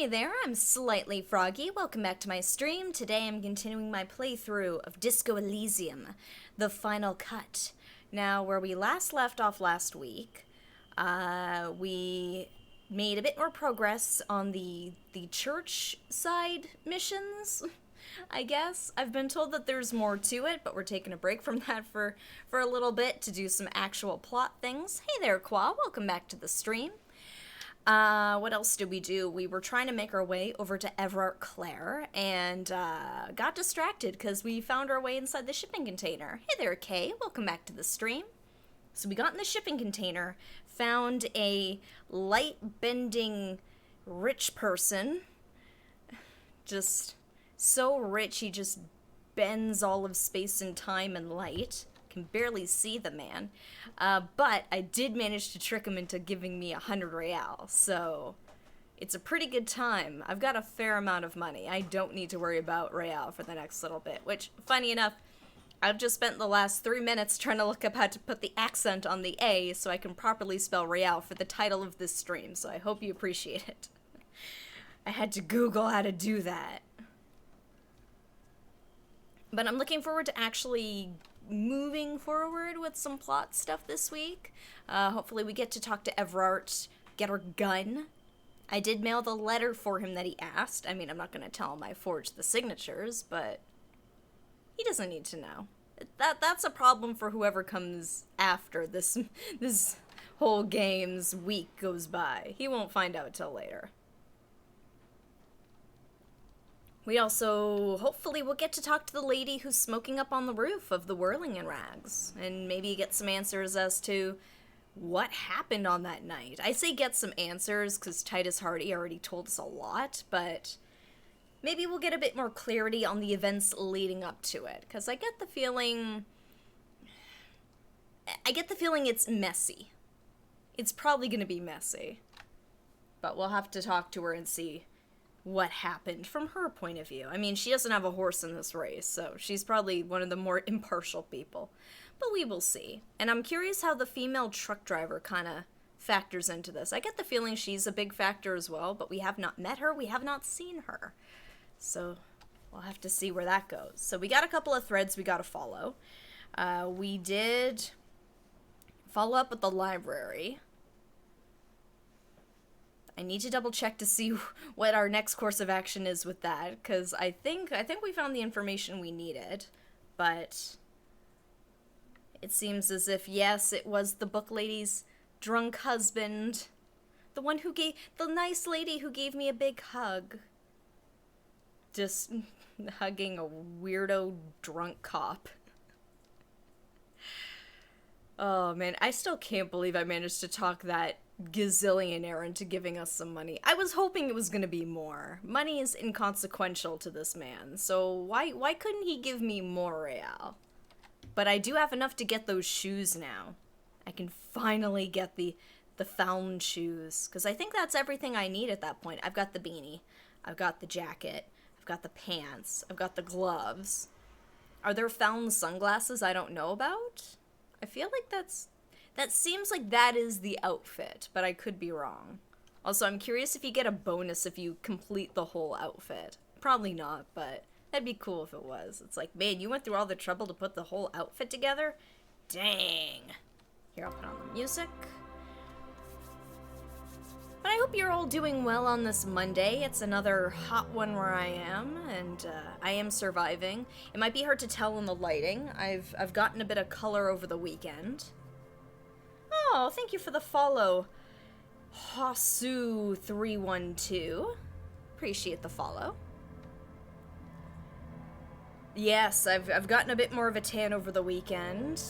Hey there, I'm Slightly Froggy. Welcome back to my stream. Today I'm continuing my playthrough of Disco Elysium, the final cut. Now, where we last left off last week, we made a bit more progress on the church side missions, I guess. I've been told that there's more to it, but we're taking a break from that for a little bit to do some actual plot things. Hey there, Qua. Welcome back to the stream. What else did we do? We were trying to make our way over to Everard Clare and got distracted because we found our way inside the shipping container. Hey there, Kay. Welcome back to the stream. So we got in the shipping container, found a light-bending rich person. Just so rich he just bends all of space and time and light. Can barely see the man. But I did manage to trick him into giving me 100 real, so it's a pretty good time. I've got a fair amount of money. I don't need to worry about real for the next little bit, which, funny enough, I've just spent the last 3 minutes trying to look up how to put the accent on the A so I can properly spell real for the title of this stream, so I hope you appreciate it. I had to Google how to do that. But I'm looking forward to actually moving forward with some plot stuff this week. Hopefully we get to talk to Everard, get our gun. I did mail the letter for him that he asked. I mean, I'm not going to tell him I forged the signatures, but he doesn't need to know. That's a problem for whoever comes after this whole game's week goes by. He won't find out till later. We also, hopefully, will get to talk to the lady who's smoking up on the roof of the Whirling in Rags, and maybe get some answers as to what happened on that night. I say get some answers, because Titus Hardy already told us a lot, but maybe we'll get a bit more clarity on the events leading up to it, because I get the feeling it's messy. It's probably going to be messy, but we'll have to talk to her and see what happened from her point of view. I mean, she doesn't have a horse in this race, so she's probably one of the more impartial people. But we will see. And I'm curious how the female truck driver kind of factors into this. I get the feeling she's a big factor as well, but we have not met her, we have not seen her. So we'll have to see where that goes. So we got a couple of threads we gotta follow. We did follow up with the library. I need to double check to see what our next course of action is with that, because I think we found the information we needed, but it seems as if, yes, it was the book lady's drunk husband, the nice lady who gave me a big hug, just hugging a weirdo drunk cop. Oh man, I still can't believe I managed to talk that gazillionaire into giving us some money. I was hoping it was going to be more. Money is inconsequential to this man, so why couldn't he give me more real? But I do have enough to get those shoes now. I can finally get the found shoes, because I think that's everything I need at that point. I've got the beanie, I've got the jacket, I've got the pants, I've got the gloves. Are there found sunglasses I don't know about? I feel like that seems like that is the outfit, but I could be wrong. Also, I'm curious if you get a bonus if you complete the whole outfit. Probably not, but that'd be cool if it was. It's like, man, you went through all the trouble to put the whole outfit together? Dang. Here, I'll put on the music. But I hope you're all doing well on this Monday. It's another hot one where I am, and I am surviving. It might be hard to tell in the lighting. I've gotten a bit of color over the weekend. Oh, thank you for the follow, Hosu312. Appreciate the follow. Yes, I've gotten a bit more of a tan over the weekend.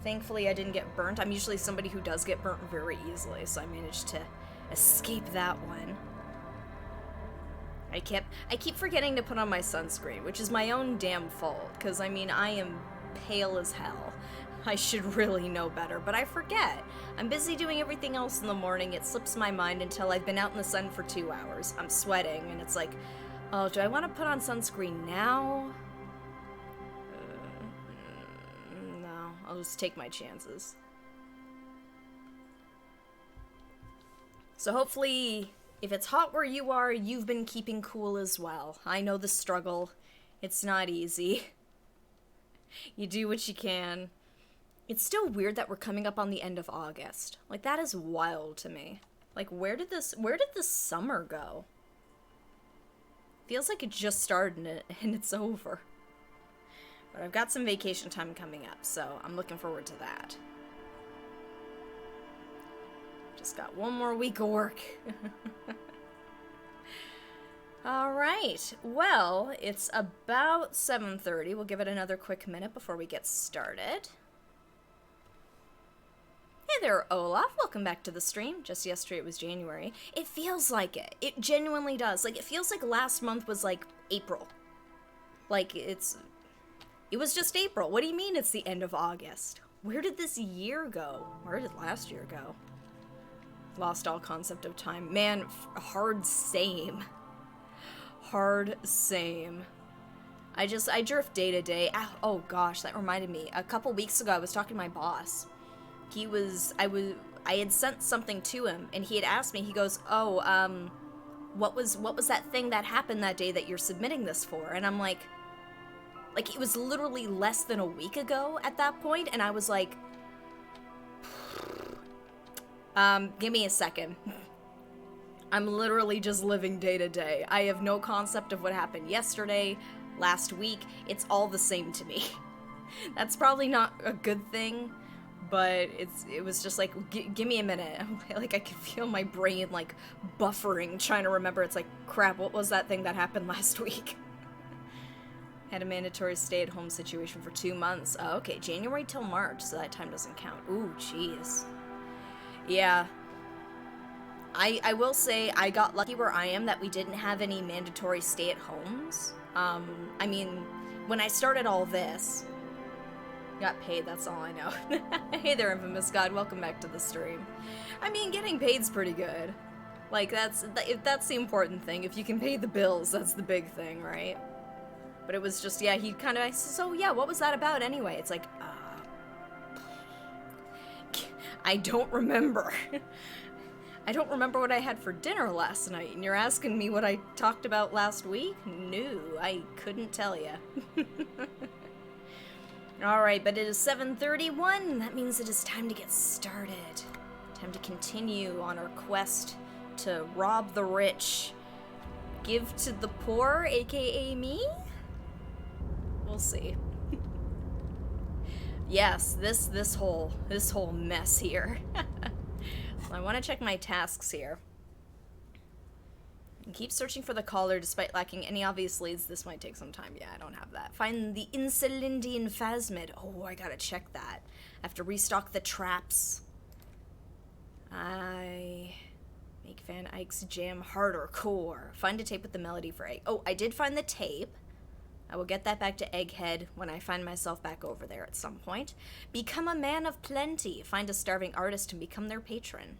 Thankfully, I didn't get burnt. I'm usually somebody who does get burnt very easily, so I managed to escape that one. I keep forgetting to put on my sunscreen, which is my own damn fault, because, I mean, I am pale as hell. I should really know better, but I forget. I'm busy doing everything else in the morning, it slips my mind until I've been out in the sun for 2 hours. I'm sweating, and it's like, oh, do I want to put on sunscreen now? No, I'll just take my chances. So hopefully If it's hot where you are, you've been keeping cool as well. I know the struggle. It's not easy. You do what you can. It's still weird that we're coming up on the end of August. Like, that is wild to me. Like, where did this summer go? Feels like it just started and it's over. But I've got some vacation time coming up, so I'm looking forward to that. Just got one more week of work. Alright, well, it's about 7:30. We'll give it another quick minute before we get started. Hey there, Olaf. Welcome back to the stream. Just yesterday it was January. It feels like it. It genuinely does. Like, it feels like last month was, like, April. Like, it was just April. What do you mean it's the end of August? Where did this year go? Where did last year go? Lost all concept of time. Man, hard same. Hard same. I drift day to day. Oh gosh, that reminded me. A couple weeks ago I was talking to my boss. I had sent something to him, and he had asked me, he goes, oh, what was that thing that happened that day that you're submitting this for? And I'm like, it was literally less than a week ago at that point, and I was like, give me a second. I'm literally just living day to day. I have no concept of what happened yesterday, last week. It's all the same to me. That's probably not a good thing, but it was just like, give me a minute. Like, I could feel my brain, like, buffering, trying to remember. It's like, crap, what was that thing that happened last week? Had a mandatory stay-at-home situation for 2 months. Oh, okay, January till March, so that time doesn't count. Ooh, jeez. Yeah. I will say I got lucky where I am that we didn't have any mandatory stay-at-homes. I mean, when I started all this, got paid, that's all I know. Hey there, Infamous God, welcome back to the stream. I mean, getting paid's pretty good. Like, that's the important thing. If you can pay the bills, that's the big thing, right? But it was just, yeah, he kind of, so yeah, what was that about anyway? It's like, I don't remember. I don't remember what I had for dinner last night, and you're asking me what I talked about last week? No, I couldn't tell you. Alright, but it is 7:31. That means it is time to get started. Time to continue on our quest to rob the rich. Give to the poor, aka me? We'll see. Yes, this whole mess here. I want to check my tasks here. Keep searching for the caller despite lacking any obvious leads. This might take some time. Yeah, I don't have that. Find the Insulindian Phasmid. Oh, I gotta check that. I have to restock the traps. I make Van Eyck's jam harder core. Find a tape with the melody for Egg. Oh, I did find the tape. I will get that back to Egghead when I find myself back over there at some point. Become a man of plenty. Find a starving artist and become their patron.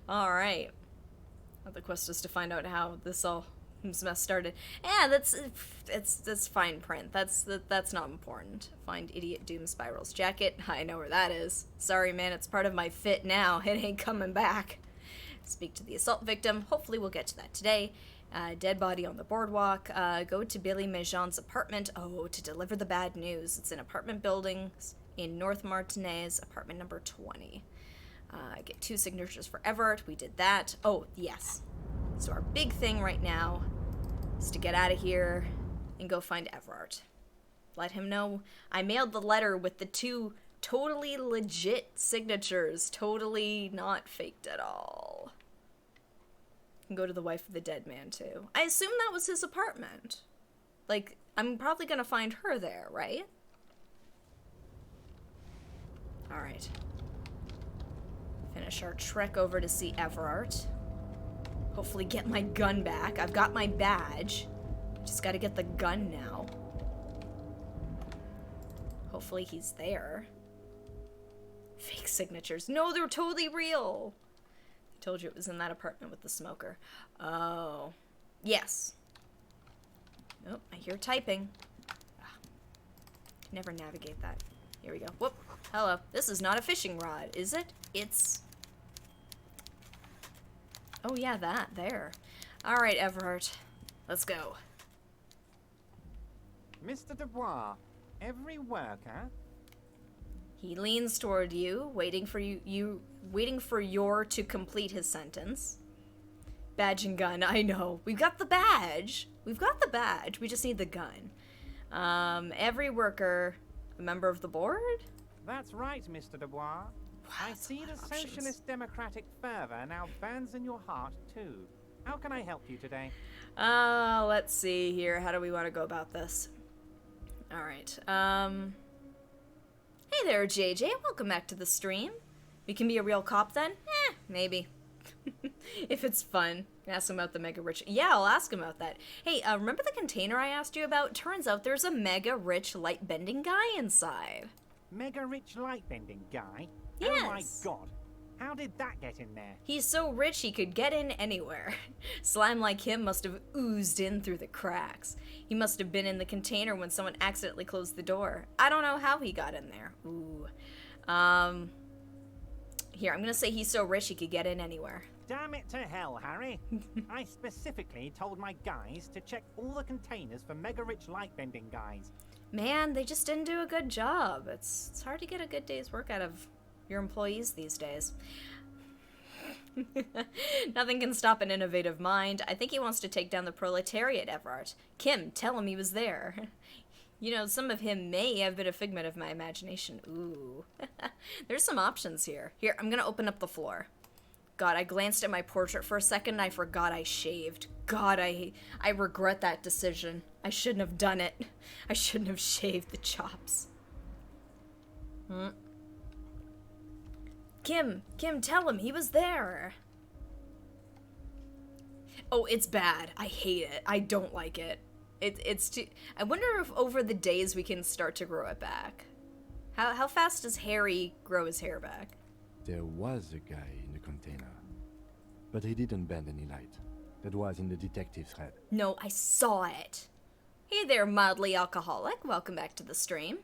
Alright. The quest is to find out how this mess started. Yeah, that's fine print. That's not important. Find Idiot Doom Spiral's jacket. I know where that is. Sorry, man, it's part of my fit now. It ain't coming back. Speak to the assault victim. Hopefully we'll get to that today. Dead body on the boardwalk. Go to Billy Mejean's apartment. Oh, to deliver the bad news. It's in apartment buildings in North Martinez, apartment number 20. Get 2 signatures for Everett. We did that. Oh, yes. So our big thing right now is to get out of here and go find Everett. Let him know I mailed the letter with the 2 totally legit signatures. Totally not faked at all. Can go to the wife of the dead man, too. I assume that was his apartment. Like, I'm probably gonna find her there, right? Alright. Finish our trek over to see Everett. Hopefully get my gun back. I've got my badge. Just gotta get the gun now. Hopefully he's there. Fake signatures. No, they're totally real! Told you it was in that apartment with the smoker. Oh. Yes. Oh, I hear typing. Can never navigate that. Here we go. Whoop. Hello. This is not a fishing rod, is it? It's Oh yeah, that, there. Alright, Everhart. Let's go. Mr. Dubois, every worker... He leans toward you, waiting for waiting for your to complete his sentence. Badge and gun, I know. We've got the badge. We've got the badge. We just need the gun. Every worker, a member of the board? That's right, Mr. Dubois. I see the socialist democratic fervor now burns in your heart, too. How can I help you today? Let's see here. How do we want to go about this? Alright, Hey there, JJ. Welcome back to the stream. We can be a real cop then? Maybe. If it's fun. Ask him about the mega rich. Yeah, I'll ask him about that. Hey, remember the container I asked you about? Turns out there's a mega rich light bending guy inside. Mega rich light bending guy? Yes. Oh my god. How did that get in there? He's so rich he could get in anywhere. Slime like him must have oozed in through the cracks. He must have been in the container when someone accidentally closed the door. I don't know how he got in there. Ooh. Here, I'm gonna say he's so rich he could get in anywhere. Damn it to hell, Harry. I specifically told my guys to check all the containers for mega rich light bending guys. Man, they just didn't do a good job. It's hard to get a good day's work out of your employees these days. Nothing can stop an innovative mind. I think he wants to take down the proletariat, Everhart. Kim, tell him he was there. You know, some of him may have been a figment of my imagination. Ooh. There's some options here. Here, I'm gonna open up the floor. God, I glanced at my portrait for a second and I forgot I shaved. God, I regret that decision. I shouldn't have done it. I shouldn't have shaved the chops. Kim, tell him he was there. Oh, it's bad. I hate it. I don't like it. It's too... I wonder if over the days we can start to grow it back. How fast does Harry grow his hair back? There was a guy in the container, but he didn't bend any light. That was in the detective's head. No, I saw it. Hey there, mildly alcoholic. Welcome back to the stream.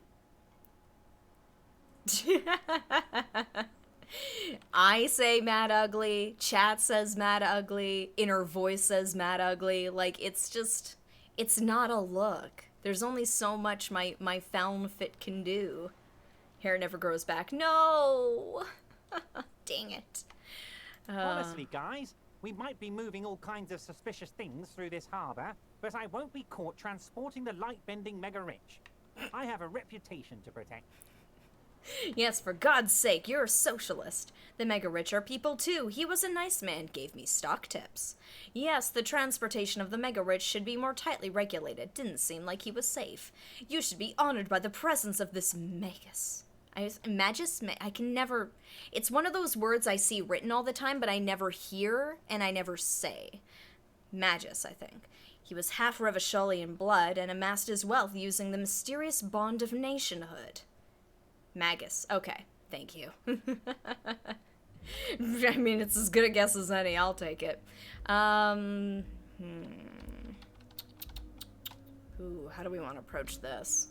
I say mad ugly, chat says mad ugly, inner voice says mad ugly. Like, it's just, it's not a look. There's only so much my found fit can do. Hair never grows back. No! Dang it. Honestly, guys, we might be moving all kinds of suspicious things through this harbor, but I won't be caught transporting the light-bending mega-rich. I have a reputation to protect. Yes, for God's sake, you're a socialist. The mega-rich are people too. He was a nice man, gave me stock tips. Yes, the transportation of the mega-rich should be more tightly regulated. Didn't seem like he was safe. You should be honored by the presence of this magus. I can never... It's one of those words I see written all the time, but I never hear, and I never say. Magus, I think. He was half Revacholi in blood, and amassed his wealth using the mysterious bond of nationhood. Magus. Okay, thank you. I mean, it's as good a guess as any. I'll take it. Ooh, how do we want to approach this?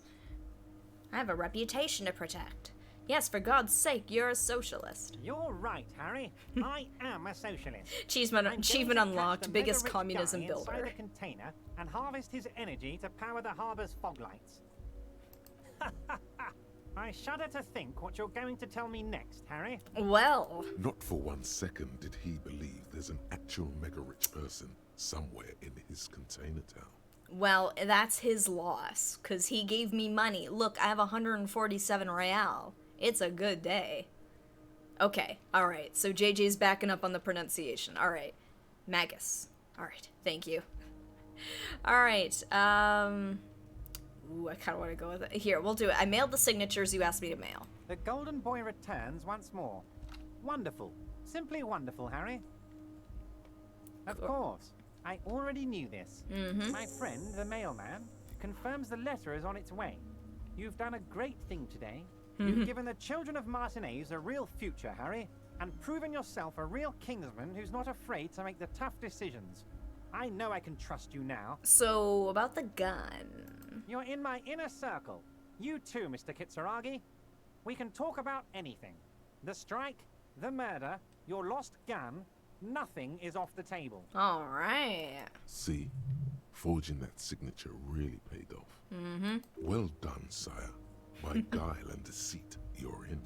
I have a reputation to protect. Yes, for God's sake, you're a socialist. You're right, Harry. I am a socialist. Achievement unlocked. Biggest communism builder. Inside a container and harvest his energy to power the harbor's fog lights. I shudder to think what you're going to tell me next, Harry. Well... Not for 1 second did he believe there's an actual mega-rich person somewhere in his container town. Well, that's his loss, because he gave me money. Look, I have 147 real. It's a good day. Okay, alright, so JJ's backing up on the pronunciation. Alright, Magus. Alright, thank you. Alright, Ooh, I kind of want to go with it. Here, we'll do it. I mailed the signatures you asked me to mail. The Golden Boy returns once more. Wonderful. Simply wonderful, Harry. Of course. I already knew this. My friend, the mailman, confirms the letter is on its way. You've done a great thing today. You've given the children of Martinez a real future, Harry, and proven yourself a real kingsman who's not afraid to make the tough decisions. I know I can trust you now. So, about the gun. You're in my inner circle. You too, Mr. Kitsuragi. We can talk about anything. The strike, the murder, your lost gun, Nothing is off the table. All right. See, forging that signature really paid off. Mm-hmm. Well done, sire. By guile and deceit, you're in.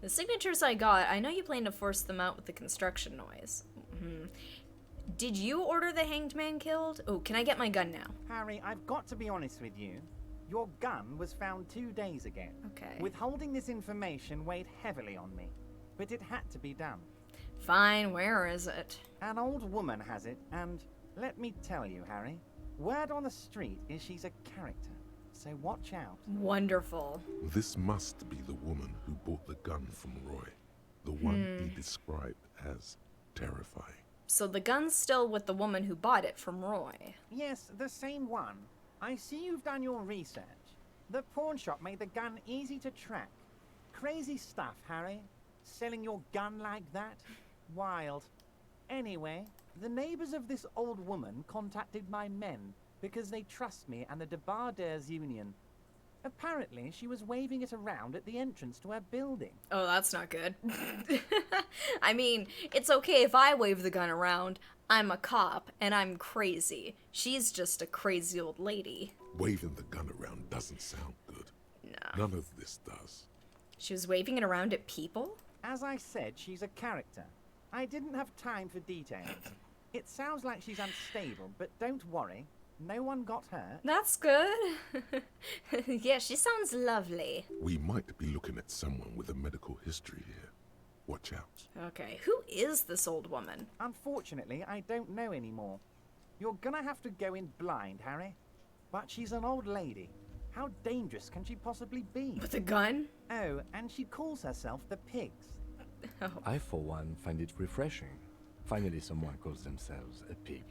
The signatures I got, I know you plan to force them out with the construction noise. Did you order the hanged man killed? Oh, can I get my gun now? Harry, I've got to be honest with you. Your gun was found 2 days ago. Okay. Withholding this information weighed heavily on me, but it had to be done. Fine, where is it? An old woman has it, and let me tell you, Harry, word on the street is she's a character, so watch out. Wonderful. This must be the woman who bought the gun from Roy. The one he described as terrifying. So the gun's still with the woman who bought it from Roy. Yes, the same one. I see you've done your research. The pawn shop made the gun easy to track. Crazy stuff, Harry. Selling your gun like that? Wild. Anyway, the neighbors of this old woman contacted my men because they trust me and the Debardeurs Union. Apparently, she was waving it around at the entrance to her building. Oh, that's not good. I mean, it's okay if I wave the gun around. I'm a cop, and I'm crazy. She's just a crazy old lady. Waving the gun around doesn't sound good. No. None of this does. She was waving it around at people? As I said, she's a character. I didn't have time for details. It sounds like she's unstable, but don't worry. No one got hurt. That's good. Yeah, she sounds lovely. We might be looking at someone with a medical history here. Watch out. Okay, who is this old woman? Unfortunately, I don't know anymore. You're gonna have to go in blind, Harry. But she's an old lady. How dangerous can she possibly be? With a gun? Oh, and she calls herself the Pigs. I, for one, find it refreshing. Finally, someone calls themselves a pig.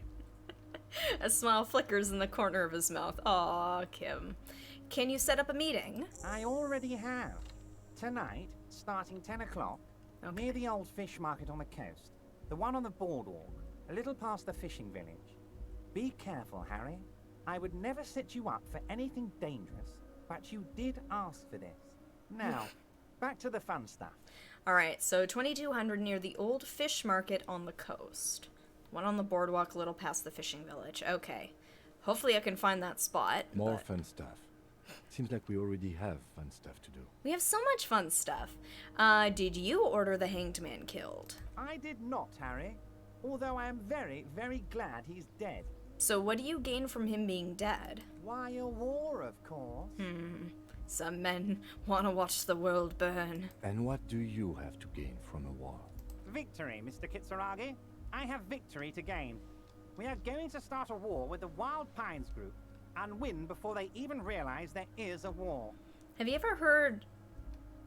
A smile flickers in the corner of his mouth. Aw, Kim. Can you set up a meeting? I already have. Tonight, starting 10 o'clock, near the old fish market on the coast. The one on the boardwalk, a little past the fishing village. Be careful, Harry. I would never set you up for anything dangerous, but you did ask for this. Now, back to the fun stuff. Alright, so 2200 near the old fish market on the coast. One on the boardwalk a little past the fishing village. Okay. Hopefully I can find that spot. More but fun stuff. Seems like we already have fun stuff to do. we have so much fun stuff. Did you order the hanged man killed? I did not, Harry. Although I am very, very glad he's dead. So what do you gain from him being dead? Why, a war, of course. Some men want to watch the world burn. And what do you have to gain from a war? Victory, Mr. Kitsuragi. I have victory to gain. We are going to start a war with the Wild Pines group and win before they even realize there is a war. Have you ever heard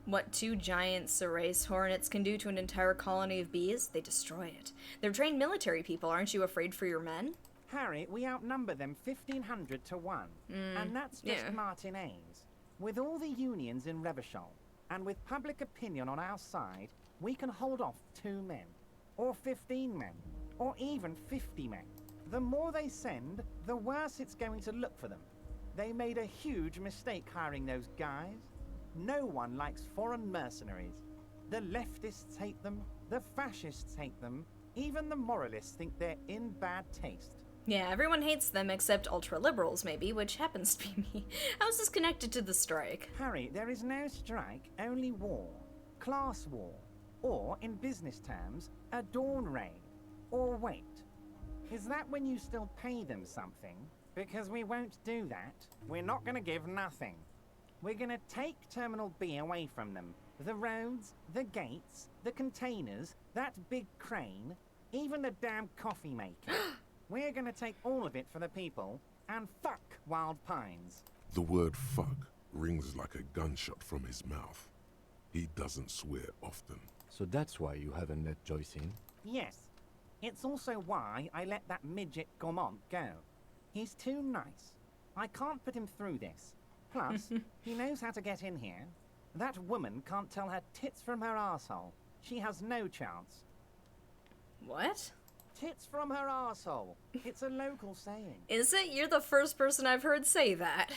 what 2 giant Ceres hornets can do to an entire colony of bees? They destroy it. They're trained military people. Aren't you afraid for your men? Harry, we outnumber them 1,500 to 1. And that's just yeah. Martin Ames. With all the unions in Revachol, and with public opinion on our side, we can hold off 2 men. Or 15 men. Or even 50 men. The more they send, the worse it's going to look for them. They made a huge mistake hiring those guys. No one likes foreign mercenaries. The leftists hate them, the fascists hate them, even the moralists think they're in bad taste. Yeah, everyone hates them except ultra-liberals, maybe, which happens to be me. How is this connected to the strike? Harry, there is no strike, only war. Class war. Or, in business terms, a dawn raid. Or wait. Is that when you still pay them something? Because we won't do that. We're not going to give nothing. We're going to take Terminal B away from them. The roads, the gates, the containers, that big crane, even the damn coffee maker. We're going to take all of it for the people, and fuck Wild Pines. The word fuck rings like a gunshot from his mouth. He doesn't swear often. So that's why you haven't let Joyce in? Yes. It's also why I let that midget Gaumont go. He's too nice. I can't put him through this. Plus, he knows how to get in here. That woman can't tell her tits from her arsehole. She has no chance. What? Tits from her arsehole. It's a local saying. Is it? You're the first person I've heard say that.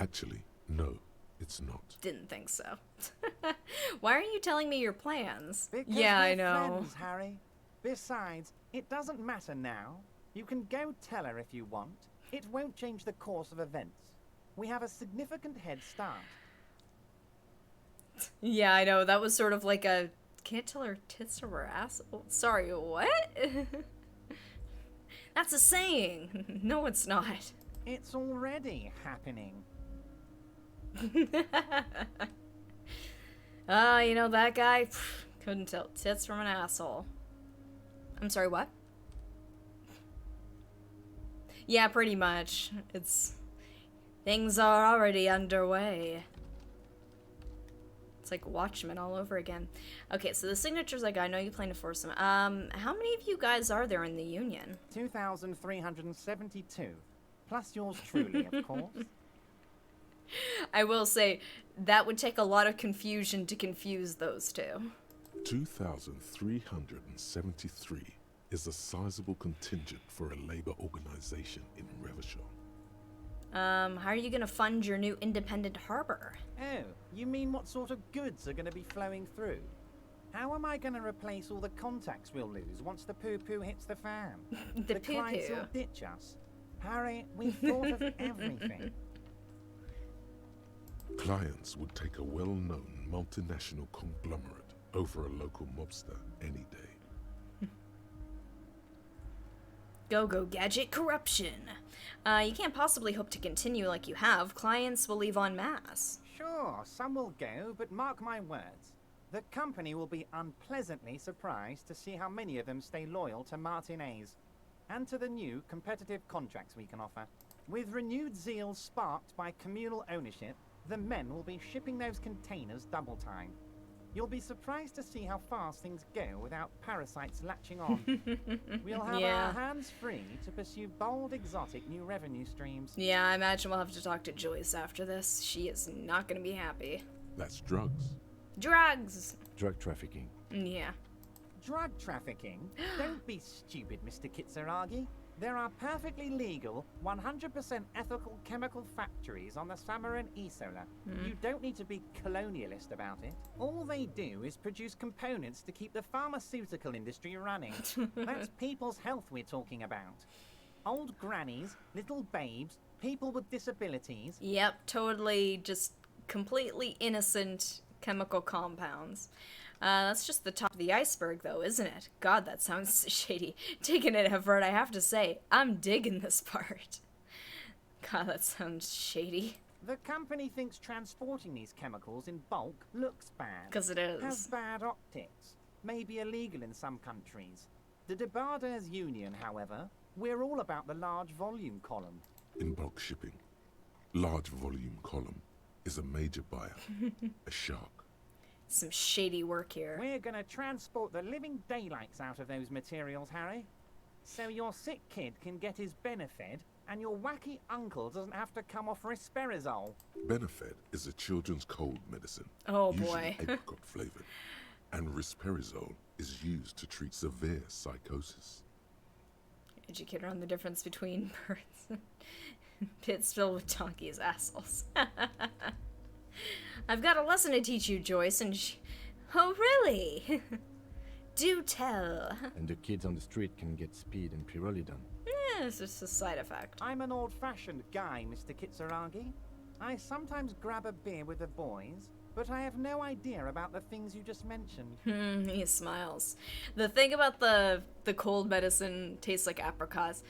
Actually, no, it's not. Didn't think so. Why aren't you telling me your plans? Because yeah, we're I know. friends, Harry. Besides, It doesn't matter now. You can go tell her if you want. It won't change the course of events. We have a significant head start. Yeah, I know. That was sort of like a can't tell her tits from her ass. Oh, sorry, what? That's a saying. No, it's not. It's already happening. You know, that guy couldn't tell tits from an asshole. I'm sorry, what? Yeah, pretty much. Things are already underway. It's like Watchmen all over again. Okay, so the signatures I got, I know you plan to force them. How many of you guys are there in the Union? 2,372. Plus yours truly, of course. I will say, that would take a lot of confusion to confuse those two. 2,373 is a sizable contingent for a labor organization in Revachol. How are you gonna fund your new independent harbor? Oh, you mean what sort of goods are going to be flowing through? How am I going to replace all the contacts we'll lose once the poo-poo hits the fan? The clients poo-poo. will ditch us. Harry, we've thought of everything. Clients would take a well-known multinational conglomerate over a local mobster any day. Go gadget corruption. You can't possibly hope to continue like you have. Clients will leave en masse. Sure, some will go, but mark my words. The company will be unpleasantly surprised to see how many of them stay loyal to Martinez and to the new competitive contracts we can offer. With renewed zeal sparked by communal ownership, the men will be shipping those containers double time. You'll be surprised to see how fast things go without parasites latching on. We'll have our hands free to pursue bold, exotic new revenue streams. Yeah, I imagine we'll have to talk to Joyce after this. She is not gonna be happy. That's drugs. Drugs! Drug trafficking. Yeah. Drug trafficking? Don't be stupid, Mr. Kitsuragi. There are perfectly legal, 100% ethical chemical factories on the Samaran Isola. You don't need to be colonialist about it. All they do is produce components to keep the pharmaceutical industry running. That's people's health we're talking about. Old grannies, little babes, people with disabilities. Yep, totally just completely innocent chemical compounds. That's just the top of the iceberg, though, isn't it? God, that sounds shady. Taking it, Everett, I have to say, I'm digging this part. God, that sounds shady. The company thinks transporting these chemicals in bulk looks bad. 'Cause it is. Has bad optics. Maybe illegal in some countries. The Debarders Union, however, we're all about the large volume column. In bulk shipping, large volume column is a major buyer, a shark. Some shady work here. We're gonna transport the living daylights out of those materials, Harry. So your sick kid can get his Benefed, and your wacky uncle doesn't have to come off risperidone. Benefed is a children's cold medicine, Oh, usually boy. apricot flavored, and risperidone is used to treat severe psychosis. Educate her on the difference between birds and pits filled with donkeys' assholes. I've got a lesson to teach you, Joyce, and oh, really? Do tell. And the kids on the street can get speed and pyrrolidone. Yeah, it's just a side effect. I'm an old-fashioned guy, Mr. Kitsuragi. I sometimes grab a beer with the boys, but I have no idea about the things you just mentioned. He smiles. The thing about the cold medicine tastes like apricots.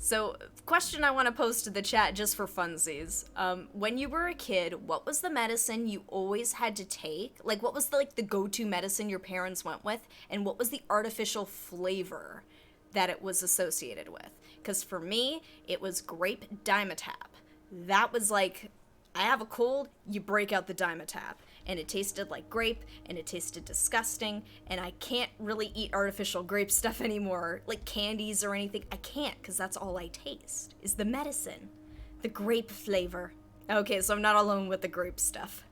So, question I want to pose to the chat just for funsies. When you were a kid, what was the medicine you always had to take? Like, what was the go-to medicine your parents went with? And what was the artificial flavor that it was associated with? Because for me, it was grape Dimetapp. That was like, I have a cold, you break out the Dimetapp. And it tasted like grape, and it tasted disgusting, and I can't really eat artificial grape stuff anymore, like candies or anything. I can't, because that's all I taste, is the medicine. The grape flavor. Okay, so I'm not alone with the grape stuff.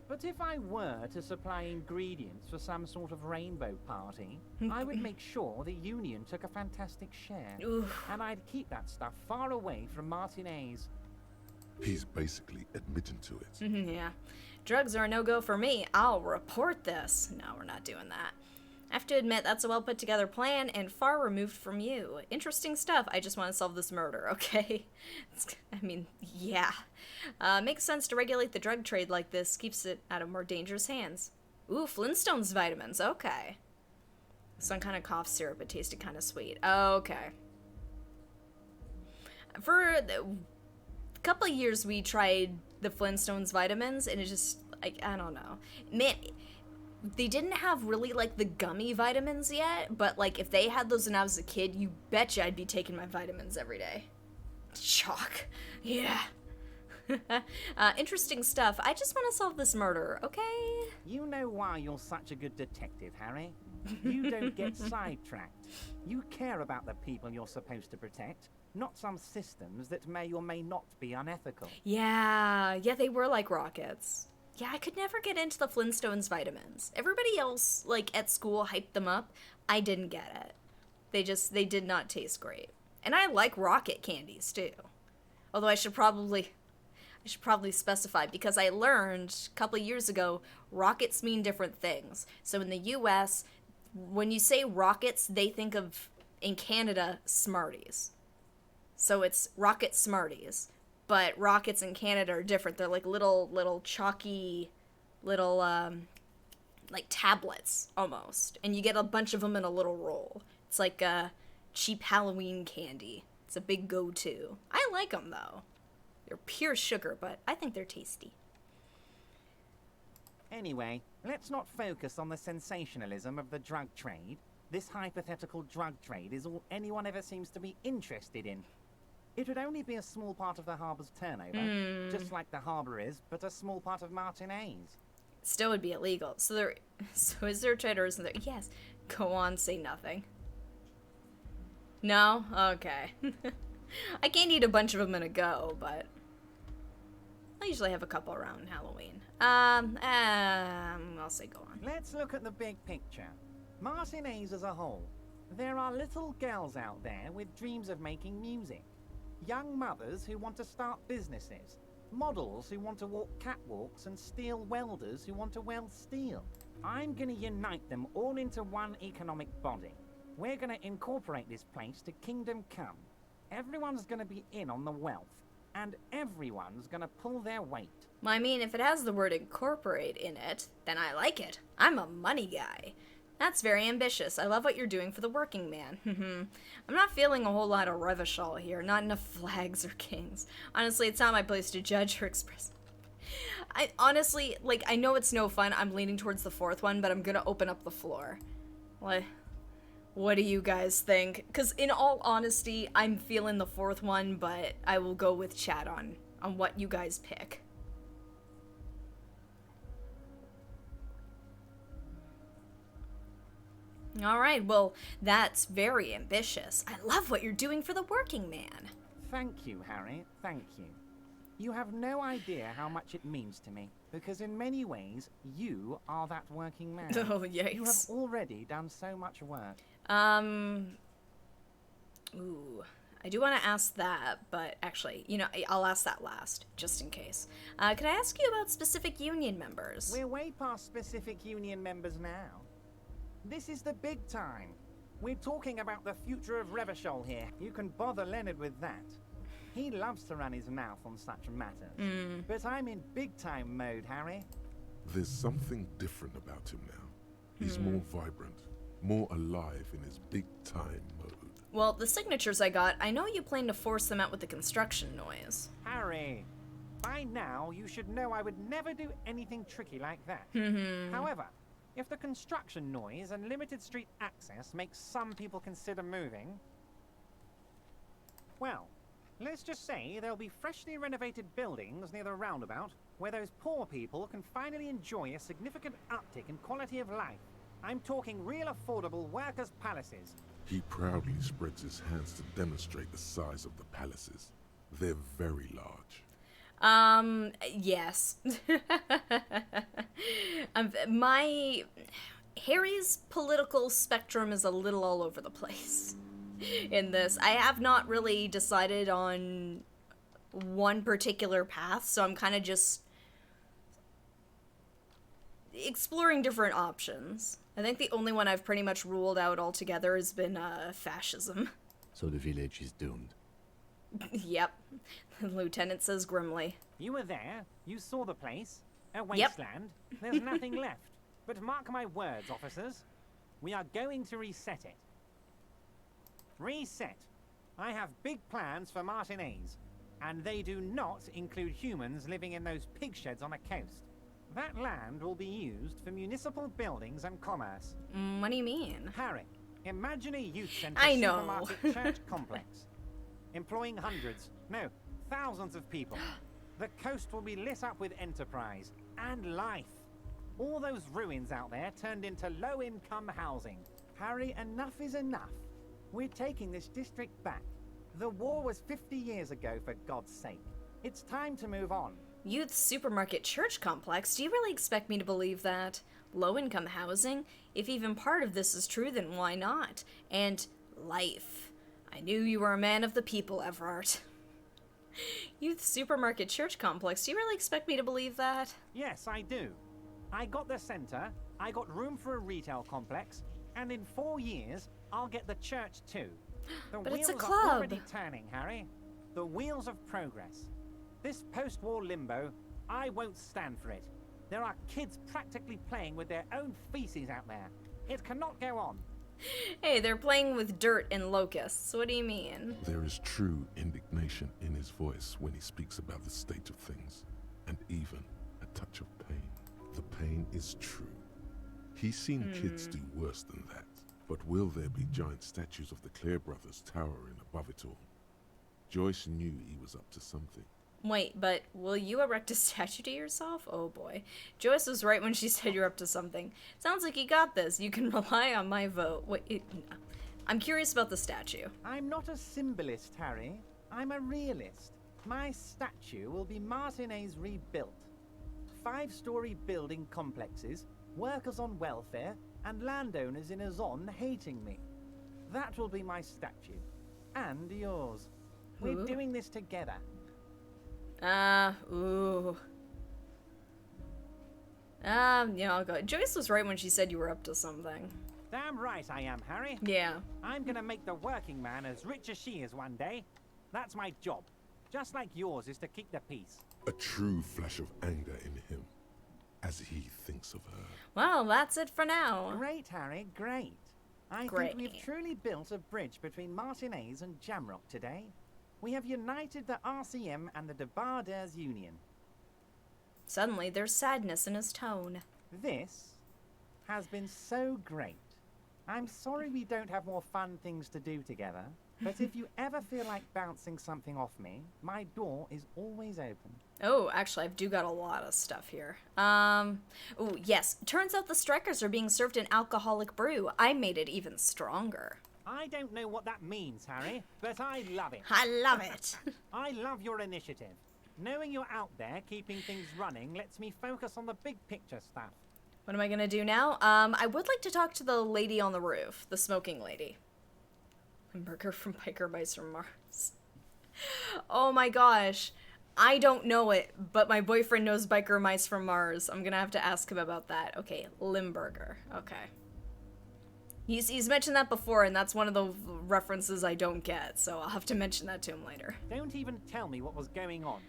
But if I were to supply ingredients for some sort of rainbow party, I would make sure the Union took a fantastic share. Oof. And I'd keep that stuff far away from Martinez. He's basically admitting to it. Yeah. Drugs are a no-go for me. I'll report this. No, we're not doing that. I have to admit, that's a well put together plan and far removed from you. Interesting stuff. I just want to solve this murder, okay? I mean, yeah. Makes sense to regulate the drug trade like this. Keeps it out of more dangerous hands. Ooh, Flintstones vitamins. Okay. Some kind of cough syrup. It tasted kind of sweet. Okay. For a couple of years, we tried the Flintstones vitamins, and it just, like, I don't know. Man, they didn't have really, like, the gummy vitamins yet, but, like, if they had those when I was a kid, you betcha I'd be taking my vitamins every day. Chalk. Yeah. Interesting stuff. I just want to solve this murder, okay? You know why you're such a good detective, Harry. You don't get sidetracked. You care about the people you're supposed to protect, not some systems that may or may not be unethical. Yeah, they were like rockets. Yeah, I could never get into the Flintstones vitamins. Everybody else, like, at school hyped them up. I didn't get it. They did not taste great. And I like rocket candies, too. Although I should probably specify, because I learned a couple of years ago, rockets mean different things. So in the US, when you say rockets, they think of, in Canada, Smarties. So it's rocket Smarties. But rockets in Canada are different. They're like little chalky, little, like tablets, almost. And you get a bunch of them in a little roll. It's like a cheap Halloween candy. It's a big go-to. I like them, though. They're pure sugar, but I think they're tasty. Anyway, let's not focus on the sensationalism of the drug trade. This hypothetical drug trade is all anyone ever seems to be interested in. It would only be a small part of the harbour's turnover, just like the harbour is, but a small part of Martinez. Still would be illegal. So is there a trade or isn't there? Yes. Go on, say nothing. No? Okay. I can't eat a bunch of them in a go, but I usually have a couple around Halloween. I'll say go on. Let's look at the big picture. Martinez as a whole. There are little girls out there with dreams of making music. Young mothers who want to start businesses. Models who want to walk catwalks and steel welders who want to weld steel. I'm going to unite them all into one economic body. We're going to incorporate this place to Kingdom Come. Everyone's going to be in on the wealth. And everyone's going to pull their weight. Well, I mean, if it has the word incorporate in it, then I like it. I'm a money guy. That's very ambitious. I love what you're doing for the working man. I'm not feeling a whole lot of Revachol here. Not enough flags or kings. Honestly, it's not my place to judge or express. I honestly, like, I know it's no fun. I'm leaning towards the fourth one, but I'm gonna open up the floor. What do you guys think? Because in all honesty, I'm feeling the fourth one, but I will go with chat on what you guys pick. All right, well, that's very ambitious. I love what you're doing for the working man. Thank you, Harry. Thank you. You have no idea how much it means to me, because in many ways, you are that working man. Oh, yikes. You have already done so much work. Ooh, I do want to ask that, but actually, you know, I'll ask that last, just in case. Could I ask you about specific union members? We're way past specific union members now. This is the big time. We're talking about the future of Revachol here. You can bother Leonard with that. He loves to run his mouth on such matters. But I'm in big-time mode, Harry. There's something different about him now. He's more vibrant, more alive in his big-time mode. Well, the signatures I got, I know you plan to force them out with the construction noise. Harry, by now you should know I would never do anything tricky like that. However, if the construction noise and limited street access makes some people consider moving, well, let's just say there'll be freshly renovated buildings near the roundabout where those poor people can finally enjoy a significant uptick in quality of life. I'm talking real affordable workers' palaces. He proudly spreads his hands to demonstrate the size of the palaces. They're very large. Yes. Harry's political spectrum is a little all over the place in this. I have not really decided on one particular path, so I'm kind of just exploring different options. I think the only one I've pretty much ruled out altogether has been fascism. So the village is doomed. Yep. The lieutenant says grimly. You were there. You saw the place. A wasteland. There's nothing left. But mark my words, officers. We are going to reset it. Reset. I have big plans for Martinez. And they do not include humans living in those pig sheds on the coast. That land will be used for municipal buildings and commerce. What do you mean? Harry, imagine a youth centre I know. supermarket church complex. Employing hundreds, no, thousands of people. The coast will be lit up with enterprise and life. All those ruins out there turned into low-income housing. Harry, enough is enough. We're taking this district back. The war was 50 years ago, for God's sake. It's time to move on. Youth supermarket church complex? Do you really expect me to believe that? Low-income housing? If even part of this is true, then why not? And life. I knew you were a man of the people, Everard. Youth supermarket church complex? Do you really expect me to believe that? Yes, I do. I got the centre, I got room for a retail complex, and in 4 years, I'll get the church too. The But wheels it's a are club. already turning, Harry. The wheels of progress. This post-war limbo, I won't stand for it. There are kids practically playing with their own feces out there. It cannot go on. Hey, they're playing with dirt and locusts. What do you mean? There is true indignation in his voice when he speaks about the state of things, and even a touch of pain. The pain is true. He's seen kids do worse than that. But will there be giant statues of the Clear brothers towering above it all? Joyce knew he was up to something. Wait, but will you erect a statue to yourself? Oh boy. Joyce was right when she said you're up to something. Sounds like you got this. You can rely on my vote. Wait, I'm curious about the statue. I'm not a symbolist, Harry. I'm a realist. My statue will be Martinez rebuilt. 5-story building complexes, workers on welfare, and landowners in Azon hating me. That will be my statue. And yours. We're Ooh. doing this together. Ooh. Yeah, I'll go. Joyce was right when she said you were up to something. Damn right I am, Harry. Yeah. I'm gonna make the working man as rich as she is one day. That's my job. Just like yours is to keep the peace. A true flash of anger in him, as he thinks of her. Well, that's it for now. Great, Harry, great. I Great. think we've truly built a bridge between Martinez and Jamrock today. We have united the RCM and the Debarders Union. Suddenly, there's sadness in his tone. This has been so great. I'm sorry we don't have more fun things to do together, but if you ever feel like bouncing something off me, my door is always open. Oh, actually, I do got a lot of stuff here. Oh, yes. Turns out the strikers are being served an alcoholic brew. I made it even stronger. I don't know what that means, Harry, but I love it. I love it. I love your initiative. Knowing you're out there keeping things running lets me focus on the big picture stuff. What am I gonna do now? I would like to talk to the lady on the roof, the smoking lady. Burger from Biker Mice from Mars. Oh my gosh. I don't know it, but my boyfriend knows Biker Mice from Mars. I'm gonna have to ask him about that. Okay, Limburger. Okay. He's mentioned that before, and that's one of the references I don't get, so I'll have to mention that to him later. Don't even tell me what was going on.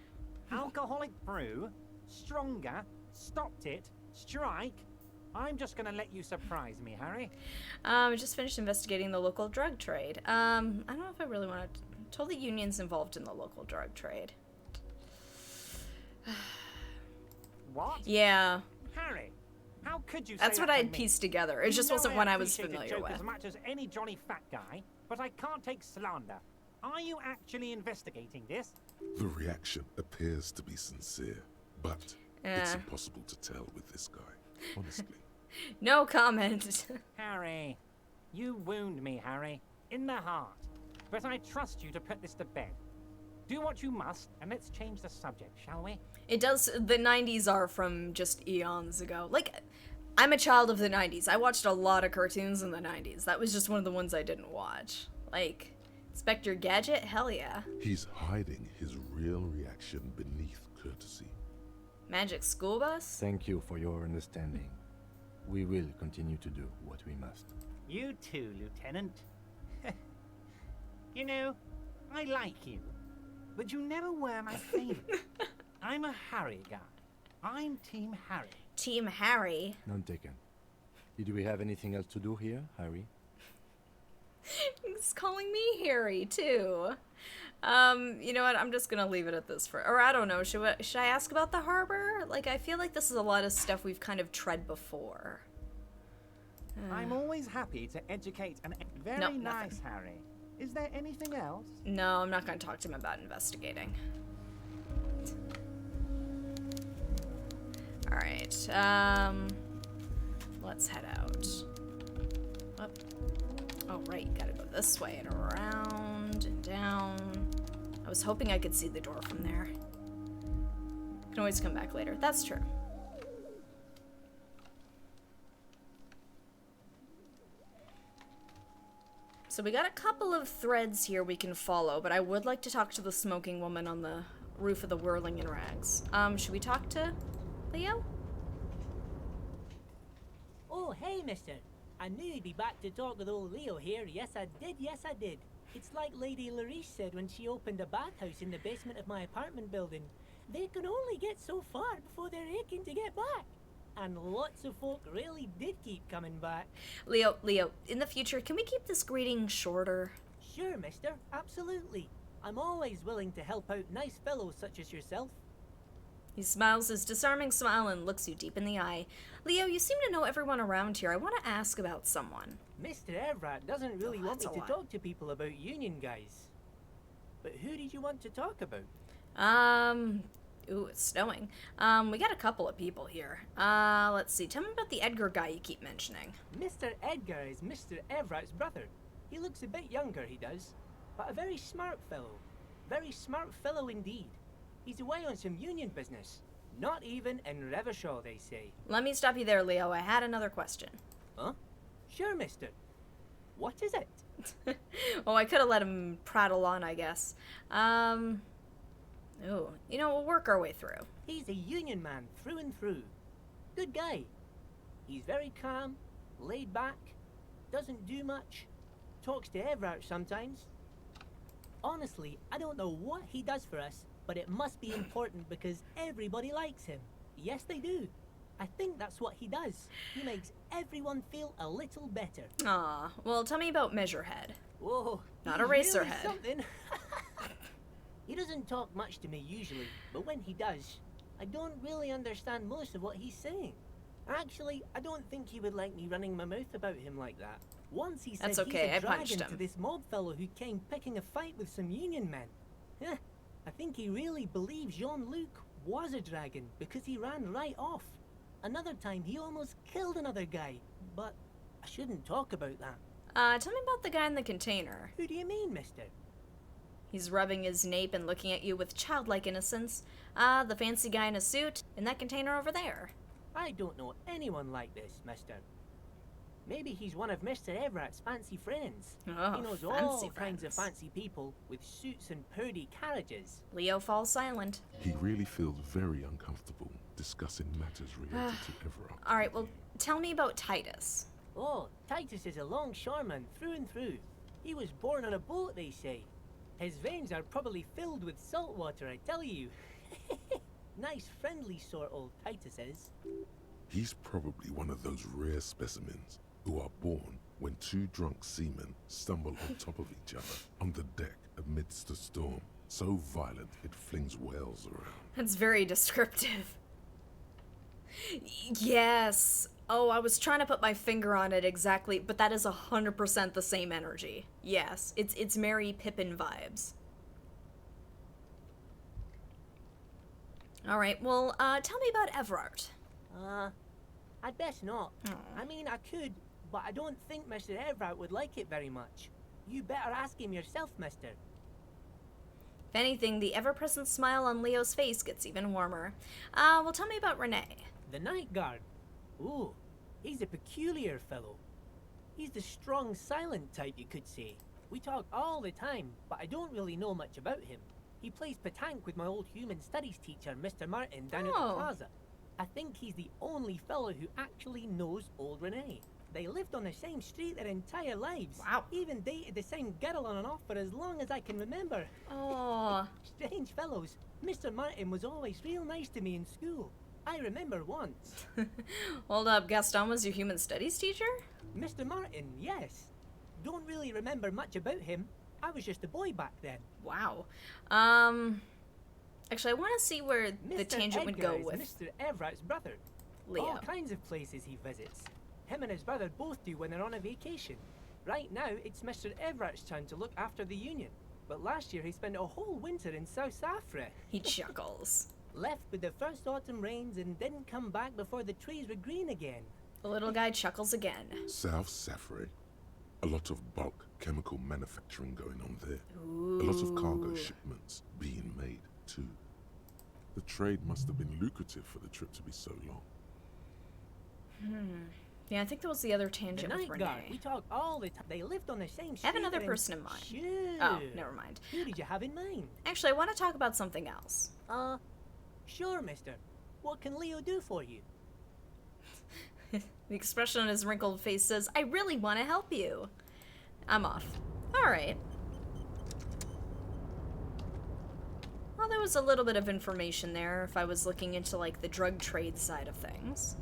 Alcoholic brew? Stronger? Stopped it? Strike? I'm just gonna let you surprise me, Harry. I just finished investigating the local drug trade. I don't know if I really want to... Told the union's involved in the local drug trade. What? Yeah. Harry, how could you say That's what that I to had me? pieced together. It You just know wasn't one I was appreciate a familiar joke with. as much as any jolly fat guy, but I can't take slander. Are you actually investigating this? The reaction appears to be sincere, but it's impossible to tell with this guy, honestly. No comment. Harry, you wound me, Harry, in the heart. But I trust you to put this to bed. Do what you must, and let's change the subject, shall we? It does. The 90s are from just eons ago. Like, I'm a child of the 90s. I watched a lot of cartoons in the 90s. That was just one of the ones I didn't watch. Like, Inspector Gadget? Hell yeah. He's hiding his real reaction beneath courtesy. Magic School Bus? Thank you for your understanding. We will continue to do what we must. You too, Lieutenant. You know, I like you, but you never were my favorite. I'm a Harry guy. I'm Team Harry. Team Harry. None taken. Did we have anything else to do here, Harry? He's calling me Harry, too. You know what? I'm just gonna leave it at this or I don't know. Should I ask about the harbor? Like, I feel like this is a lot of stuff we've kind of tread before. I'm always happy to educate an very Nope, nice nothing. Harry. Is there anything else? No, I'm not gonna talk to him about investigating. Alright, let's head out. Up. Oh, right, you gotta go this way and around and down. I was hoping I could see the door from there. Can always come back later. That's true. So we got a couple of threads here we can follow, but I would like to talk to the smoking woman on the roof of the Whirling in Rags. Should we talk to Leo? Oh, hey, mister. I knew you'd be back to talk with old Leo here. Yes, I did. It's like Lady Larice said when she opened a bathhouse in the basement of my apartment building. They can only get so far before they're aching to get back. And lots of folk really did keep coming back. Leo, in the future, can we keep this greeting shorter? Sure, mister. Absolutely. I'm always willing to help out nice fellows such as yourself. He smiles his disarming smile and looks you deep in the eye. Leo, you seem to know everyone around here. I want to ask about someone. Mr. Evrat doesn't really want that's me a to lot. talk to people about union guys. But who did you want to talk about? Ooh, it's snowing. We got a couple of people here. Let's see. Tell me about the Edgar guy you keep mentioning. Mr. Edgar is Mr. Evrat's brother. He looks a bit younger, he does. But a very smart fellow. Very smart fellow indeed. He's away on some union business. Not even in Revershaw, they say. Let me stop you there, Leo. I had another question. Huh? Sure, mister. What is it? Oh, I could have let him prattle on, I guess. Ooh, you know, we'll work our way through. He's a union man through and through. Good guy. He's very calm, laid back, doesn't do much, talks to Evrat sometimes. Honestly, I don't know what he does for us, but it must be important because everybody likes him. Yes, they do. I think that's what he does. He makes everyone feel a little better. Aw, well, tell me about Measurehead. Whoa. Not he's a racer really head. something. He doesn't talk much to me usually, but when he does, I don't really understand most of what he's saying. Actually, I don't think he would like me running my mouth about him like that. Once he said That's okay, I he's a punched dragon to him. this mob fellow who came picking a fight with some union men. I think he really believes Jean-Luc was a dragon because he ran right off. Another time he almost killed another guy, but I shouldn't talk about that. Tell me about the guy in the container. Who do you mean, mister? He's rubbing his nape and looking at you with childlike innocence. The fancy guy in a suit in that container over there. I don't know anyone like this, mister. Maybe he's one of Mr. Evrat's fancy friends. Oh, He knows fancy all kinds of friends. fancy people with suits and purdy carriages. Leo falls silent. He really feels very uncomfortable discussing matters related to Everard. Alright, well, tell me about Titus. Oh, Titus is a longshoreman through and through. He was born on a boat, they say. His veins are probably filled with salt water, I tell you. Nice, friendly sort, old Titus is. He's probably one of those rare specimens who are born when two drunk seamen stumble on top of each other on the deck amidst a storm so violent it flings whales around. That's very descriptive. Yes. Oh, I was trying to put my finger on it exactly, but that is 100% the same energy. Yes, it's Merry Pippin vibes. Alright, well, tell me about Everard. I'd best not. Aw. I mean, I could, but I don't think Mr. Evrat would like it very much. You better ask him yourself, mister. If anything, the ever-present smile on Leo's face gets even warmer. Well, tell me about Renee. The night guard. Ooh, he's a peculiar fellow. He's the strong, silent type, you could say. We talk all the time, but I don't really know much about him. He plays petanque with my old human studies teacher, Mr. Martin, down at Oh. the plaza. I think he's the only fellow who actually knows old Renee. They lived on the same street their entire lives. Wow. Even dated the same girl on and off for as long as I can remember. Oh. Strange fellows. Mr. Martin was always real nice to me in school. I remember once. Hold up, Gaston was your human studies teacher? Mr. Martin, yes. Don't really remember much about him. I was just a boy back then. Wow. Actually, I want to see where the Mr. tangent would Edgar go is with Mr. Everett's brother. Leo. All kinds of places he visits. Him and his brother both do when they're on a vacation. Right now, it's Mr. Everett's turn to look after the Union. But last year he spent a whole winter in South Africa. He chuckles. Left with the first autumn rains and didn't come back before the trees were green again. The little guy chuckles again. South Safari. A lot of bulk chemical manufacturing going on there. Ooh. A lot of cargo shipments being made, too. The trade must have been lucrative for the trip to be so long. Yeah, I think that was the other The tangent with night guard, we Renee. talk all the time. They lived on the same street. I have another and- person in mind. Sure. Oh, never mind. Who did you have in mind? Actually, I want to talk about something else. Sure, mister. What can Leo do for you? The expression on his wrinkled face says, I really want to help you. I'm off. Alright. Well, there was a little bit of information there if I was looking into, like, the drug trade side of things.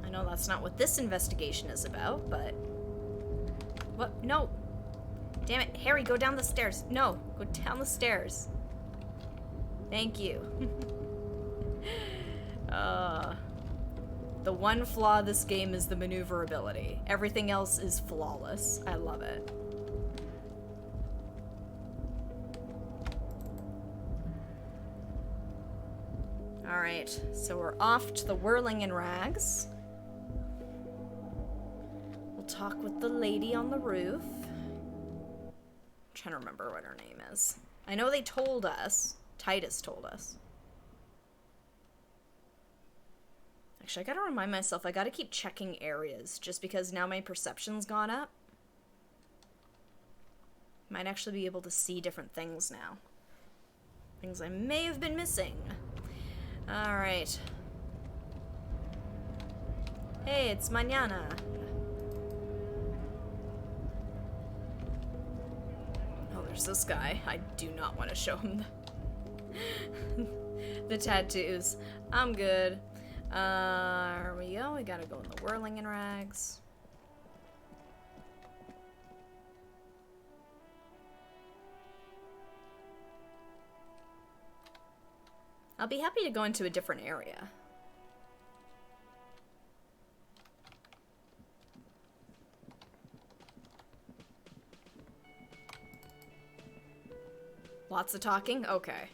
I know that's not what this investigation is about, but... What? No! Damn it, Harry, go down the stairs. No, go down the stairs. Thank you. The one flaw of this game is the maneuverability. Everything else is flawless. I love it. Alright, so we're off to the Whirling in Rags. We'll talk with the lady on the roof. I'm trying to remember what her name is. I know they told us. Titus told us. Actually, I gotta remind myself, I gotta keep checking areas, just because now my perception's gone up. Might actually be able to see different things now. Things I may have been missing. Alright. Hey, it's mañana. Oh, there's this guy. I do not want to show him the tattoos. I'm good. Here we go. We gotta go in the Whirling in Rags. I'll be happy to go into a different area. Lots of talking? Okay.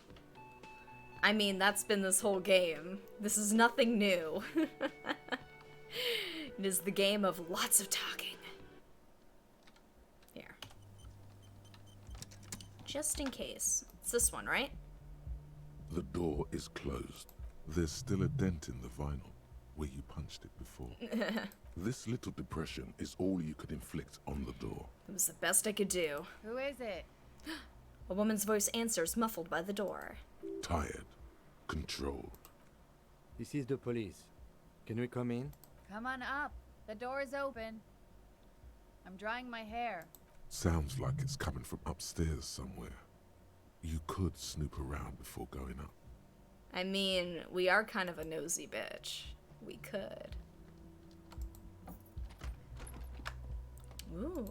I mean, that's been this whole game. This is nothing new. It is the game of lots of talking. Here. Just in case. It's this one, right? The door is closed. There's still a dent in the vinyl where you punched it before. This little depression is all you could inflict on the door. It was the best I could do. Who is it? A woman's voice answers, muffled by the door. Tired, controlled. This is the police. Can we come in? Come on up. The door is open. I'm drying my hair. Sounds like it's coming from upstairs somewhere. You could snoop around before going up. I mean, we are kind of a nosy bitch. We could. Ooh.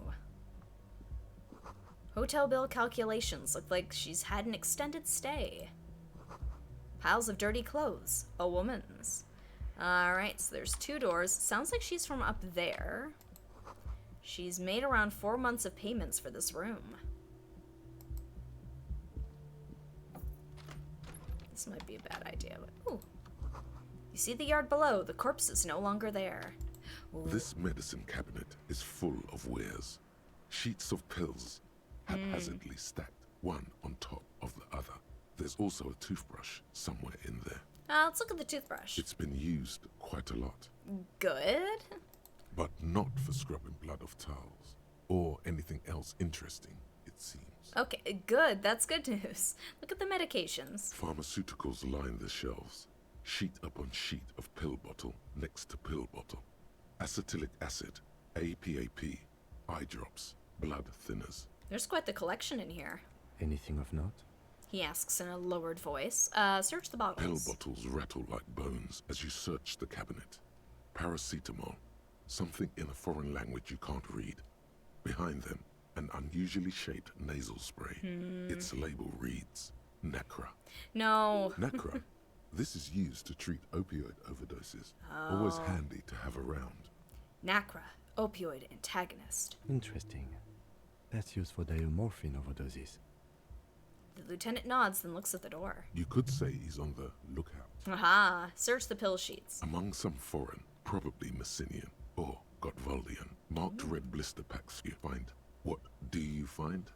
Hotel bill calculations look like she's had an extended stay. Piles of dirty clothes. A woman's. Alright, so there's 2 doors. Sounds like she's from up there. She's made around 4 months of payments for this room. This might be a bad idea, but... Ooh. You see the yard below. The corpse is no longer there. Ooh. This medicine cabinet is full of wares. Sheets of pills, haphazardly stacked, one on top of the other. There's also a toothbrush somewhere in there. Let's look at the toothbrush. It's been used quite a lot, Good. but not for scrubbing blood off towels, or anything else interesting, it seems. Okay, good. That's good news. Look at the medications. Pharmaceuticals line the shelves. Sheet upon sheet of pill bottle next to pill bottle. Acetylic acid, APAP, eye drops, blood thinners. There's quite the collection in here. Anything of note? He asks in a lowered voice. Search the Pill bottles. bottles rattle like bones as you search the cabinet. Paracetamol, something in a foreign language you can't read. Behind them, an unusually shaped nasal spray. Its label reads, Nacra. No. Nacra. This is used to treat opioid overdoses. Always handy to have around. Nacra, opioid antagonist. Interesting. That's used for diamorphine overdoses. The lieutenant nods, then looks at the door. You could say he's on the lookout. Aha, search the pill sheets. Among some foreign, probably Messinian or Gottwaldian, marked red blister packs you find. What do you find?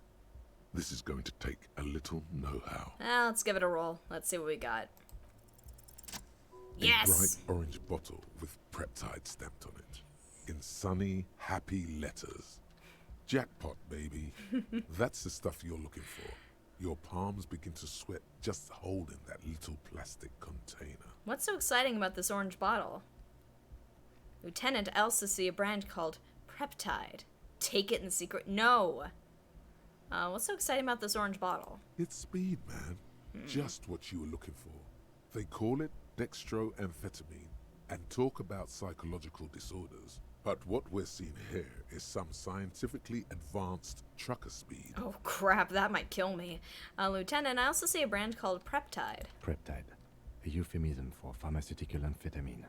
This is going to take a little know-how. Let's give it a roll. Let's see what we got. A Yes! bright orange bottle with Preptide stamped on it. In sunny, happy letters. Jackpot, baby. That's the stuff you're looking for. Your palms begin to sweat just holding that little plastic container. What's so exciting about this orange bottle? Lieutenant, I also see a brand called Preptide. Take it in secret. No! What's so exciting about this orange bottle? It's speed, man. Just what you were looking for. They call it dextroamphetamine and talk about psychological disorders. But what we're seeing here is some scientifically advanced trucker speed. Oh crap, that might kill me. Lieutenant, I also see a brand called Preptide. Preptide, a euphemism for pharmaceutical amphetamine.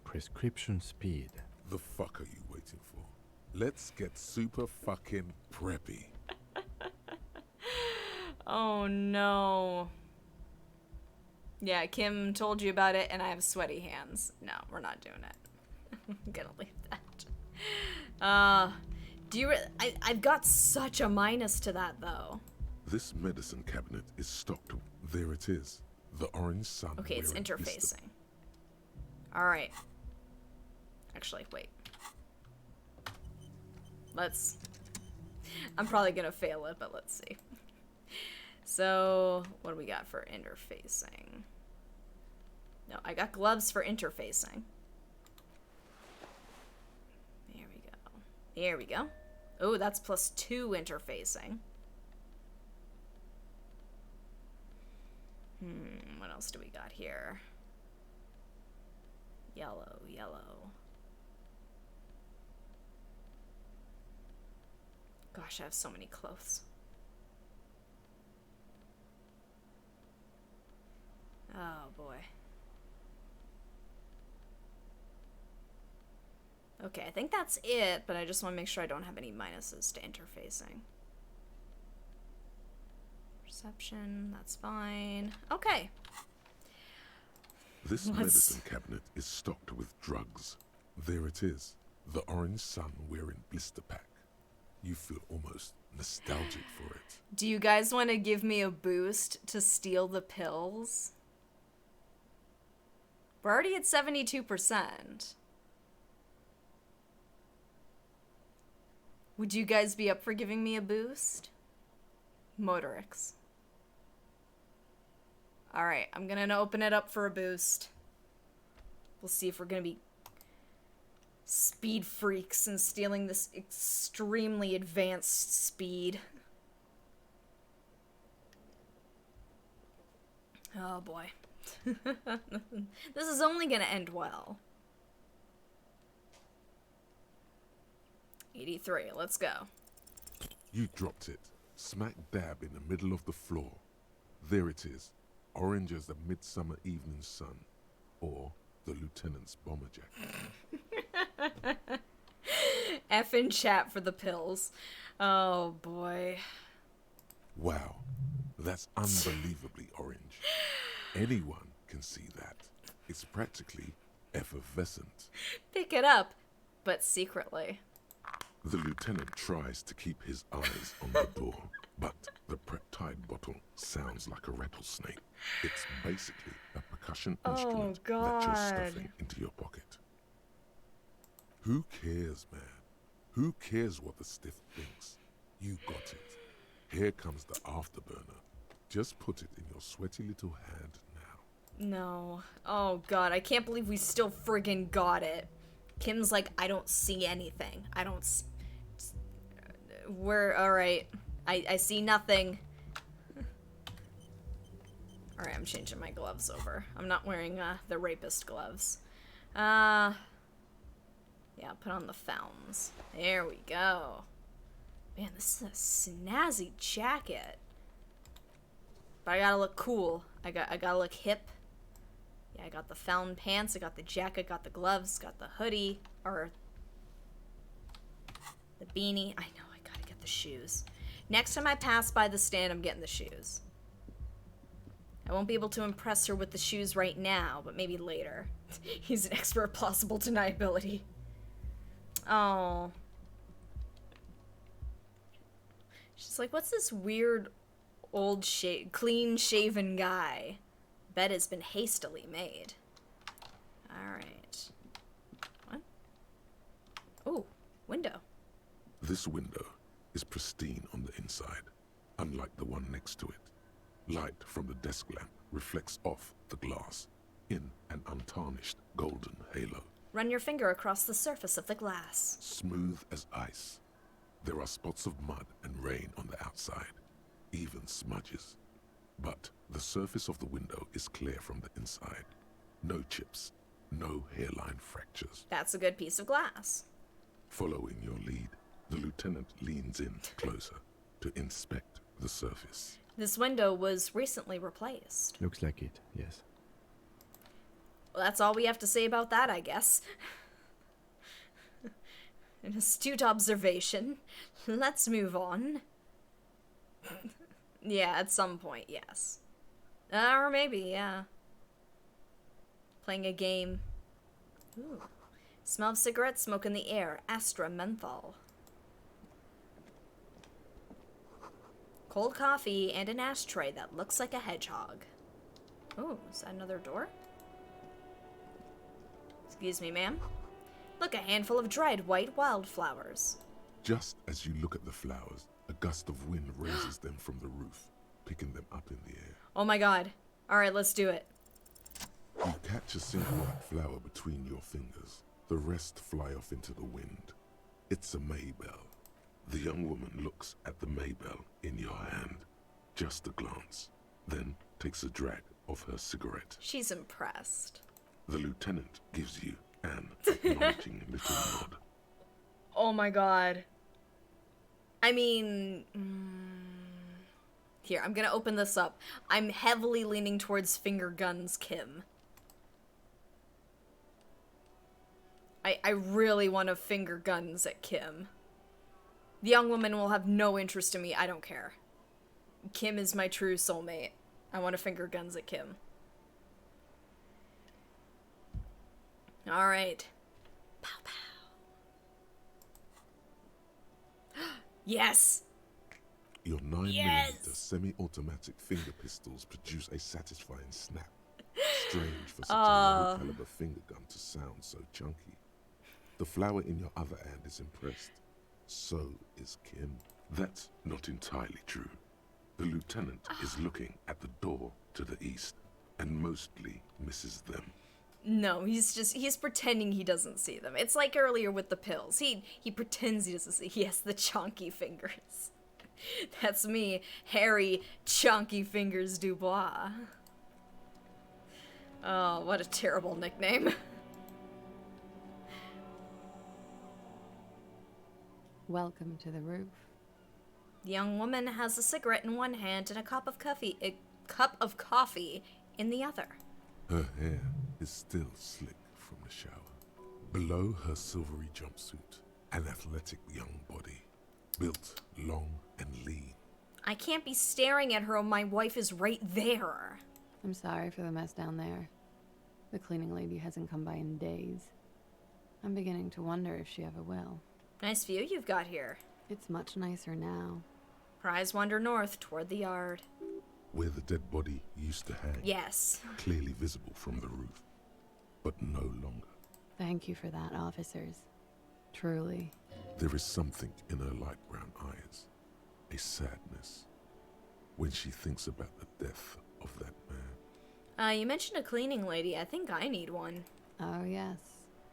Prescription speed. The fuck are you waiting for? Let's get super fucking preppy. Oh no. Yeah, Kim told you about it and I have sweaty hands. No, we're not doing it. I'm gonna leave that. I've got such a minus to that though. This medicine cabinet is stocked. There it is. The orange sun. Okay, it's wearing blister- interfacing. Alright. Actually, wait. I'm probably gonna fail it, but let's see. So, what do we got for interfacing? No, I got gloves for interfacing. There we go. There we go. Oh, that's +2 interfacing. What else do we got here? Yellow, yellow. Gosh, I have so many clothes. Oh boy. Okay, I think that's it, but I just want to make sure I don't have any minuses to interfacing. Perception, that's fine. Okay. This medicine cabinet is stocked with drugs. There it is. The orange sun wearing blister pack. You feel almost nostalgic for it. Do you guys want to give me a boost to steal the pills? We're already at 72%. Would you guys be up for giving me a boost? Motorix. Alright, I'm gonna open it up for a boost. We'll see if we're gonna be speed freaks and stealing this extremely advanced speed. Oh boy. This is only gonna end well. 83, let's go. You dropped it, smack dab in the middle of the floor. There it is, orange as the midsummer evening sun, or the lieutenant's bomber jacket. F in chat for the pills. Oh boy. Wow, that's unbelievably orange. Anyone can see that. It's practically effervescent. Pick it up, but secretly. The lieutenant tries to keep his eyes on the door, but the Preptide bottle sounds like a rattlesnake. It's basically a percussion instrument that you're God. stuffing into your pocket. Who cares, man? Who cares what the stiff thinks? You got it. Here comes the afterburner. Just put it in your sweaty little hand now. No. Oh god, I can't believe we still friggin' got it. Kim's like, I don't see anything. I don't see... We're... Alright. I see nothing. Alright, I'm changing my gloves over. I'm not wearing, the rapist gloves. Yeah, put on the fountains. There we go. Man, this is a snazzy jacket. But I gotta look cool. I gotta look hip. Yeah, I got the fountain pants, I got the jacket, got the gloves, got the hoodie, or the beanie. I know, I gotta get the shoes. Next time I pass by the stand, I'm getting the shoes. I won't be able to impress her with the shoes right now, but maybe later. He's an expert at plausible deniability. Oh. She's like, what's this weird old clean-shaven guy? Bed has been hastily made. Alright. What? Oh, window. This window is pristine on the inside, unlike the one next to it. Light from the desk lamp reflects off the glass in an untarnished golden halo. Run your finger across the surface of the glass. Smooth as ice. There are spots of mud and rain on the outside, even smudges. But the surface of the window is clear from the inside. No chips, no hairline fractures. That's a good piece of glass. Following your lead, the lieutenant leans in closer to inspect the surface. This window was recently replaced. Looks like it, yes. Well, that's all we have to say about that, I guess. An astute observation. Let's move on. Yeah, at some point, yes. Or maybe, yeah. Playing a game. Ooh. Smell of cigarette smoke in the air. Astra menthol. Cold coffee and an ashtray that looks like a hedgehog. Oh, is that another door? Excuse me, ma'am. Look, a handful of dried white wildflowers. Just as you look at the flowers, a gust of wind raises them from the roof, picking them up in the air. Oh my god. Alright, let's do it. You catch a single white flower between your fingers. The rest fly off into the wind. It's a Maybell. The young woman looks at the Maybell in your hand. Just a glance, then takes a drag of her cigarette. She's impressed. The lieutenant gives you an acknowledging little nod. Oh my god. I mean... Here, I'm gonna open this up. I'm heavily leaning towards finger guns Kim. I really want to finger guns at Kim. The young woman will have no interest in me. I don't care. Kim is my true soulmate. I want to finger guns at Kim. Alright. Pow pow. Yes! Your 9mm Yes! semi-automatic finger pistols produce a satisfying snap. Strange for such a low-caliber finger gun to sound so chunky. The flower in your other hand is impressed. So is Kim. That's not entirely true. The lieutenant is looking at the door to the east and mostly misses them. No, he's pretending he doesn't see them. It's like earlier with the pills. He pretends he doesn't see. He has the chonky fingers. That's me, Harry Chonky Fingers Dubois. Oh, what a terrible nickname. Welcome to the roof. The young woman has a cigarette in one hand and a cup of coffee in the other. Her hair is still slick from the shower. Below her silvery jumpsuit, an athletic young body, built long and lean. I can't be staring at her when my wife is right there. I'm sorry for the mess down there. The cleaning lady hasn't come by in days. I'm beginning to wonder if she ever will. Nice view you've got here. It's much nicer now. Her eyes wander north toward the yard. Where the dead body used to hang. Yes. Clearly visible from the roof, but no longer. Thank you for that, officers. Truly. There is something in her light brown eyes, a sadness, when she thinks about the death of that man. You mentioned a cleaning lady. I think I need one. Oh, yes.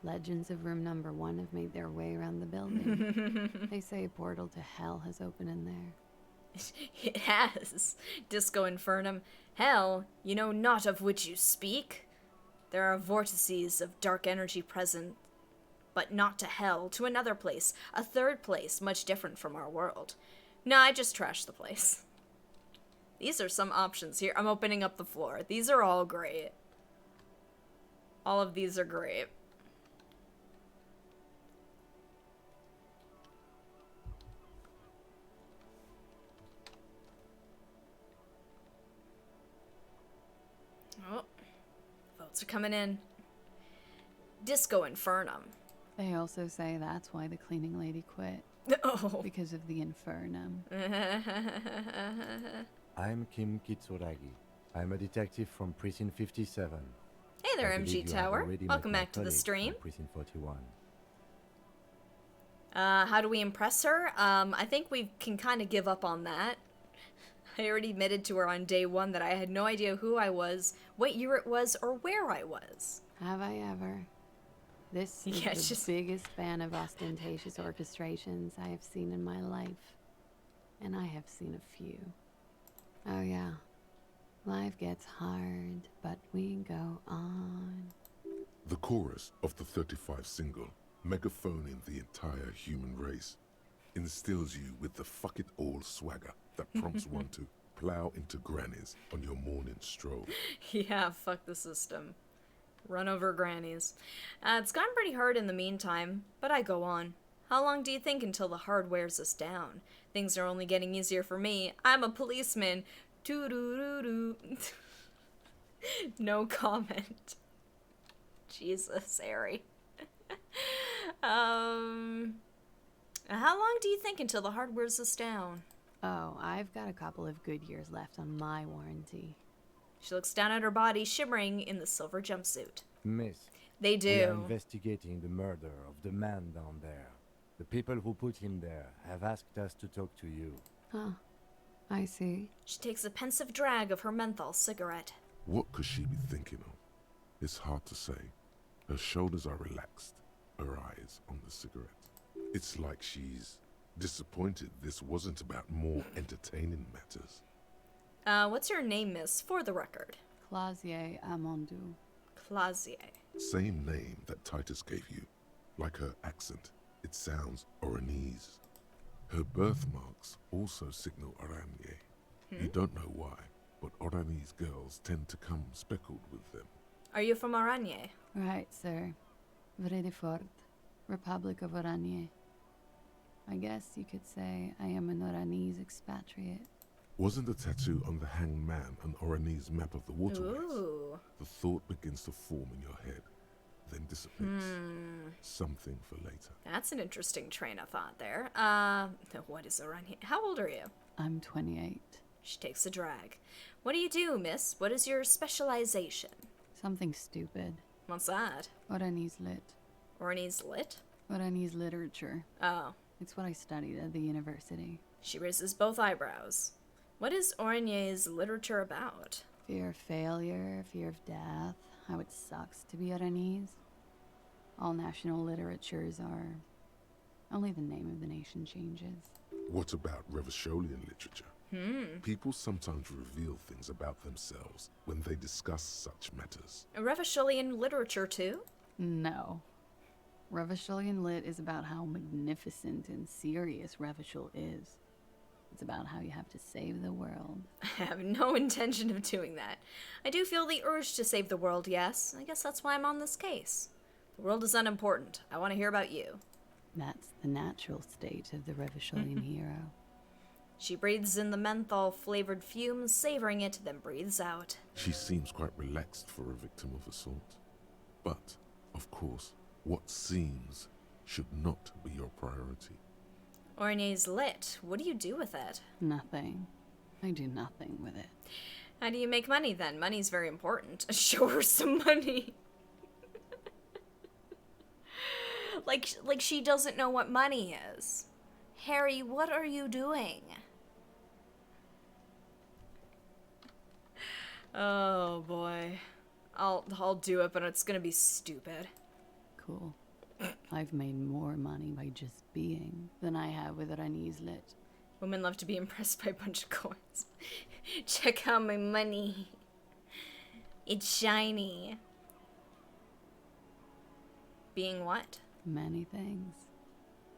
Legends of room number 1 have made their way around the building. They say a portal to hell has opened in there. It has. Disco Infernum. Hell, you know not of which you speak. There are vortices of dark energy present, but not to hell, to another place, a third place, much different from our world. No, I just trashed the place. These are some options here. I'm opening up the floor. These are all great. All of these are great. Oh, votes are coming in. Disco Infernum. They also say that's why the cleaning lady quit. Oh. Because of the infernum. I'm Kim Kitsuragi. I'm a detective from Precinct 57. Hey there, I believe MG you have Tower. already Welcome met my back to the colleague stream. from Precinct 41. How do we impress her? I think we can kind of give up on that. I already admitted to her on day 1 that I had no idea who I was, what year it was, or where I was. Have I ever? This is Yeah, the just- biggest fan of ostentatious orchestrations I have seen in my life. And I have seen a few. Oh yeah. Life gets hard, but we go on. The chorus of the 35 single, megaphoning the entire human race, instills you with the fuck it all swagger that prompts one to plow into grannies on your morning stroll. Yeah, fuck the system. Run over grannies. It's gotten pretty hard in the meantime, but I go on. How long do you think until the hard wears us down? Things are only getting easier for me. I'm a policeman. Doo-doo-doo-doo. No comment. Jesus, Harry. How long do you think until the hard wears us down? Oh, I've got a couple of good years left on my warranty. She looks down at her body, shimmering in the silver jumpsuit. Miss, They we are do. investigating the murder of the man down there. The people who put him there have asked us to talk to you. Huh. I see. She takes a pensive drag of her menthol cigarette. What could she be thinking of? It's hard to say. Her shoulders are relaxed, her eyes on the cigarette. It's like she's disappointed this wasn't about more entertaining matters. What's your name, miss, for the record? Clausier Amondou. Clausier. Same name that Titus gave you. Like her accent, it sounds Oranese. Her birthmarks also signal Oranje. You don't know why, but Oranese girls tend to come speckled with them. Are you from Oranje? Right, sir. Vredefort, Republic of Oranje. I guess you could say I am an Oranese expatriate. Wasn't the tattoo on the hanged man an Oranese map of the waterways? Ooh. The thought begins to form in your head, then dissipates. Something for later. That's an interesting train of thought there. What is Oranje? How old are you? I'm 28. She takes a drag. What do you do, miss? What is your specialization? Something stupid. What's that? Oranese lit. Oranese lit? Oranese literature. Oh. It's what I studied at the university. She raises both eyebrows. What is Oranje's literature about? Fear of failure, fear of death, how it sucks to be Oranese. All national literatures are... Only the name of the nation changes. What about Revacholian literature? People sometimes reveal things about themselves when they discuss such matters. Revacholian literature, too? No. Revacholian lit is about how magnificent and serious Revachol is. It's about how you have to save the world. I have no intention of doing that. I do feel the urge to save the world, yes. I guess that's why I'm on this case. The world is unimportant. I want to hear about you. That's the natural state of the Revacholian hero. She breathes in the menthol-flavored fumes, savoring it, then breathes out. She seems quite relaxed for a victim of assault. But, of course, what seems should not be your priority. Ornay's lit. What do you do with it? Nothing. I do nothing with it. How do you make money, then? Money's very important. Show her some money. like she doesn't know what money is. Harry, what are you doing? Oh boy. I'll do it, but it's gonna be stupid. Cool. I've made more money by just being than I have with Ranislet. Women love to be impressed by a bunch of coins. Check out my money. It's shiny. Being what? Many things.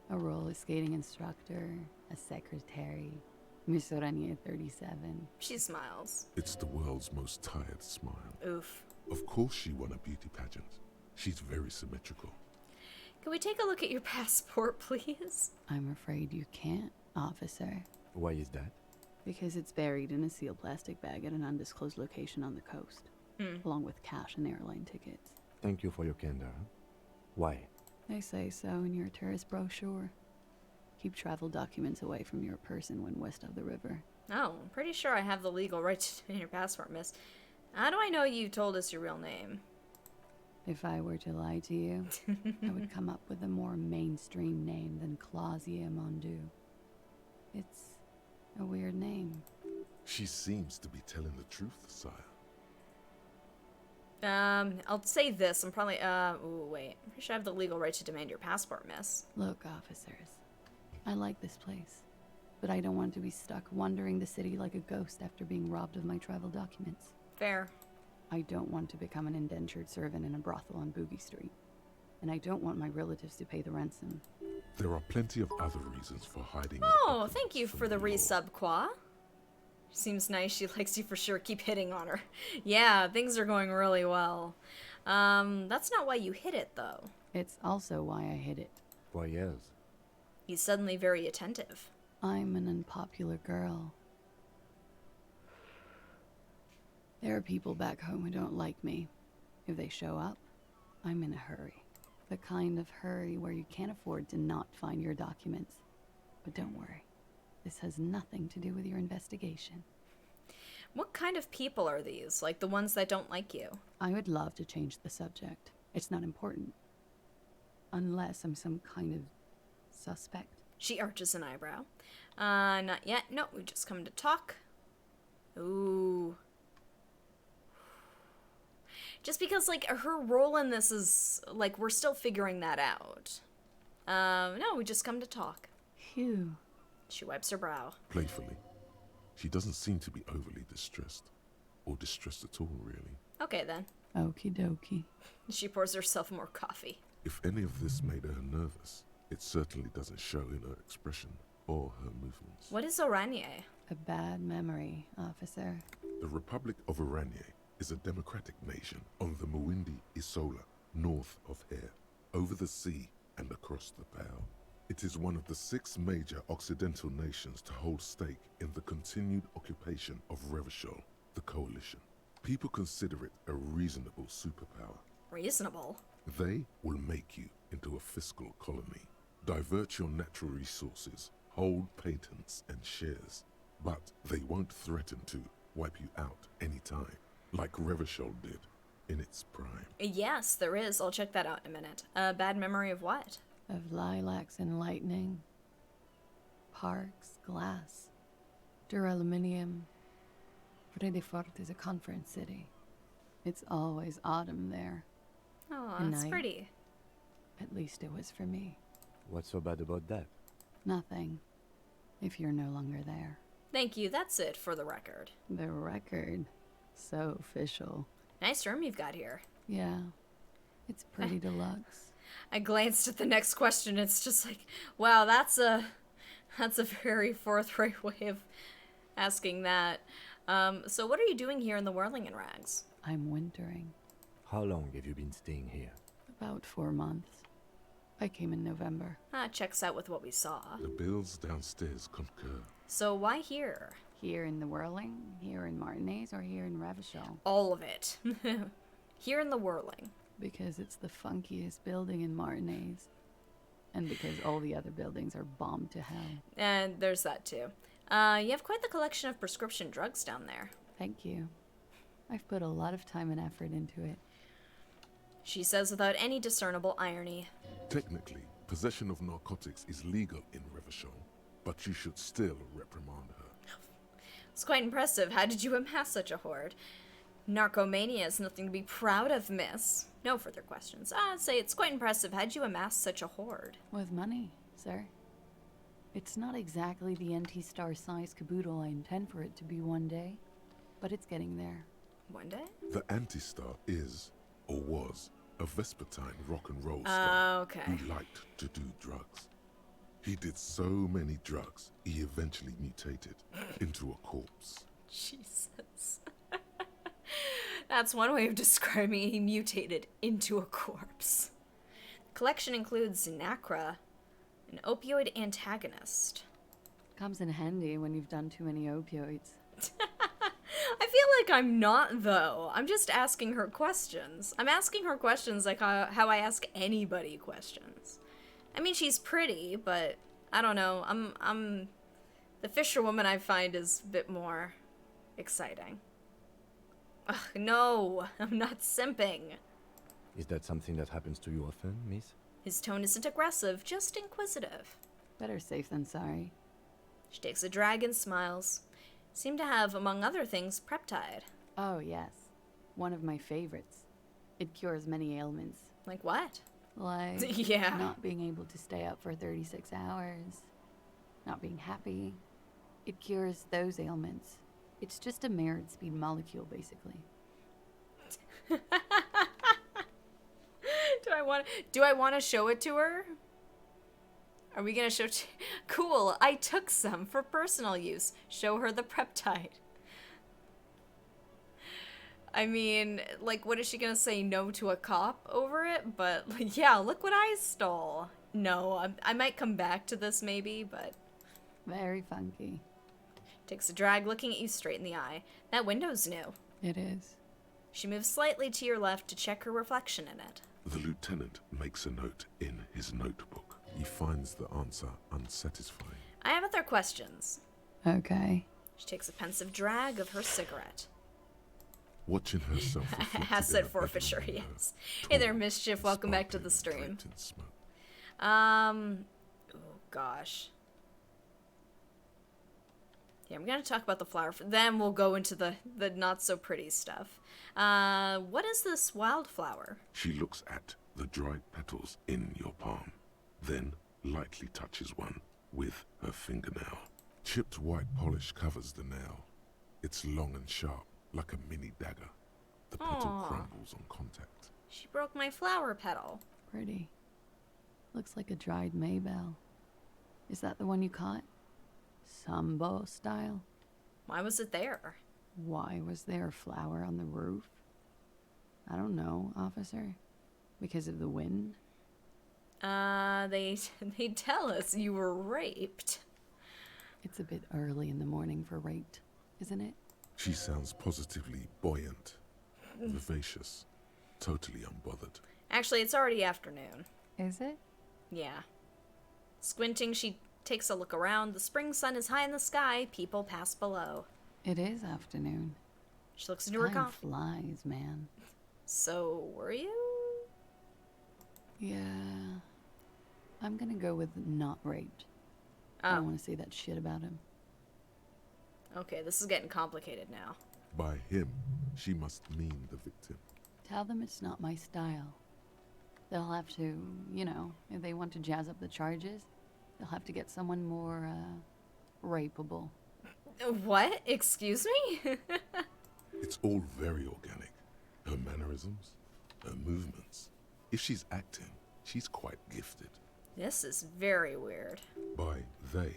A roller skating instructor, a secretary, Miss Oranje 37. She smiles. It's the world's most tired smile. Oof. Of course she won a beauty pageant. She's very symmetrical. Can we take a look at your passport, please? I'm afraid you can't, officer. Why is that? Because it's buried in a sealed plastic bag at an undisclosed location on the coast, along with cash and airline tickets. Thank you for your candor. Why? They say so in your tourist brochure. Keep travel documents away from your person when west of the river. Oh, I'm pretty sure I have the legal right to in your passport, miss. How do I know you told us your real name? If I were to lie to you, I would come up with a more mainstream name than Clausia Mondu. It's a weird name. She seems to be telling the truth, sire. I'll say this. I'm probably, ooh, wait. I'm pretty sure I have the legal right to demand your passport, miss. Look, officers, I like this place, but I don't want to be stuck wandering the city like a ghost after being robbed of my travel documents. Fair. I don't want to become an indentured servant in a brothel on Boogie Street. And I don't want my relatives to pay the ransom. There are plenty of other reasons for hiding. your Oh, documents thank you from for the law. resub, Qua. Seems nice. She likes you for sure. Keep hitting on her. Yeah, things are going really well. That's not why you hit it, though. It's also why I hid it. Why, yes. He's suddenly very attentive. I'm an unpopular girl. There are people back home who don't like me. If they show up, I'm in a hurry. The kind of hurry where you can't afford to not find your documents. But don't worry. This has nothing to do with your investigation. What kind of people are these? Like the ones that don't like you? I would love to change the subject. It's not important. Unless I'm some kind of suspect. She arches an eyebrow. Not yet. No, we just come to talk. Ooh. Just because, like, her role in this is, like, we're still figuring that out. No, we just come to talk. Phew. She wipes her brow. Playfully. She doesn't seem to be overly distressed. Or distressed at all, really. Okay, then. Okie dokie. She pours herself more coffee. If any of this made her nervous, it certainly doesn't show in her expression or her movements. What is Oranje? A bad memory, officer. The Republic of Oranje is a democratic nation on the Muindi Isola, north of here, over the sea and across the Pale. It is one of the 6 major Occidental nations to hold stake in the continued occupation of Revachol, the coalition. People consider it a reasonable superpower. Reasonable. They will make you into a fiscal colony, divert your natural resources, hold patents and shares, but they won't threaten to wipe you out anytime, like Revachol did in its prime. Yes, there is. I'll check that out in a minute. A bad memory of what? Of lilacs and lightning. Parks, glass. Duraluminium. Vredefort is a conference city. It's always autumn there. Oh, And that's I- pretty. At least it was for me. What's so bad about that? Nothing. If you're no longer there. Thank you. That's it for the record. The record. So official. Nice room you've got here. Yeah. It's pretty deluxe. I glanced at the next question. It's just like, wow, that's a very forthright way of asking that. So what are you doing here in the Whirling in Rags? I'm wintering. How long have you been staying here? About 4 months. I came in November. Checks out with what we saw. The bills downstairs concur. So why here? Here in the Whirling, here in Martinez, or here in Revachol? All of it. Here in the Whirling. Because it's the funkiest building in Martinez. And because all the other buildings are bombed to hell. And there's that too. You have quite the collection of prescription drugs down there. Thank you. I've put a lot of time and effort into it. She says without any discernible irony. Technically, possession of narcotics is legal in Revachol, but you should still reprimand her. It's quite impressive. How did you amass such a hoard? Narcomania is nothing to be proud of, miss. No further questions. I'd say it's quite impressive. How'd you amass such a hoard? With money, sir. It's not exactly the NT-star size caboodle I intend for it to be one day, but it's getting there. One day? The Anti-Star is, or was, a Vespertine rock and roll star Okay. who liked to do drugs. He did so many drugs, he eventually mutated into a corpse. Jesus. That's one way of describing it. He mutated into a corpse. Collection includes Nacra, an opioid antagonist. Comes in handy when you've done too many opioids. I feel like I'm not, though. I'm just asking her questions. I'm asking her questions like how I ask anybody questions. I mean, she's pretty, but I don't know. The fisherwoman I find is a bit more exciting. Ugh, no, I'm not simping. Is that something that happens to you often, miss? His tone isn't aggressive, just inquisitive. Better safe than sorry. She takes a drag and smiles. Seem to have, among other things, Preptide. Oh, yes. One of my favorites. It cures many ailments. Like what? Like Yeah. not being able to stay up for 36 hours. Not being happy. It cures those ailments. It's just a merit speed molecule, basically. Do I want to show it to her? Are we gonna show? Cool. I took some for personal use. Show her the Preptide. I mean, like, what is she gonna say? No to a cop over it? But yeah, look what I stole. No, I might come back to this maybe, but Very funky. takes a drag, looking at you straight in the eye. That window's new. It is. She moves slightly to your left to check her reflection in it. The lieutenant makes a note in his notebook. He finds the answer unsatisfying. I have other questions. Okay. She takes a pensive drag of her cigarette. Watching herself reflected Asset in a bedroom forfeiture, window, yes. Hey there, tall, Mischief. Welcome back to the sparkling, stream. draped in smoke. Oh gosh. Yeah, I'm gonna talk about the flower. Then we'll go into the not so pretty stuff. What is this wildflower? She looks at the dried petals in your palm, then lightly touches one with her fingernail. Chipped white polish covers the nail. It's long and sharp, like a mini dagger. The petal Aw. crumbles on contact. She broke my flower petal. Pretty. Looks like a dried maybell. Is that the one you caught? Sambo style? Why was it there? Why was there a flower on the roof? I don't know, officer. Because of the wind? They tell us you were raped. It's a bit early in the morning for raped, isn't it? She sounds positively buoyant, vivacious, totally unbothered. Actually, it's already afternoon. Is it? Yeah. Squinting, she takes a look around. The spring sun is high in the sky. People pass below. It is afternoon. She looks into her Time coffee. flies, man. So, were you? Yeah. I'm gonna go with not raped. I Oh, don't want to say that shit about him. okay, this is getting complicated now. By him, she must mean the victim. Tell them it's not my style. They'll have to, you know, if they want to jazz up the charges, they'll have to get someone more, rapeable. What? Excuse me? It's all very organic. Her mannerisms, her movements. If she's acting, she's quite gifted. This is very weird. By they,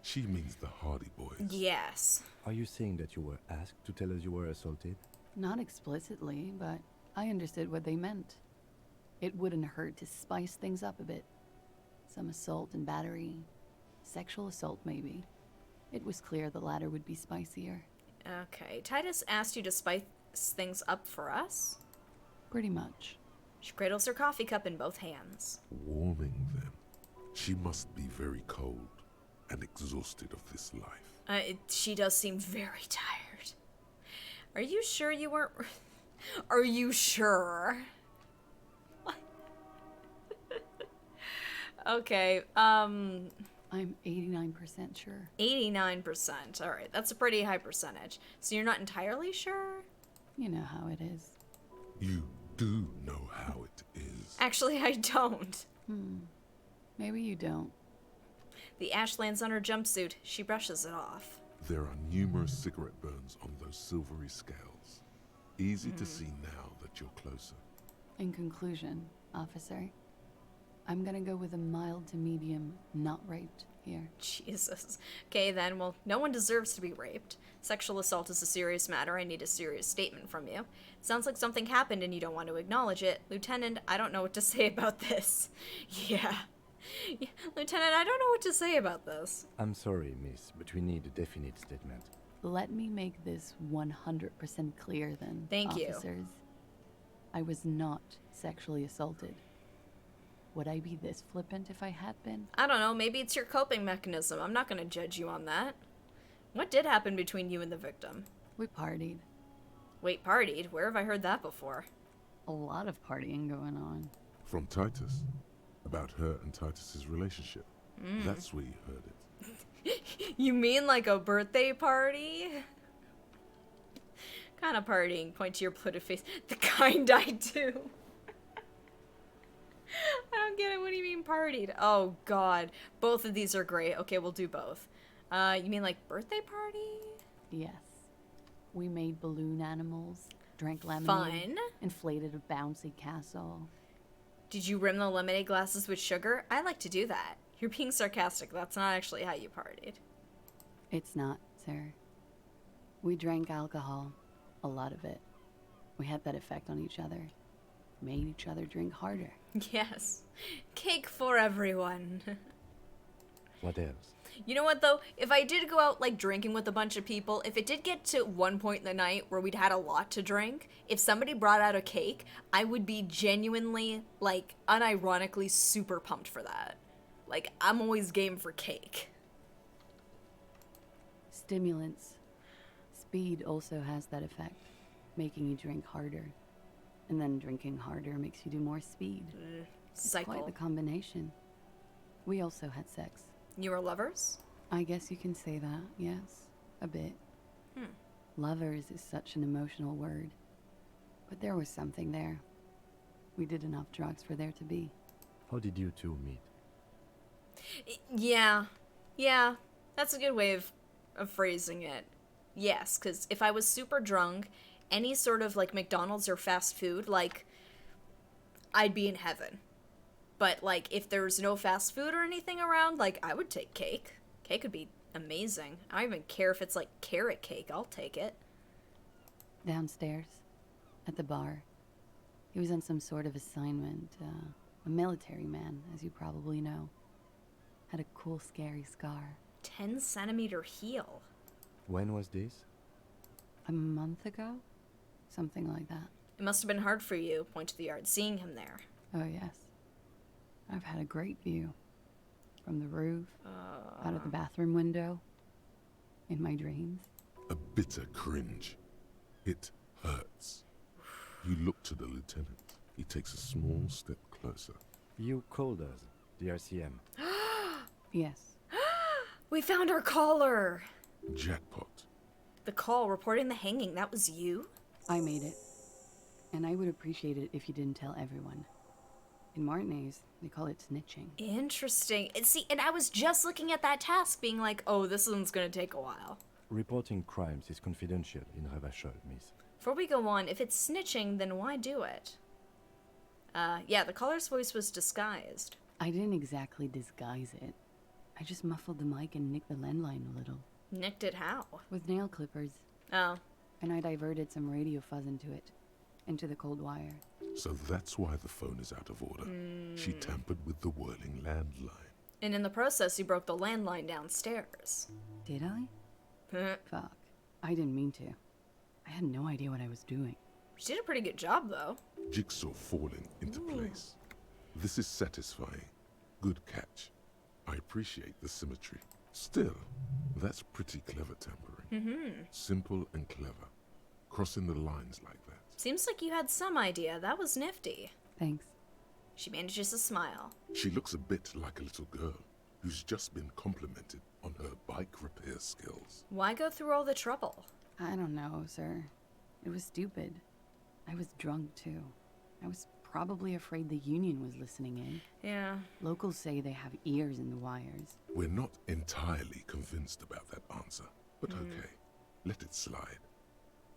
she means the Hardy Boys. Yes. Are you saying that you were asked to tell us you were assaulted? Not explicitly, but I understood what they meant. It wouldn't hurt to spice things up a bit. Some assault and battery. Sexual assault, maybe. It was clear the latter would be spicier. Okay, Titus asked you to spice things up for us. Pretty much. She cradles her coffee cup in both hands. Warming them. She must be very cold and exhausted of this life. She does seem very tired. Are you sure you weren't... Are you sure? Okay, I'm 89% sure. 89%. Alright, that's a pretty high percentage. So you're not entirely sure? You know how it is. You do know how it is. Actually, I don't. Maybe you don't. The ash lands on her jumpsuit. She brushes it off. There are numerous cigarette burns on those silvery scales. Easy to see now that you're closer. In conclusion, officer, I'm gonna go with a mild to medium not raped here. Jesus. Okay, then. Well, no one deserves to be raped. Sexual assault is a serious matter. I need a serious statement from you. It sounds like something happened and you don't want to acknowledge it. Lieutenant, I don't know what to say about this. Yeah. Lieutenant, I don't know what to say about this. I'm sorry, miss, but we need a definite statement. Let me make this 100% clear then, Thank you. officers. I was not sexually assaulted. Would I be this flippant if I had been? I don't know, maybe it's your coping mechanism. I'm not gonna judge you on that. What did happen between you and the victim? We partied. Wait, partied? Where have I heard that before? A lot of partying going on. From Titus. About her and Titus's relationship. That's where you heard it. You mean like a birthday party? Kind of partying? Point to your bloated face. The kind I do. I don't get it. What do you mean partied? Oh, God. Both of these are great. Okay, we'll do both. You mean like birthday party? Yes. We made balloon animals, drank lemonade, Fun. inflated a bouncy castle. Did you rim the lemonade glasses with sugar? I like to do that. You're being sarcastic. That's not actually how you partied. It's not, sir. We drank alcohol, a lot of it. We had that effect on each other. Made each other drink harder. Yes. Cake for everyone. What else? You know what, though? If I did go out, like, drinking with a bunch of people, if it did get to one point in the night where we'd had a lot to drink, if somebody brought out a cake, I would be genuinely, like, unironically super pumped for that. Like, I'm always game for cake. Stimulants. Speed also has that effect, making you drink harder. And then drinking harder makes you do more speed. It's Cycle. quite the combination. We also had sex. You were lovers? I guess you can say that, yes. A bit. Lovers is such an emotional word. But there was something there. We did enough drugs for there to be. How did you two meet? Yeah. Yeah. That's a good way of phrasing it. Yes, because if I was super drunk, any sort of, like, McDonald's or fast food, like, I'd be in heaven. But, like, if there's no fast food or anything around, like, I would take cake. Cake would be amazing. I don't even care if it's, like, carrot cake. I'll take it. Downstairs, at the bar. He was on some sort of assignment. A military man, as you probably know. Had a cool, scary scar. 10-centimeter heel. When was this? A month ago? Something like that. It must have been hard for you, point to the yard, seeing him there. Oh, yes. I've had a great view. From the roof, out of the bathroom window, in my dreams. A bitter cringe. It hurts. You look to the lieutenant. He takes a small step closer. You called us, the RCM. Yes. We found our caller! Jackpot. The call reporting the hanging, that was you? I made it. And I would appreciate it if you didn't tell everyone. In Martinez, they call it snitching. Interesting. See, and I was just looking at that task being like, oh, this one's gonna take a while. Reporting crimes is confidential in Revachol, miss. Before we go on, if it's snitching, then why do it? Yeah, the caller's voice was disguised. I didn't exactly disguise it. I just muffled the mic and nicked the landline a little. Nicked it how? With nail clippers. Oh. And I diverted some radio fuzz into it. Into the cold wire. So that's why the phone is out of order. She tampered with the whirling landline. And in the process, you broke the landline downstairs. Did I? Fuck. I didn't mean to. I had no idea what I was doing. She did a pretty good job, though. Jigsaw falling into place. This is satisfying. Good catch. I appreciate the symmetry. Still, that's pretty clever tampering. Simple and clever. Crossing the lines like that. Seems like you had some idea. That was nifty. Thanks. She manages to smile. She looks a bit like a little girl who's just been complimented on her bike repair skills. Why go through all the trouble? I don't know, sir. It was stupid. I was drunk, too. I was probably afraid the Union was listening in. Yeah. Locals say they have ears in the wires. We're not entirely convinced about that answer, but okay. Let it slide.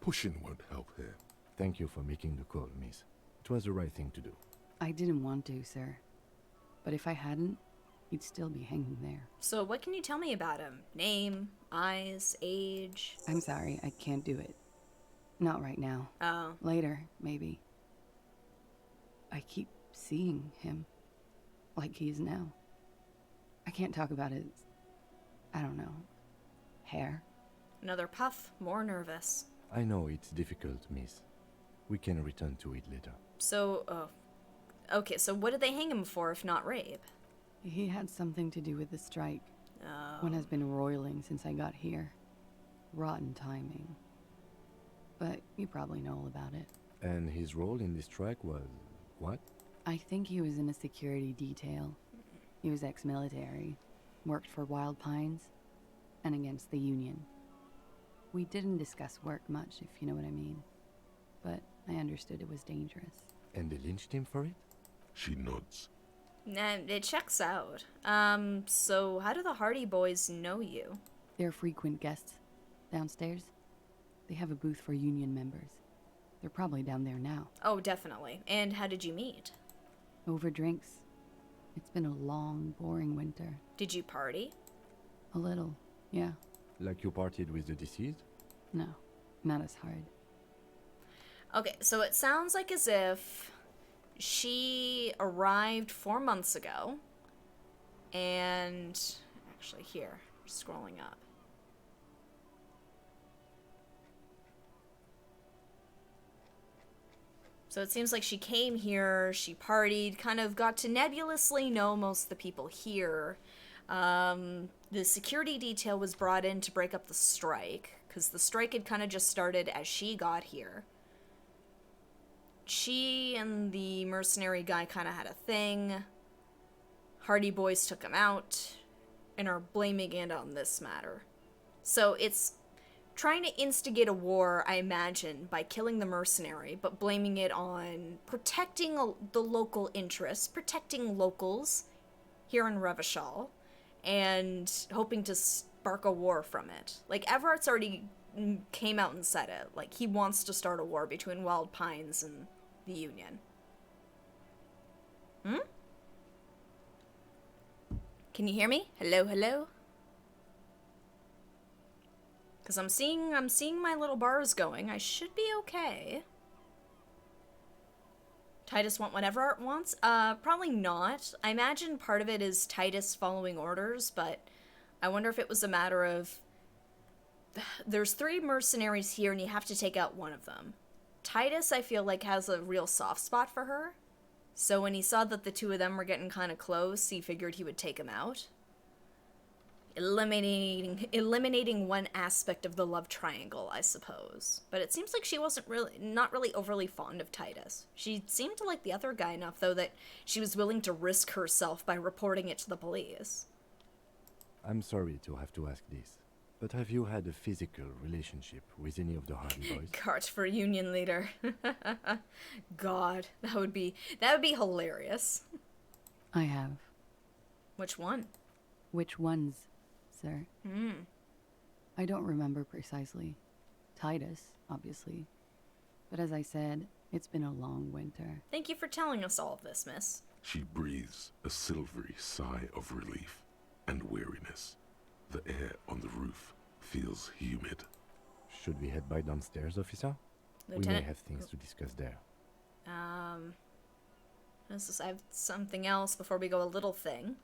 Pushing won't help here. Thank you for making the call, miss. It was the right thing to do. I didn't want to, sir. But if I hadn't, he'd still be hanging there. So what can you tell me about him? Name, eyes, age? I'm sorry, I can't do it. Not right now. Oh. Later, maybe. I keep seeing him. Like he is now. I can't talk about his... I don't know. Hair. Another puff, more nervous. I know it's difficult, miss. We can return to it later. So, okay, so what did they hang him for if not rape? He had something to do with the strike. Oh. One has been roiling since I got here. Rotten timing. But you probably know all about it. And his role in this strike was... what? I think he was in a security detail. He was ex-military, worked for Wild Pines, and against the Union. We didn't discuss work much, if you know what I mean. But I understood it was dangerous. And they lynched him for it? She nods. Nah, it checks out. So how do the Hardy Boys know you? They're frequent guests downstairs. They have a booth for Union members. They're probably down there now. Oh, definitely. And how did you meet? Over drinks. It's been a long, boring winter. Did you party? A little, yeah. Like you partied with the deceased? No, not as hard. Okay, so it sounds like as if she arrived 4 months ago. And actually here, scrolling up. So it seems like she came here, she partied, kind of got to nebulously know most of the people here. The security detail was brought in to break up the strike, because the strike had kind of just started as she got here. She and the mercenary guy kind of had a thing. Hardy Boys took him out, and are blaming it on this matter. So it's trying to instigate a war, I imagine, by killing the mercenary, but blaming it on protecting the local interests, protecting locals here in Revachol, and hoping to spark a war from it. Like, Everart's already came out and said it. Like, he wants to start a war between Wild Pines and the Union. Can you hear me? Hello, hello? Because I'm seeing my little bars going. I should be okay. Titus want whatever Art wants? Probably not. I imagine part of it is Titus following orders, but I wonder if it was a matter of... There's 3 mercenaries here and you have to take out one of them. Titus, I feel like, has a real soft spot for her. So when he saw that the 2 of them were getting kind of close, he figured he would take them out. Eliminating one aspect of the love triangle, I suppose. But it seems like she wasn't not really overly fond of Titus. She seemed to like the other guy enough, though, that she was willing to risk herself by reporting it to the police. I'm sorry to have to ask this, but have you had a physical relationship with any of the Hardy Boys? Cart for Union leader. God, that would be hilarious. I have. Which one? Which ones, sir? I don't remember precisely. Titus, obviously. But as I said, it's been a long winter. Thank you for telling us all of this, miss. She breathes a silvery sigh of relief and weariness. The air on the roof feels humid. Should we head by downstairs, officer? Lieutenant? We may have things to discuss there. I have something else before we go a little thing.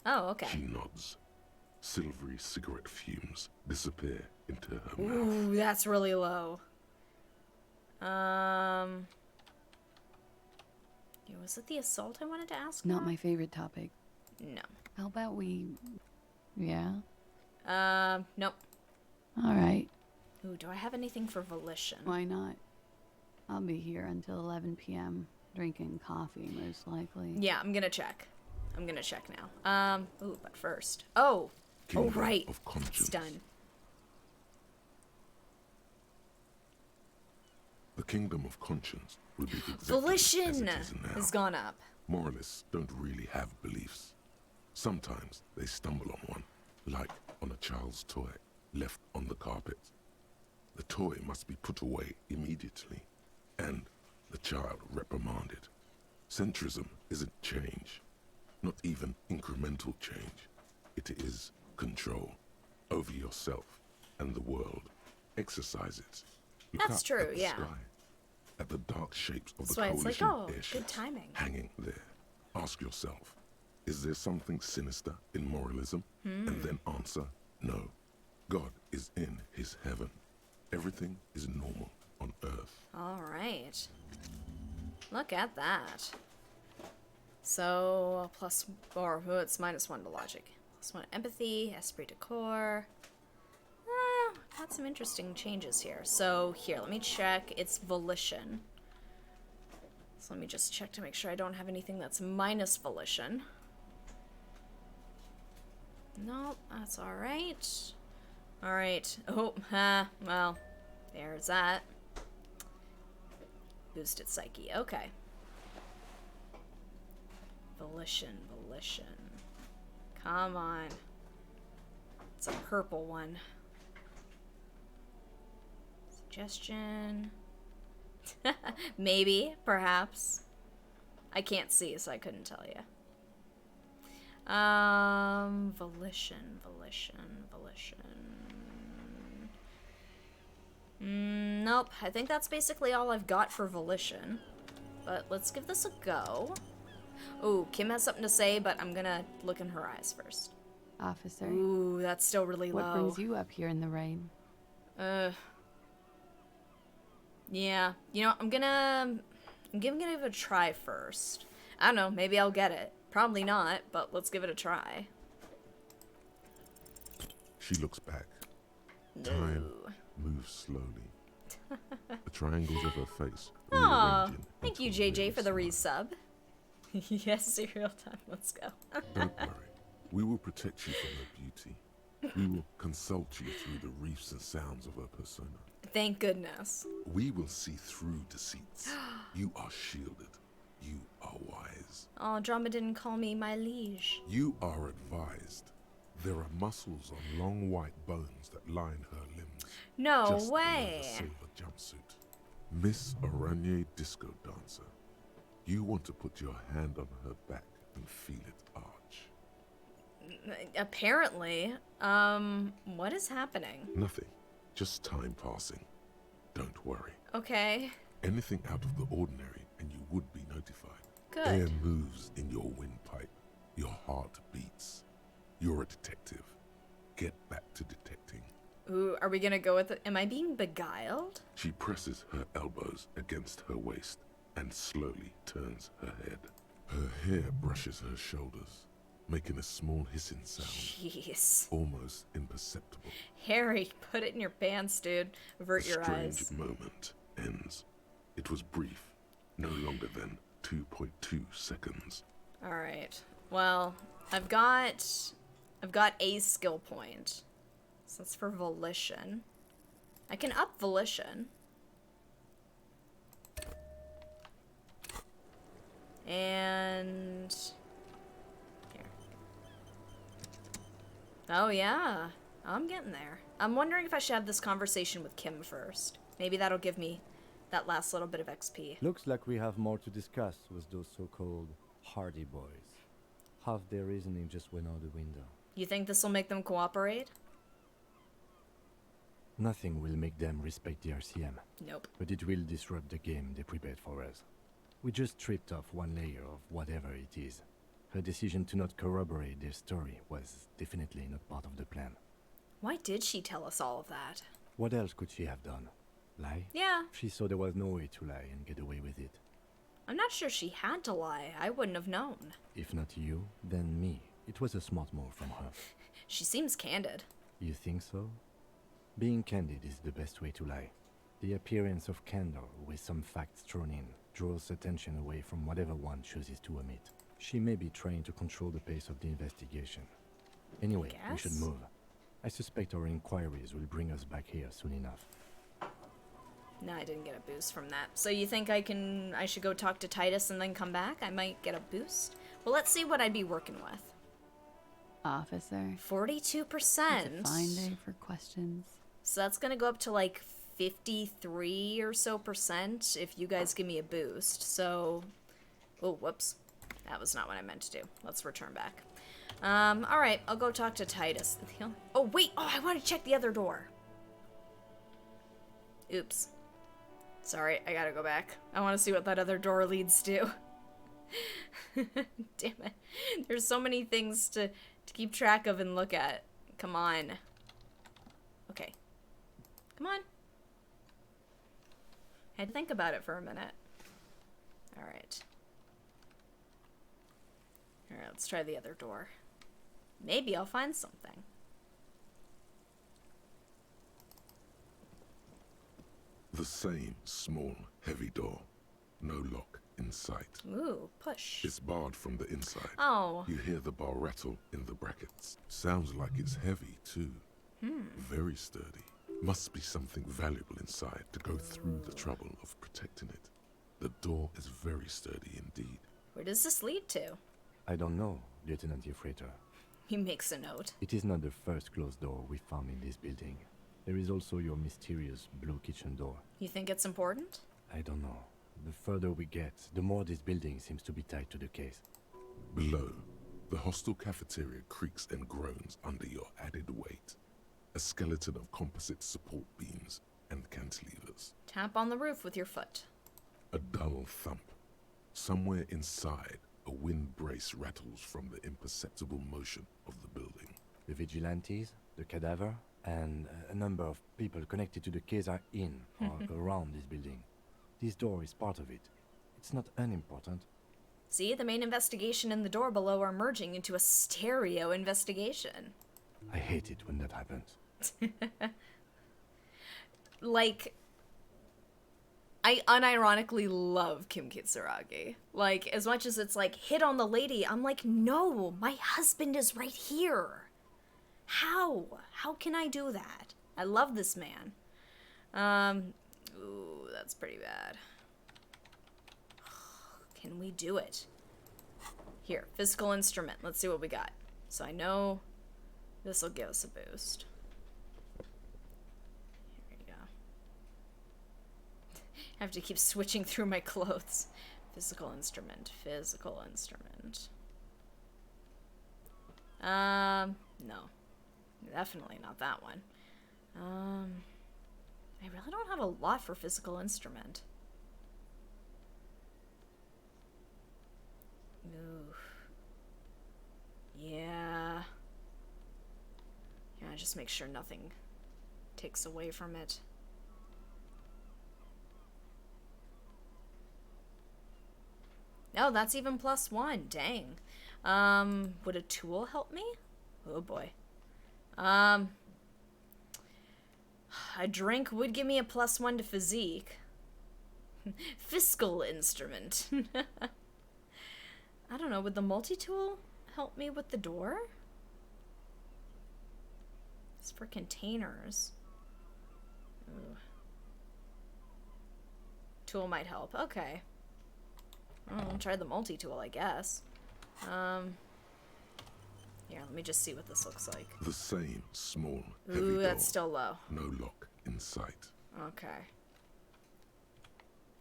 Oh, okay. She nods. Silvery cigarette fumes disappear into her mouth. Ooh, that's really low. Was it the assault I wanted to ask? Not my favorite topic. No. How about we... Yeah? Nope. All right. Ooh, do I have anything for volition? Why not? I'll be here until 11 p.m. drinking coffee, most likely. Yeah, I'm gonna check. Now. Ooh, but first. Oh, Kingdom right. of conscience. It's done. The kingdom of conscience will be exactly Volition as it is now. has gone up. Moralists don't really have beliefs. Sometimes they stumble on one, like on a child's toy left on the carpet. The toy must be put away immediately, and the child reprimanded. Centrism isn't change, not even incremental change. It is control over yourself and the world. Exercise it. Look That's up true, at the yeah. sky, at the dark shapes of That's the why it's like, coalition oh, good airships timing. hanging there. Ask yourself, is there something sinister in moralism? And then answer, no. God is in his heaven. Everything is normal on earth. All right. Look at that. So, plus, or it's -1 to logic. +1 empathy, esprit de corps. Got some interesting changes here. So, here, let me check. It's volition. So let me just check to make sure I don't have anything that's minus volition. Nope, that's alright. Alright. Oh, well, there's that. Boosted psyche, okay. Volition. Come on. It's a purple one. Suggestion. Maybe, perhaps. I can't see, so I couldn't tell you. Volition. Nope, I think that's basically all I've got for volition. But let's give this a go. Ooh, Kim has something to say, but I'm gonna look in her eyes first. Officer, Ooh, that's still really what low. brings you up here in the rain? Yeah, you know, I'm gonna give it a try first. I don't know, maybe I'll get it. Probably not, but let's give it a try. She looks back. Time moves slowly. The triangles of her face Aw, rearranging thank you, into a JJ, little for the smile. resub. Yes, serial time, let's go. Don't worry. We will protect you from her beauty. We will consult you through the reefs and sounds of her persona. Thank goodness. We will see through deceits. You are shielded. You are wise. Oh, Drama didn't call me my liege. You are advised. There are muscles on long white bones that line her limbs. No just way. below the silver jumpsuit. Miss Aranye Disco Dancer. You want to put your hand on her back and feel it arch. Apparently. What is happening? Nothing. Just time passing. Don't worry. Okay. Anything out of the ordinary and you would be notified. Good. Air moves in your windpipe. Your heart beats. You're a detective. Get back to detecting. Ooh, are we gonna go with it? Am I being beguiled? She presses her elbows against her waist and slowly turns her head. Her hair brushes her shoulders, making a small hissing sound, Jeez. almost imperceptible. Harry, put it in your pants, dude. Avert The your strange eyes. moment ends. It was brief, no longer than 2.2 seconds. Alright. Well, I've got a skill point. So that's for volition. I can up volition. And here. Oh yeah, I'm getting there. I'm wondering if I should have this conversation with Kim first. Maybe that'll give me that last little bit of XP. Looks like we have more to discuss with those so-called Hardy boys. Half their reasoning just went out the window. You think this will make them cooperate? Nothing will make them respect the RCM, Nope. but it will disrupt the game they prepared for us. We just stripped off one layer of whatever it is. Her decision to not corroborate their story was definitely not part of the plan. Why did she tell us all of that? What else could she have done? Lie? Yeah, She saw there was no way to lie and get away with it. I'm not sure she had to lie. I wouldn't have known. If not you, then me. It was a smart move from her. She seems candid. You think so? Being candid is the best way to lie. The appearance of candor with some facts thrown in draws attention away from whatever one chooses to omit. She may be trying to control the pace of the investigation. Anyway, we should Guess. move. I suspect our inquiries will bring us back here soon enough. No, I didn't get a boost from that. So you think I should go talk to Titus and then come back? I might get a boost? Well, let's see what I'd be working with. Officer. 42%. It's a fine day for questions. So that's gonna go up to like 53 or so percent if you guys give me a boost. So, oh, whoops. That was not what I meant to do. Let's return back. Alright, I'll go talk to Titus. Oh, wait! Oh, I want to check the other door. Oops. Sorry, I gotta go back. I want to see what that other door leads to. Damn it. There's so many things to keep track of and look at. Come on. Okay. Come on. I had to think about it for a minute. Alright. Alright, let's try the other door. Maybe I'll find something. The same small, heavy door. No lock in sight. Ooh, push. It's barred from the inside. Oh. You hear the bar rattle in the brackets. Sounds like it's heavy, too. Very sturdy. Must be something valuable inside to go through the trouble of protecting it. The door is very sturdy indeed. Where does this lead to? I don't know, Lieutenant Yefreiter. He makes a note. It is not the first closed door we found in this building. There is also your mysterious blue kitchen door. You think it's important? I don't know. The further we get, the more this building seems to be tied to the case. Below, the hostel cafeteria creaks and groans under your added weight. A skeleton of composite support beams and cantilevers. Tap on the roof with your foot. A dull thump. Somewhere inside, a wind brace rattles from the imperceptible motion of the building. The vigilantes, the cadaver, and a number of people connected to the case are in or around this building. This door is part of it. It's not unimportant. See, the main investigation and the door below are merging into a stereo investigation. I hate it when that happens. Like, I unironically love Kim Kitsuragi. Like, as much as it's like, hit on the lady, I'm like, no, my husband is right here. How? How can I do that? I love this man. Ooh, that's pretty bad. Can we do it? Here, physical instrument. Let's see what we got. So I know this will give us a boost. Here we go. I have to keep switching through my clothes. Physical instrument. Physical instrument. No. Definitely not that one. I really don't have a lot for physical instrument. Oof. Yeah. Yeah, just make sure nothing takes away from it. No, that's even +1. Dang. Would a tool help me? Oh boy. A drink would give me a +1 to physique. Fiscal instrument. I don't know, would the multi-tool help me with the door? It's for containers. Ooh. Tool might help. Okay. I'll try the multi-tool, I guess. Here, let me just see what this looks like. The same small, heavy Ooh, door. that's still low. No lock in sight. Okay.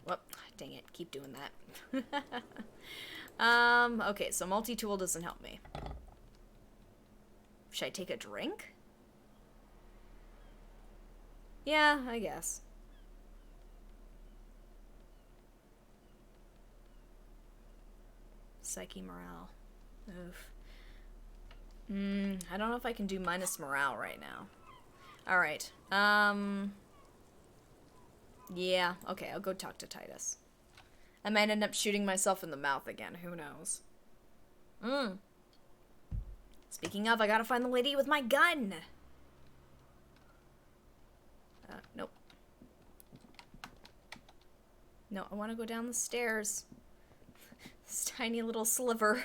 Whoop, dang it, keep doing that. Okay, so multi-tool doesn't help me. Should I take a drink? Yeah, I guess. Psyche morale. Oof. I don't know if I can do minus morale right now. Alright. Yeah, okay, I'll go talk to Titus. I might end up shooting myself in the mouth again, who knows. Speaking of, I gotta find the lady with my gun! Nope. No, I wanna go down the stairs. This tiny little sliver.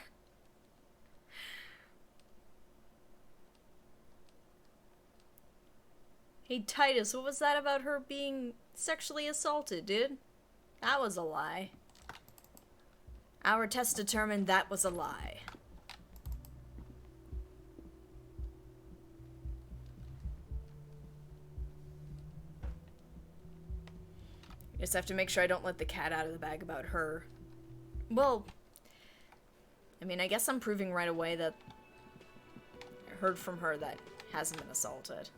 Hey, Titus, what was that about her being Sexually assaulted, dude. That was a lie. Our test determined that was a lie. Just have to make sure I don't let the cat out of the bag about her. Well, I mean, I guess I'm proving right away that I heard from her that hasn't been assaulted.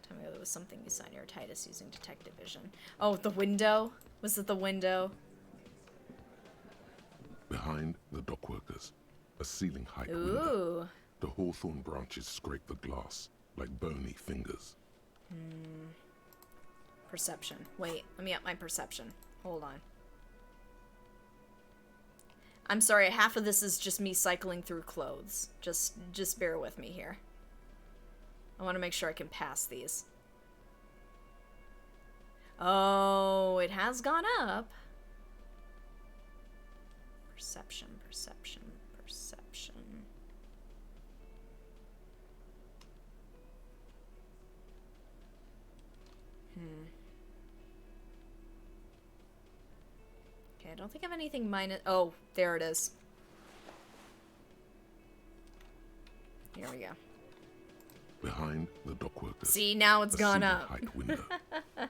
Tell me there was something you saw near Titus using detective vision. Oh, the window? Was it the window? Behind the dockworkers, a ceiling height window. Ooh. The hawthorn branches scrape the glass like bony fingers. Perception. Wait, let me up my perception. Hold on. I'm sorry, half of this is just me cycling through clothes. Just bear with me here. I want to make sure I can pass these. Oh, it has gone up. Perception, perception, perception. Okay, I don't think I have anything minus... Oh, there it is. Here we go. Behind the dockworkers. See, now it's a gone ceiling up. height window.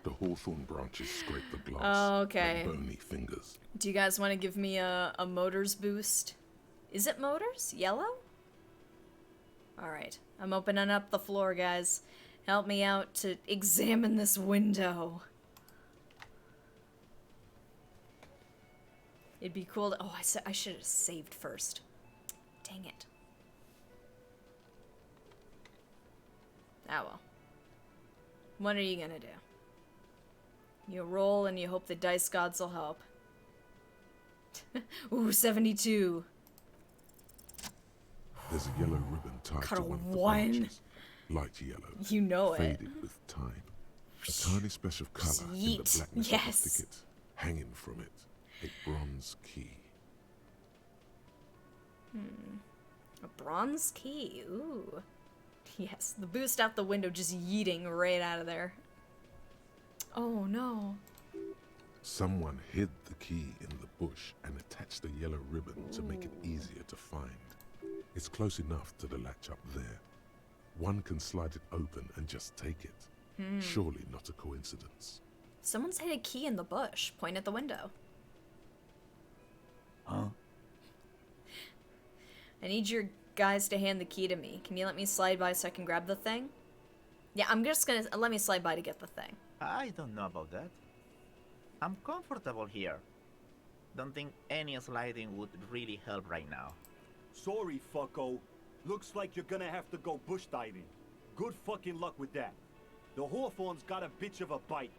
The hawthorn branches scrape the glass Oh, okay. like bony fingers. Do you guys want to give me a motors boost? Is it motors? Yellow? Alright. I'm opening up the floor, guys. Help me out to examine this window. It'd be cool to... Oh, I should have saved first. Dang it. Ah, well. What are you gonna do? You roll and you hope the dice gods will help. Ooh, 72. There's a yellow ribbon tied Got to a one of the one. branches. Light yellow. You know it. Faded with time. A tiny splash of colour in the Yeet. blackness Yes. of the thicket. Hanging from it, a bronze key. A bronze key. Ooh. Yes, the boost out the window just yeeting right out of there. Oh no. Someone hid the key in the bush and attached a yellow ribbon to make it easier to find. It's close enough to the latch up there. One can slide it open and just take it. Surely not a coincidence. Someone's hid a key in the bush. Point at the window. Huh? I need your guys to hand the key to me. Can you let me slide by so I can grab the thing? Yeah, I'm just gonna... Let me slide by to get the thing. I don't know about that. I'm comfortable here. Don't think any sliding would really help right now. Sorry, fucko. Looks like you're gonna have to go bush diving. Good fucking luck with that. The Hawthorn's got a bitch of a bite.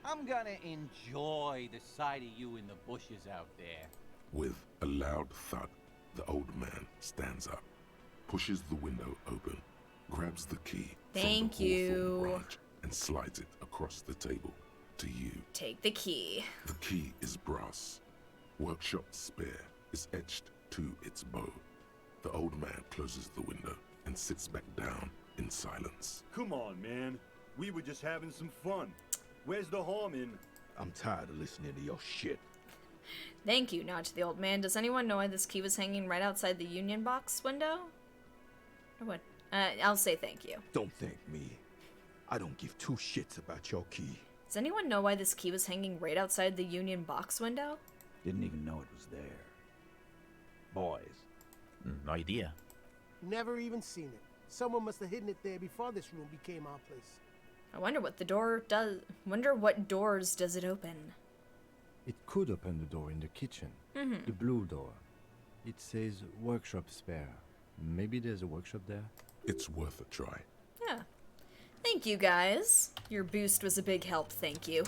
I'm gonna enjoy the sight of you in the bushes out there. With a loud thud, the old man stands up, pushes the window open, grabs the key Thank from the hawthorn you. branch, and slides it across the table to you. Take the key. The key is brass. Workshop spare is etched to its bow. The old man closes the window and sits back down in silence. Come on, man. We were just having some fun. Where's the harm in... I'm tired of listening to your shit. Thank you. Now to the old man. Does anyone know why this key was hanging right outside the union box window? Or what? I'll say thank you. Don't thank me. I don't give two shits about your key. Does anyone know why this key was hanging right outside the union box window? Didn't even know it was there. Boys. No idea. Never even seen it. Someone must have hidden it there before this room became our place. I wonder what the door does. Wonder what doors does it open? It could open the door in the kitchen. The blue door. It says workshop spare. Maybe there's a workshop there? It's worth a try. Yeah. Thank you, guys. Your boost was a big help, thank you.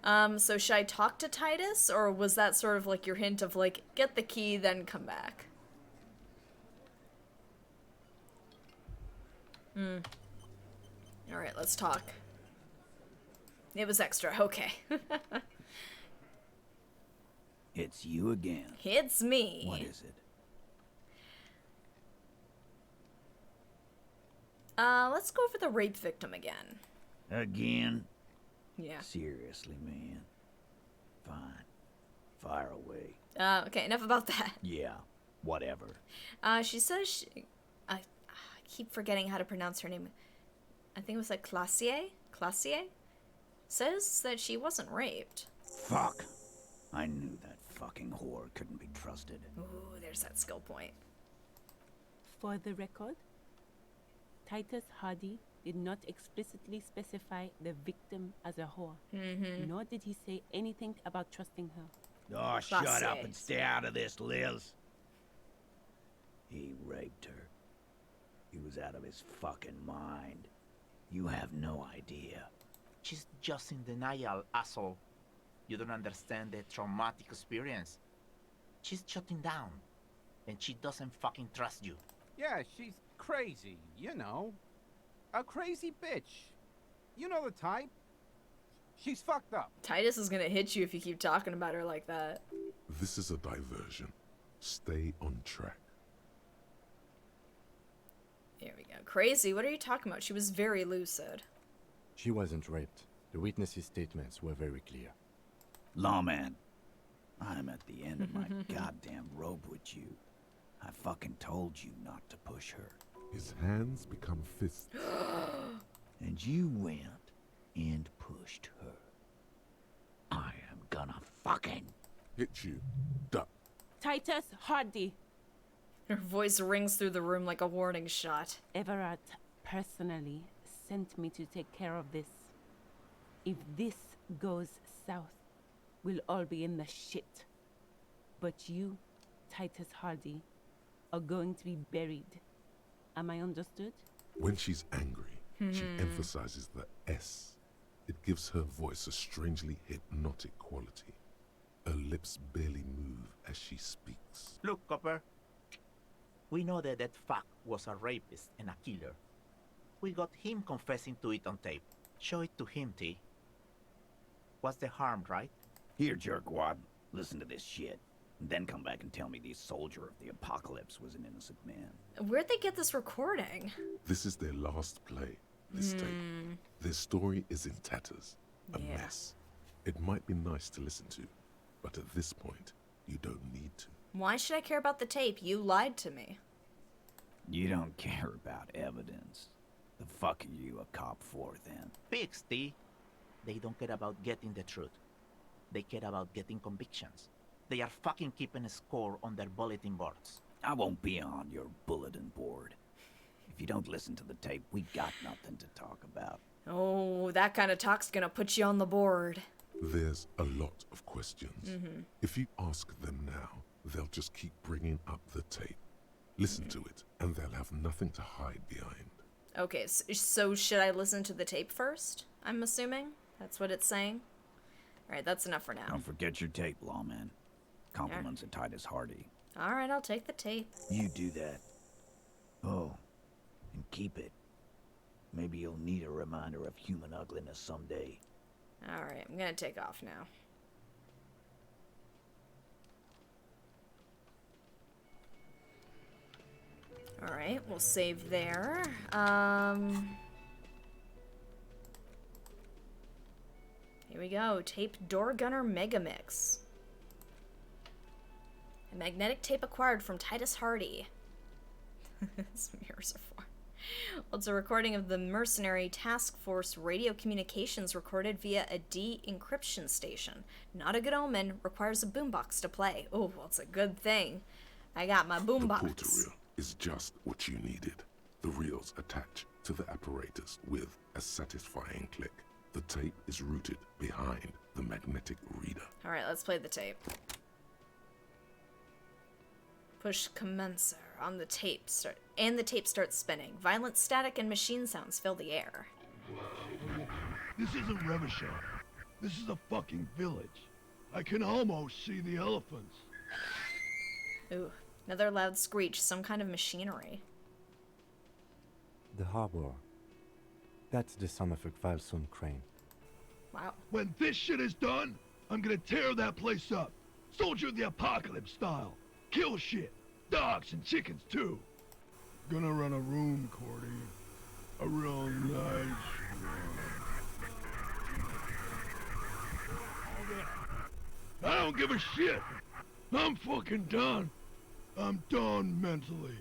So should I talk to Titus, or was that sort of like your hint of like, get the key, then come back? Alright, let's talk. It was extra, okay. It's you again. It's me. What is it? Let's go over the rape victim again. Again? Yeah. Seriously, man. Fine. Fire away. Okay, enough about that. Yeah, whatever. She says I keep forgetting how to pronounce her name. I think it was like Classier? Classier? Says that she wasn't raped. Fuck. I knew that fucking whore couldn't be trusted. Ooh, there's that skill point. For the record, Titus Hardy did not explicitly specify the victim as a whore, nor did he say anything about trusting her. Oh, shut up and stay out of this, Liz. He raped her. He was out of his fucking mind. You have no idea. She's just in denial, asshole. You don't understand the traumatic experience. She's shutting down. And she doesn't fucking trust you. Yeah, she's crazy, you know. A crazy bitch. You know the type. She's fucked up. Titus is gonna hit you if you keep talking about her like that. This is a diversion. Stay on track. Here we go. Crazy? What are you talking about? She was very lucid. She wasn't raped. The witnesses' statements were very clear. Lawman, I'm at the end of my goddamn rope with you. I fucking told you not to push her. His hands become fists. And you went and pushed her. I am gonna fucking hit you. Duck. Titus Hardy. Her voice rings through the room like a warning shot. Everard personally sent me to take care of this. If this goes south, we'll all be in the shit. But you, Titus Hardy, are going to be buried. Am I understood? When she's angry, she emphasizes the S. It gives her voice a strangely hypnotic quality. Her lips barely move as she speaks. Look, Copper. We know that that fuck was a rapist and a killer. We got him confessing to it on tape. Show it to him, T. What's the harm, right? Here, jerkwad. Listen to this shit. And then come back and tell me the soldier of the apocalypse was an innocent man. Where'd they get this recording? This is their last play, this tape. Their story is in tatters. A mess. It might be nice to listen to, but at this point, you don't need to. Why should I care about the tape? You lied to me. You don't care about evidence. The fuck are you a cop for, then? Pigs, T. They don't care about getting the truth. They care about getting convictions. They are fucking keeping a score on their bulletin boards. I won't be on your bulletin board. If you don't listen to the tape, we got nothing to talk about. Oh, that kind of talk's gonna put you on the board. There's a lot of questions. If you ask them now, they'll just keep bringing up the tape. Listen to it, and they'll have nothing to hide behind. Okay, so should I listen to the tape first? I'm assuming? That's what it's saying? Alright, that's enough for now. Don't forget your tape, lawman. Compliments of Titus Hardy. Alright, I'll take the tape. You do that. Oh, and keep it. Maybe you'll need a reminder of human ugliness someday. Alright, I'm gonna take off now. Alright, we'll save there. Here we go. Tape Door Gunner Mega Mix. A magnetic tape acquired from Titus Hardy. Some mirrors are for. Well, it's a recording of the Mercenary Task Force radio communications recorded via a de-encryption station. Not a good omen. Requires a boombox to play. Oh, well, it's a good thing. I got my boombox. The portal reel is just what you needed. The reels attach to the apparatus with a satisfying click. The tape is rooted behind the magnetic reader. Alright, let's play the tape. Push commencer on the tape, and the tape starts spinning. Violent static and machine sounds fill the air. This isn't Revachol. This is a fucking village. I can almost see the elephants. Ooh, another loud screech, some kind of machinery. The harbor. That's the son of a Kvalson crane. Wow. When this shit is done, I'm gonna tear that place up. Soldier of the apocalypse style. Kill shit. Dogs and chickens too. Gonna run a room, Cordy. A real nice room. I don't give a shit. I'm fucking done. I'm done mentally.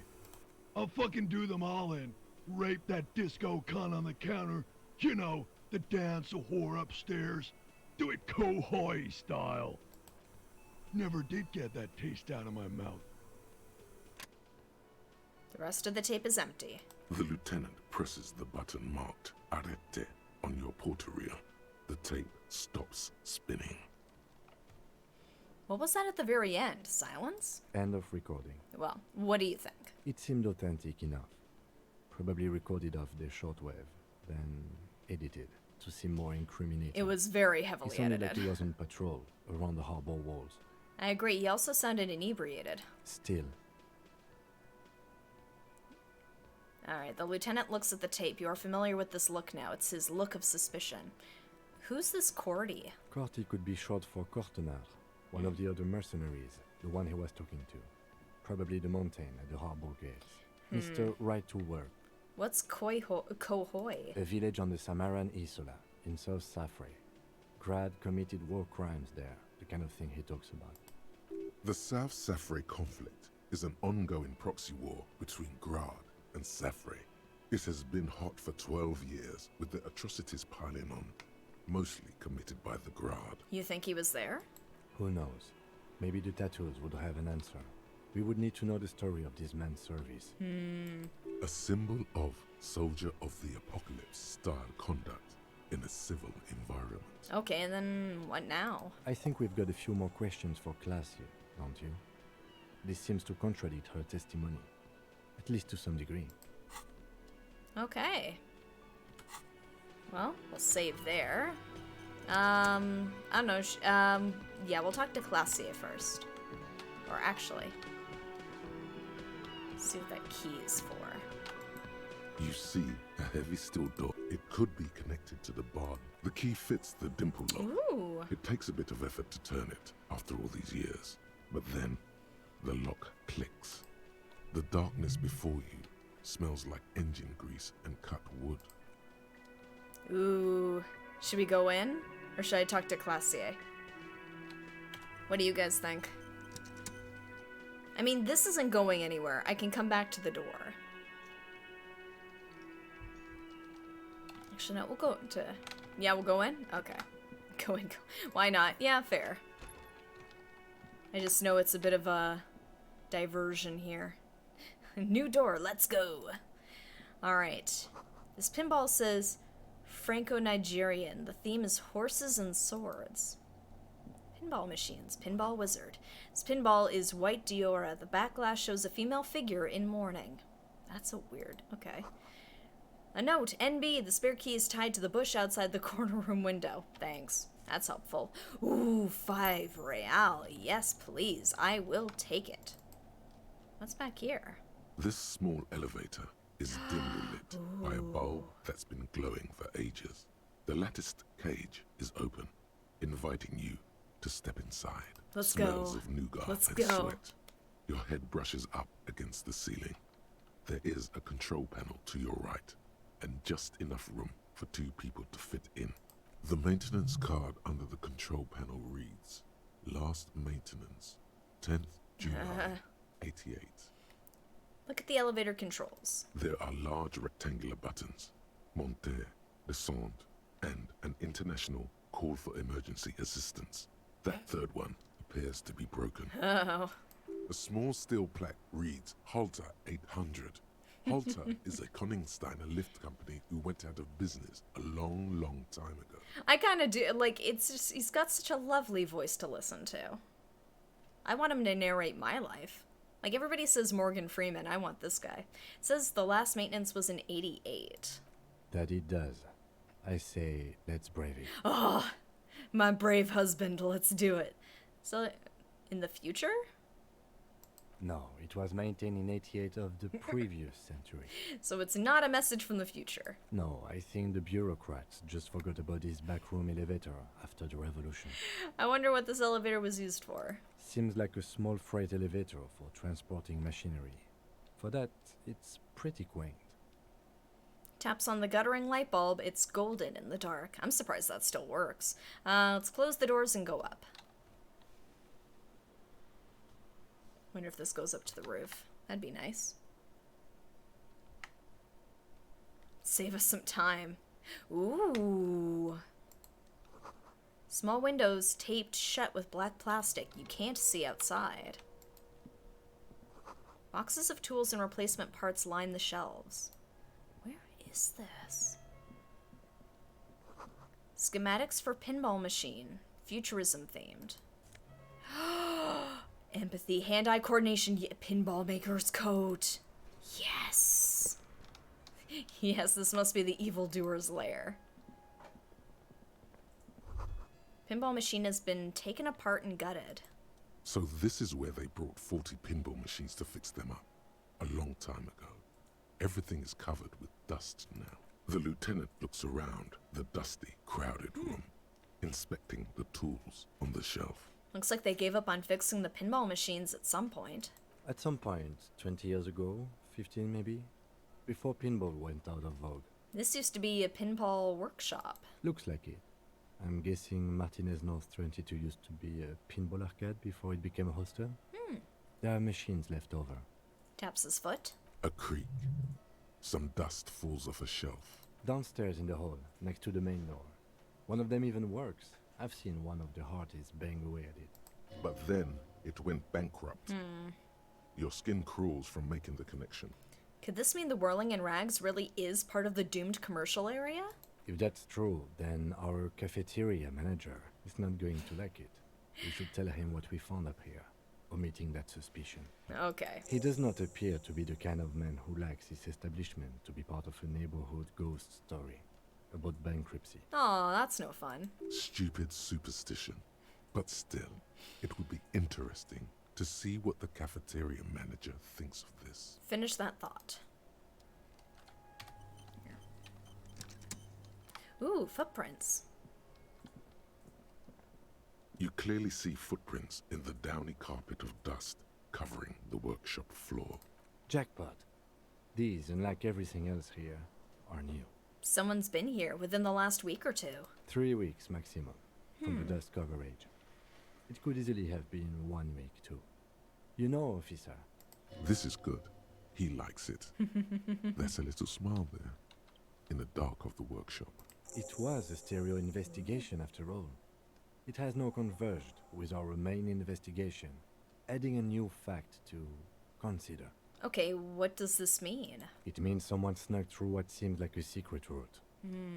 I'll fucking do them all in. Rape that disco cunt on the counter. You know, the dance a whore upstairs. Do it Kohoi style. Never did get that taste out of my mouth. The rest of the tape is empty. The lieutenant presses the button marked Arrête on your porteria. The tape stops spinning. What was that at the very end? Silence? End of recording. Well, what do you think? It seemed authentic enough. Probably recorded off the shortwave, then edited to seem more incriminating. It was very heavily It sounded edited. like he was on patrol around the harbor walls. I agree, he also sounded inebriated. Still. Alright, the lieutenant looks at the tape. You are familiar with this look now. It's his look of suspicion. Who's this Cordy? Corty could be short for Cortenard, one of the other mercenaries, the one he was talking to. Probably the mountain at the harbor gates. Mr. Right to Work. What's Kohoi? A village on the Samaran Isola, in South Safre. Grad committed war crimes there, the kind of thing he talks about. The South Safre conflict is an ongoing proxy war between Grad and Safre. It has been hot for 12 years, with the atrocities piling on, mostly committed by the Grad. You think he was there? Who knows? Maybe the tattoos would have an answer. We would need to know the story of this man's service. A symbol of soldier of the apocalypse style conduct in a civil environment. Okay, and then what now? I think we've got a few more questions for class here, don't you? This seems to contradict her testimony, at least to some degree. Okay. Well, we'll save there. I don't know. Yeah, we'll talk to Classier first. Or actually, see what that key is for. You see a heavy steel door. It could be connected to the barn. The key fits the dimple lock. Ooh. It takes a bit of effort to turn it after all these years. But then, the lock clicks. The darkness before you smells like engine grease and cut wood. Ooh. Should we go in? Or should I talk to Classier? What do you guys think? I mean, this isn't going anywhere. I can come back to the door. Actually, no, we'll go to... Yeah, we'll go in? Okay. Go in. Go. Why not? Yeah, fair. I just know it's a bit of a diversion here. New door, let's go. Alright. This pinball says Franco-Nigerian. The theme is horses and swords. Pinball machines. Pinball wizard. This pinball is white Diora. The back glass shows a female figure in mourning. That's so weird. Okay. A note. NB. The spare key is tied to the bush outside the corner room window. Thanks. That's helpful. Ooh, 5 real. Yes, please. I will take it. What's back here? This small elevator is dimly lit by a bulb that's been glowing for ages. The latticed cage is open, inviting you to step inside. Let's Smells go. of nougat Let's and go. sweat. Your head brushes up against the ceiling. There is a control panel to your right, and just enough room for 2 people to fit in. The maintenance card under the control panel reads, Last maintenance, 10th July, 88. Look at the elevator controls. There are large rectangular buttons, monter, descend, and an international call for emergency assistance. That third one appears to be broken. Oh. A small steel plaque reads Halter 800. Halter is a Koningsteiner lift company who went out of business a long, long time ago. I kind of do. Like, it's just, he's got such a lovely voice to listen to. I want him to narrate my life. Like, everybody says Morgan Freeman. I want this guy. It says the last maintenance was in 88. That it does. I say, let's brave it. Oh, my brave husband, let's do it. So, in the future? No, it was maintained in 88 of the previous century. So it's not a message from the future. No, I think the bureaucrats just forgot about this backroom elevator after the revolution. I wonder what this elevator was used for. Seems like a small freight elevator for transporting machinery. For that, it's pretty quaint. Taps on the guttering light bulb. It's golden in the dark. I'm surprised that still works. Let's close the doors and go up. if this goes up to the roof. That'd be nice. Save us some time. Ooh. Small windows taped shut with black plastic. You can't see outside. Boxes of tools and replacement parts line the shelves. Where is this? Schematics for pinball machine. Futurism themed. Empathy, hand-eye coordination, pinball maker's coat. Yes. Yes, this must be the evildoer's lair. Pinball machine has been taken apart and gutted. So this is where they brought 40 pinball machines to fix them up. A long time ago. Everything is covered with dust now. The lieutenant looks around the dusty, crowded room, inspecting the tools on the shelf. Looks like they gave up on fixing the pinball machines at some point. At some point, 20 years ago, 15 maybe, before pinball went out of vogue. This used to be a pinball workshop. Looks like it. I'm guessing Martinez North 22 used to be a pinball arcade before it became a hostel. There are machines left over. Taps his foot. A creak. Some dust falls off a shelf. Downstairs in the hall, next to the main door. One of them even works. I've seen one of the Hardies bang away at it. But then it went bankrupt. Your skin crawls from making the connection. Could this mean the Whirling in Rags really is part of the doomed commercial area? If that's true, then our cafeteria manager is not going to like it. We should tell him what we found up here, omitting that suspicion. Okay. He does not appear to be the kind of man who likes his establishment to be part of a neighborhood ghost story about bankruptcy. Oh, that's no fun. Stupid superstition. But still, it would be interesting to see what the cafeteria manager thinks of this. Finish that thought. Ooh, footprints. You clearly see footprints in the downy carpet of dust covering the workshop floor. Jackpot. These, unlike everything else here, are new. Someone's been here within the last week or two. 3 weeks maximum from the dust coverage. It could easily have been 1 week too. You know, officer. This is good. He likes it. There's a little smile there, in the dark of the workshop. It was a stereo investigation after all. It has now converged with our main investigation, adding a new fact to consider. Okay, what does this mean? It means someone snuck through what seems like a secret route,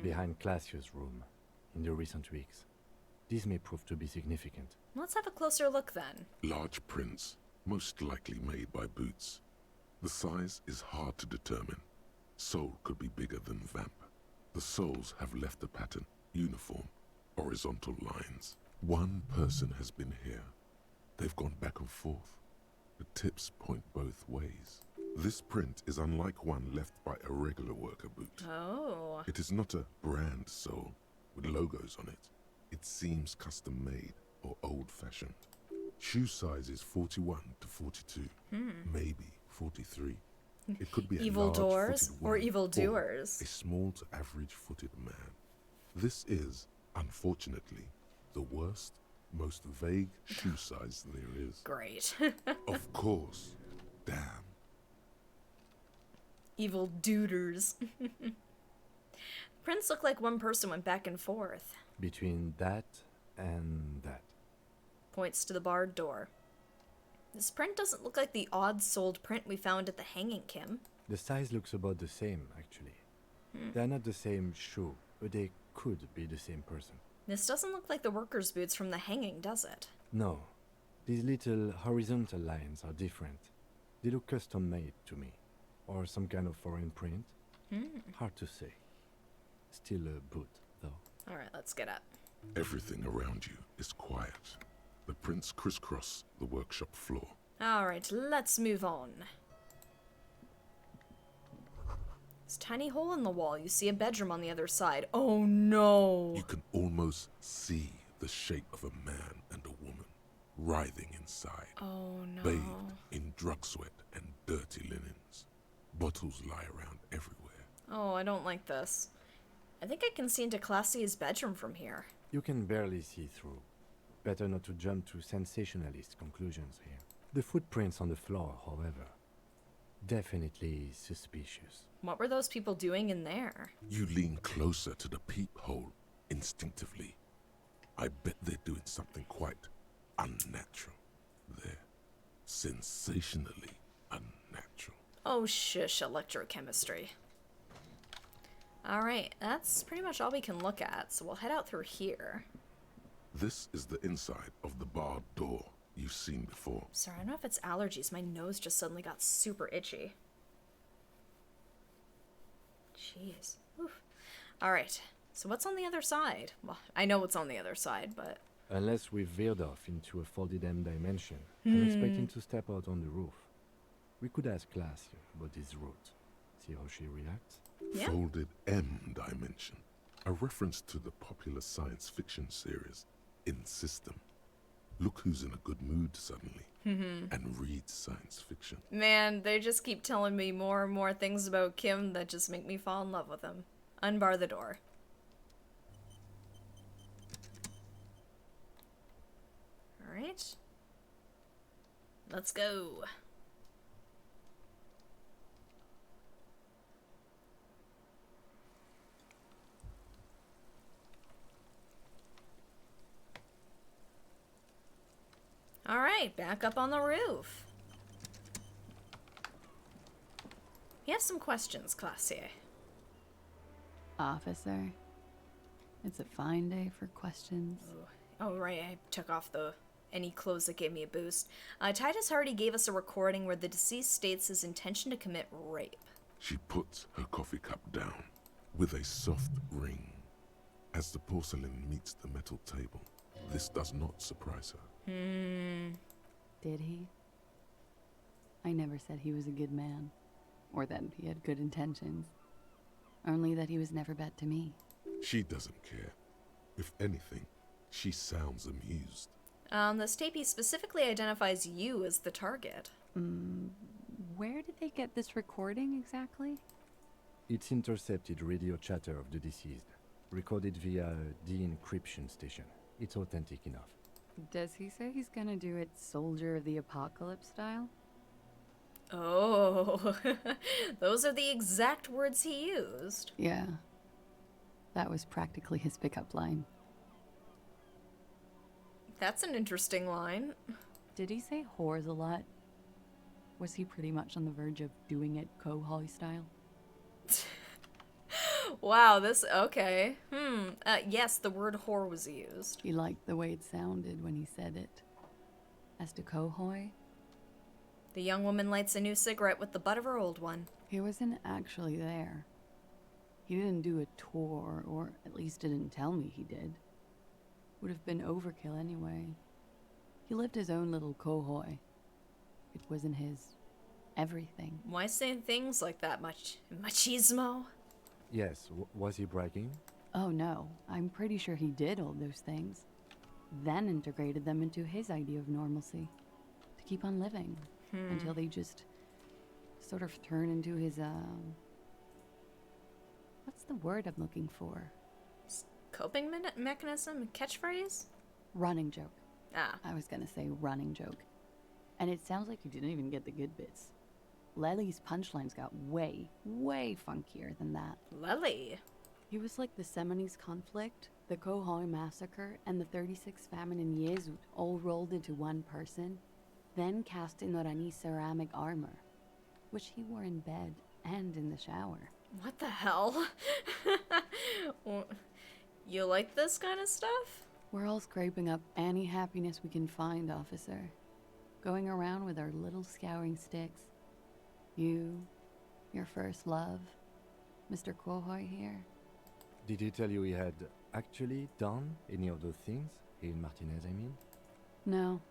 behind Classia's room, in the recent weeks. This may prove to be significant. Let's have a closer look then. Large prints, most likely made by Boots. The size is hard to determine. Sole could be bigger than Vamp. The soles have left a pattern, uniform, horizontal lines. One person has been here. They've gone back and forth. The tips point both ways. This print is unlike one left by a regular worker boot. Oh. It is not a brand sole with logos on it. It seems custom made or old-fashioned. Shoe size is 41 to 42, maybe 43. It could be a evildoers large-footed or woman evildoers. or a small to average-footed man. This is, unfortunately, the worst, most vague shoe size there is. Great. Of course. Damn. Evil duders. Prints look like one person went back and forth. Between that and that. Points to the barred door. This print doesn't look like the odd-soled print we found at the hanging, Kim. The size looks about the same, actually. They're not the same shoe, but they could be the same person. This doesn't look like the worker's boots from the hanging, does it? No. These little horizontal lines are different. They look custom-made to me. Or some kind of foreign print. Hard to say. Still a boot, though. Alright, let's get up. Everything around you is quiet. The prints crisscross the workshop floor. Alright, let's move on. This tiny hole in the wall. You see a bedroom on the other side. Oh no! You can almost see the shape of a man and a woman writhing inside. Oh no. Bathed in drug sweat and dirty linens. Bottles lie around everywhere. Oh, I don't like this. I think I can see into Classia's bedroom from here. You can barely see through. Better not to jump to sensationalist conclusions here. The footprints on the floor, however, definitely suspicious. What were those people doing in there? You lean closer to the peephole instinctively. I bet they're doing something quite unnatural. They're sensationally unnatural. Oh, shush, electrochemistry. Alright, that's pretty much all we can look at, so we'll head out through here. This is the inside of the barred door you've seen before. Sorry, I don't know if it's allergies. My nose just suddenly got super itchy. Jeez. Oof. Alright, so what's on the other side? Well, I know what's on the other side, but... Unless we've veered off into a folded M dimension, I'm expecting to step out on the roof. We could ask Class about this route. See how she reacts? Yeah. Folded M dimension. A reference to the popular science fiction series In System. Look who's in a good mood suddenly and reads science fiction. Man, they just keep telling me more and more things about Kim that just make me fall in love with him. Unbar the door. Alright. Let's go. Alright, back up on the roof. You have some questions, Classier. Officer, it's a fine day for questions. Oh, right, I took off any clothes that gave me a boost. Titus Hardy gave us a recording where the deceased states his intention to commit rape. She puts her coffee cup down with a soft ring. As the porcelain meets the metal table, this does not surprise her. Did he? I never said he was a good man, or that he had good intentions. Only that he was never bad to me. She doesn't care. If anything, she sounds amused. This tapey specifically identifies you as the target. Where did they get this recording exactly? It's intercepted radio chatter of the deceased, recorded via a de-encryption station. It's authentic enough. Does he say he's gonna do it Soldier of the Apocalypse style? Oh, those are the exact words he used. Yeah. That was practically his pickup line. That's an interesting line. Did he say whores a lot? Was he pretty much on the verge of doing it Kohoi style? Wow, okay. Yes, the word whore was used. He liked the way it sounded when he said it. As to Kohoi, the young woman lights a new cigarette with the butt of her old one. He wasn't actually there. He didn't do a tour, or at least didn't tell me he did. Would have been overkill anyway. He lived his own little Kohoi. It wasn't his everything. Why say things like that, machismo? Yes, was he bragging? Oh no, I'm pretty sure he did all those things. Then integrated them into his idea of normalcy. To keep on living. Until they just sort of turn into his, what's the word I'm looking for? Coping mechanism? Catchphrase? Running joke. Ah. I was gonna say running joke. And it sounds like you didn't even get the good bits. Lely's punchlines got way, way funkier than that. Lely? He was like the Seminoles conflict, the Kohoi massacre, and the 36 famine in Yezud all rolled into one person, then cast in Norani ceramic armor, which he wore in bed and in the shower. What the hell? You like this kind of stuff? We're all scraping up any happiness we can find, officer. Going around with our little scouring sticks. You, your first love, Mr. Kohoi here. Did he tell you he had actually done any of those things? He and Martinez, I mean? No.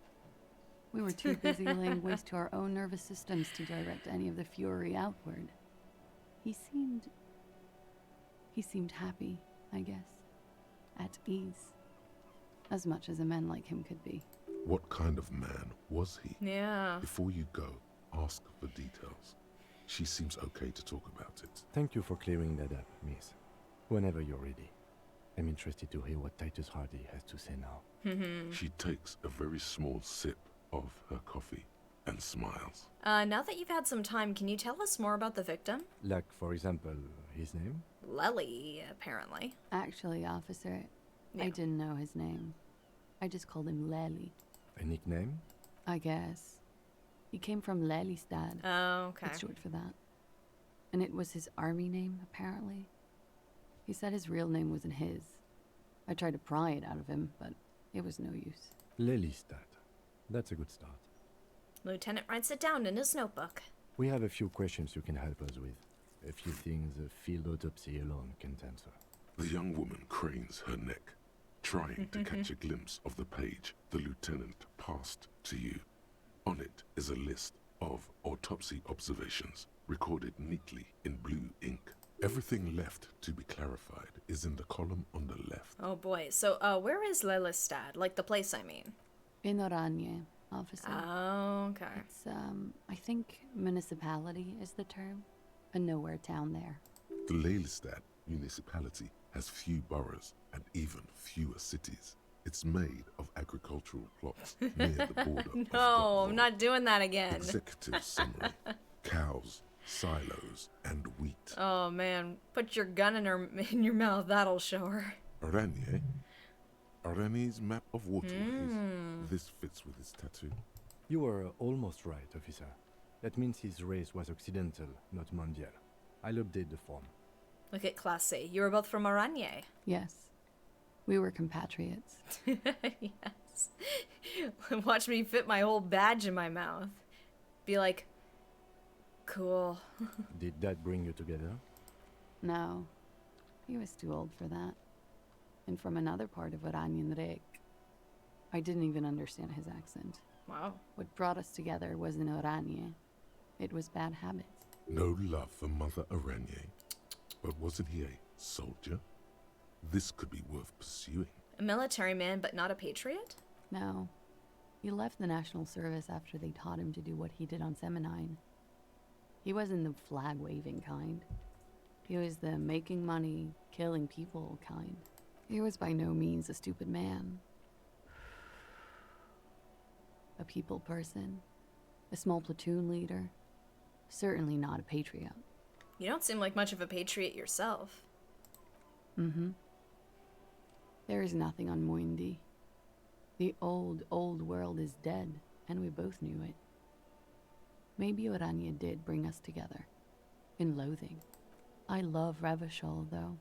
We were too busy laying waste to our own nervous systems to direct any of the fury outward. He seemed happy, I guess. At ease. As much as a man like him could be. What kind of man was he? Yeah. Before you go, ask for details. She seems okay to talk about it. Thank you for clearing that up, miss. Whenever you're ready. I'm interested to hear what Titus Hardy has to say now. She takes a very small sip of her coffee and smiles. Now that you've had some time, can you tell us more about the victim? Like, for example, his name? Lely, apparently. Actually, officer, Yeah. I didn't know his name. I just called him Lely. A nickname? I guess. He came from Lelystad. Oh, okay. It's short for that. And it was his army name, apparently. He said his real name wasn't his. I tried to pry it out of him, but it was no use. Lelystad. That's a good start. Lieutenant writes it down in his notebook. We have a few questions you can help us with. A few things a field autopsy alone can't answer. The young woman cranes her neck, trying to catch a glimpse of the page the lieutenant passed to you. On it is a list of autopsy observations, recorded neatly in blue ink. Everything left to be clarified is in the column on the left. Oh boy. So, where is Lelystad? Like the place, I mean. In Oranje, officer. Oh, okay. It's, I think municipality is the term. A nowhere town there. The Lelystad municipality has few boroughs and even fewer cities. It's made of agricultural plots near the border. No, I'm not doing that again. Executive summary. Cows, silos, and wheat. Oh man, put your gun in your mouth, that'll show her. Oranje? Oranje's map of waterways. This fits with his tattoo. You were almost right, officer. That means his race was occidental, not mondial. I'll update the form. Look at Classe. You were both from Oranje. Yes. We were compatriots. Yes. Watch me fit my whole badge in my mouth. Be like, cool. Did that bring you together? No. He was too old for that. And from another part of Oranjenrijk. I didn't even understand his accent. Wow. What brought us together wasn't Oranje. It was bad habits. No love for Mother Oranje. But wasn't he a soldier? This could be worth pursuing. A military man, but not a patriot? No. He left the National Service after they taught him to do what he did on Seminine. He wasn't the flag-waving kind. He was the making money, killing people kind. He was by no means a stupid man. A people person. A small platoon leader. Certainly not a patriot. You don't seem like much of a patriot yourself. Mm-hmm. There is nothing on Muindi. The old, old world is dead, and we both knew it. Maybe Oranje did bring us together. In loathing. I love Revachol, though.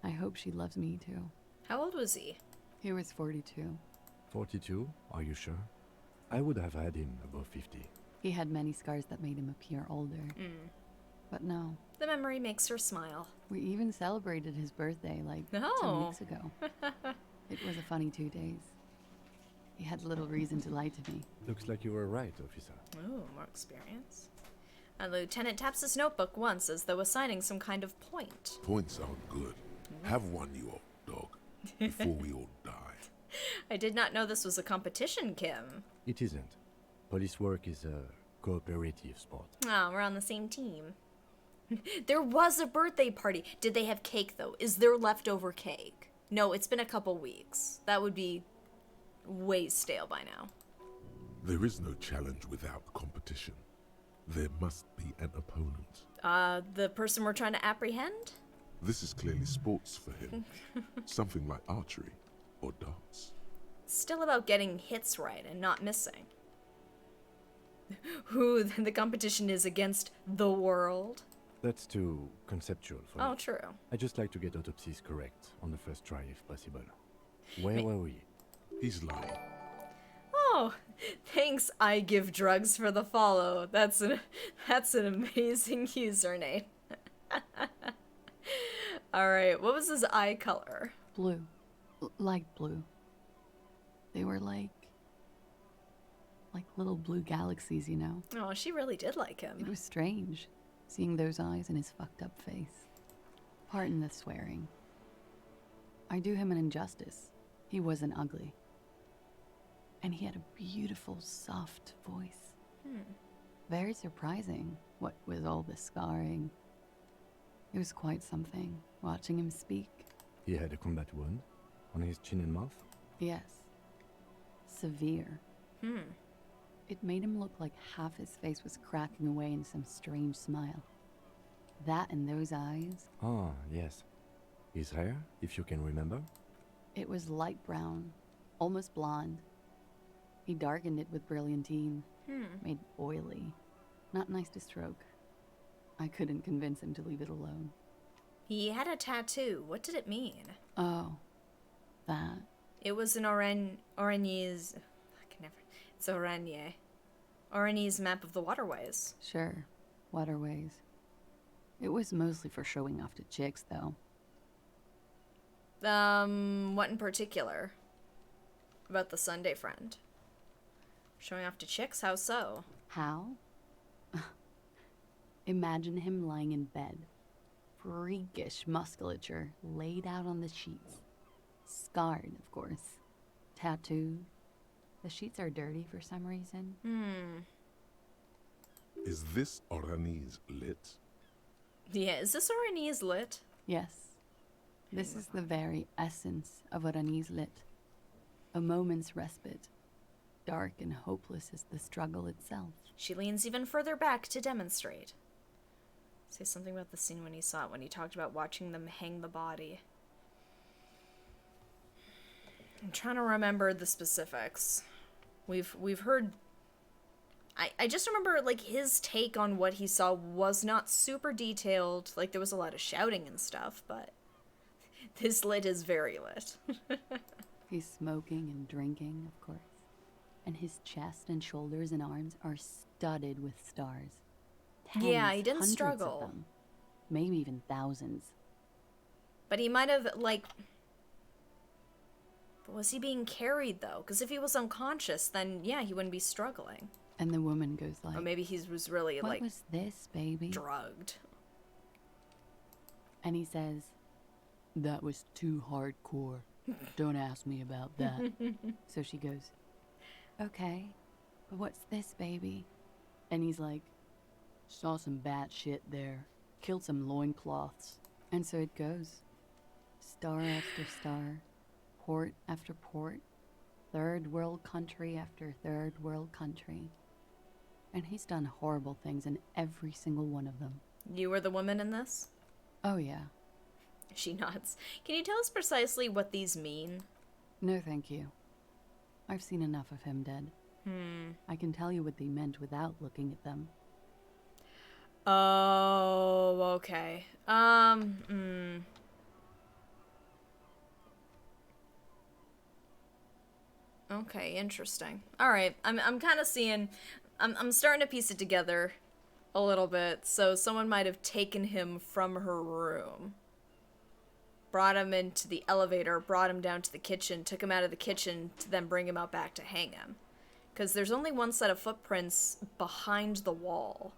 I hope she loves me, too. How old was he? He was 42. 42? Are you sure? I would have had him above 50. He had many scars that made him appear older. But no. The memory makes her smile. We even celebrated his birthday, like, 2 weeks ago. It was a funny 2 days. He had little reason to lie to me. Looks like you were right, officer. Ooh, more experience. A lieutenant taps his notebook once as though assigning some kind of point. Points are good. Have one, you old dog, before we all die. I did not know this was a competition, Kim. It isn't. Police work is a cooperative sport. Oh, we're on the same team. There was a birthday party. Did they have cake, though? Is there leftover cake? No, it's been a couple weeks. That would be way stale by now. There is no challenge without competition. There must be an opponent. The person we're trying to apprehend? This is clearly sports for him. Something like archery or darts. Still about getting hits right and not missing. Who the competition is against the world? That's too conceptual for me. Oh, true. I just like to get autopsies correct on the first try if possible. Where were we? He's lying. Oh, thanks. I give drugs for the follow. That's an amazing username. All right, what was his eye color? Blue. Light blue. They were like little blue galaxies, you know? Oh, she really did like him. It was strange, seeing those eyes in his fucked up face. Pardon the swearing. I do him an injustice. He wasn't ugly. And he had a beautiful, soft voice. Very surprising, what with all the scarring. It was quite something, watching him speak. He had a combat wound on his chin and mouth? Yes. Severe. It made him look like half his face was cracking away in some strange smile. That and those eyes. Ah, yes. His hair, if you can remember? It was light brown, almost blonde. He darkened it with brilliantine, made oily. Not nice to stroke. I couldn't convince him to leave it alone. He had a tattoo. What did it mean? Oh, that. It was an Oranese... I can never... It's Oranje. Oranese map of the waterways. Sure, waterways. It was mostly for showing off to chicks, though. What in particular? About the Sunday friend? Showing off to chicks? How so? How? Imagine him lying in bed. Freakish musculature laid out on the sheets. Scarred, of course. Tattooed. The sheets are dirty for some reason. Is this Oranese lit? Yeah, is this Oranese lit? Yes. This is the very essence of Oranese lit. A moment's respite. Dark and hopeless as the struggle itself. She leans even further back to demonstrate. Say something about the scene when he saw it, when he talked about watching them hang the body. I'm trying to remember the specifics. We've heard... I just remember, like, his take on what he saw was not super detailed. Like, there was a lot of shouting and stuff, but... This lit is very lit. He's smoking and drinking, of course. And his chest and shoulders and arms are studded with stars. Tens, yeah, he didn't hundreds struggle. of them. Maybe even thousands. But he might have, like... But was he being carried, though? Because if he was unconscious, then, yeah, he wouldn't be struggling. And the woman goes like... Or maybe he was really, what like... What was this, baby? Drugged. And he says... That was too hardcore. Don't ask me about that. So she goes... Okay, but what's this, baby? And he's like... Saw some bat shit there. Killed some loincloths. And so it goes. Star after star. Port after port. Third world country after third world country. And he's done horrible things in every single one of them. You were the woman in this? Oh, yeah. She nods. Can you tell us precisely what these mean? No, thank you. I've seen enough of him dead. I can tell you what they meant without looking at them. Oh, okay. Okay, interesting. All right, I'm kind of seeing, I'm starting to piece it together a little bit. So someone might have taken him from her room, brought him into the elevator, brought him down to the kitchen, took him out of the kitchen to then bring him out back to hang him. Because there's only one set of footprints behind the wall.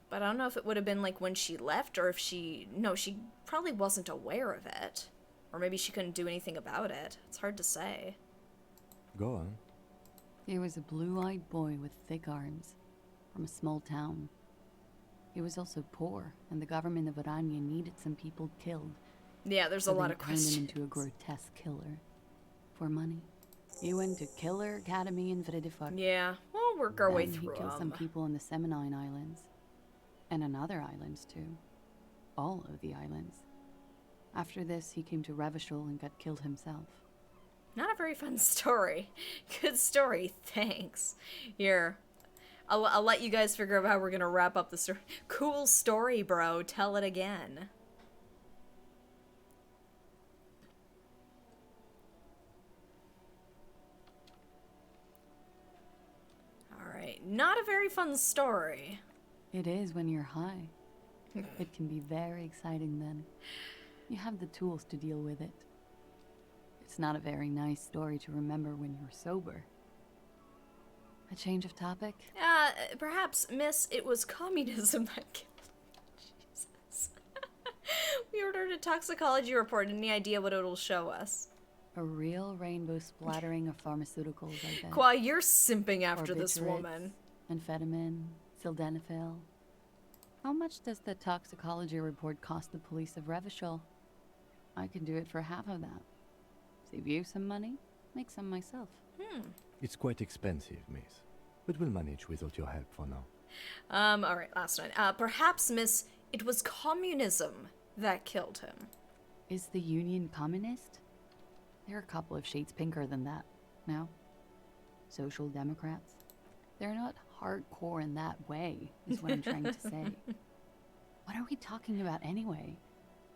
But I don't know if it would have been like when she left, or if she... No, she probably wasn't aware of it. Or maybe she couldn't do anything about it. It's hard to say. Go on. He was a blue-eyed boy with thick arms, from a small town. He was also poor, and the government of Oranje needed some people killed. Yeah, there's a lot of questions. Turned him into a grotesque killer. For money. He went to Killer Academy in Vredefort. Yeah, we'll work our way through He killed some people in the Seminine Islands. And on other islands, too. All of the islands. After this, he came to Revachol and got killed himself. Not a very fun story. Good story, thanks. Here, I'll let you guys figure out how we're gonna wrap up the story. Cool story, bro. Tell it again. Alright, not a very fun story. It is when you're high. It can be very exciting then. You have the tools to deal with it. It's not a very nice story to remember when you're sober. A change of topic? Perhaps, miss, it was communism that killed Jesus. We ordered a toxicology report. Any idea what it'll show us? A real rainbow splattering of pharmaceuticals, I bet. Qua, you're simping after this woman. Amphetamine, sildenafil. How much does the toxicology report cost the police of Revachol? I can do it for half of that. Save you some money, make some myself. It's quite expensive, miss. But we'll manage without your help for now. Alright, last one. Perhaps, miss, it was communism that killed him. Is the Union communist? They're a couple of shades pinker than that, no? Social Democrats? They're not hardcore in that way, is what I'm trying to say. What are we talking about anyway?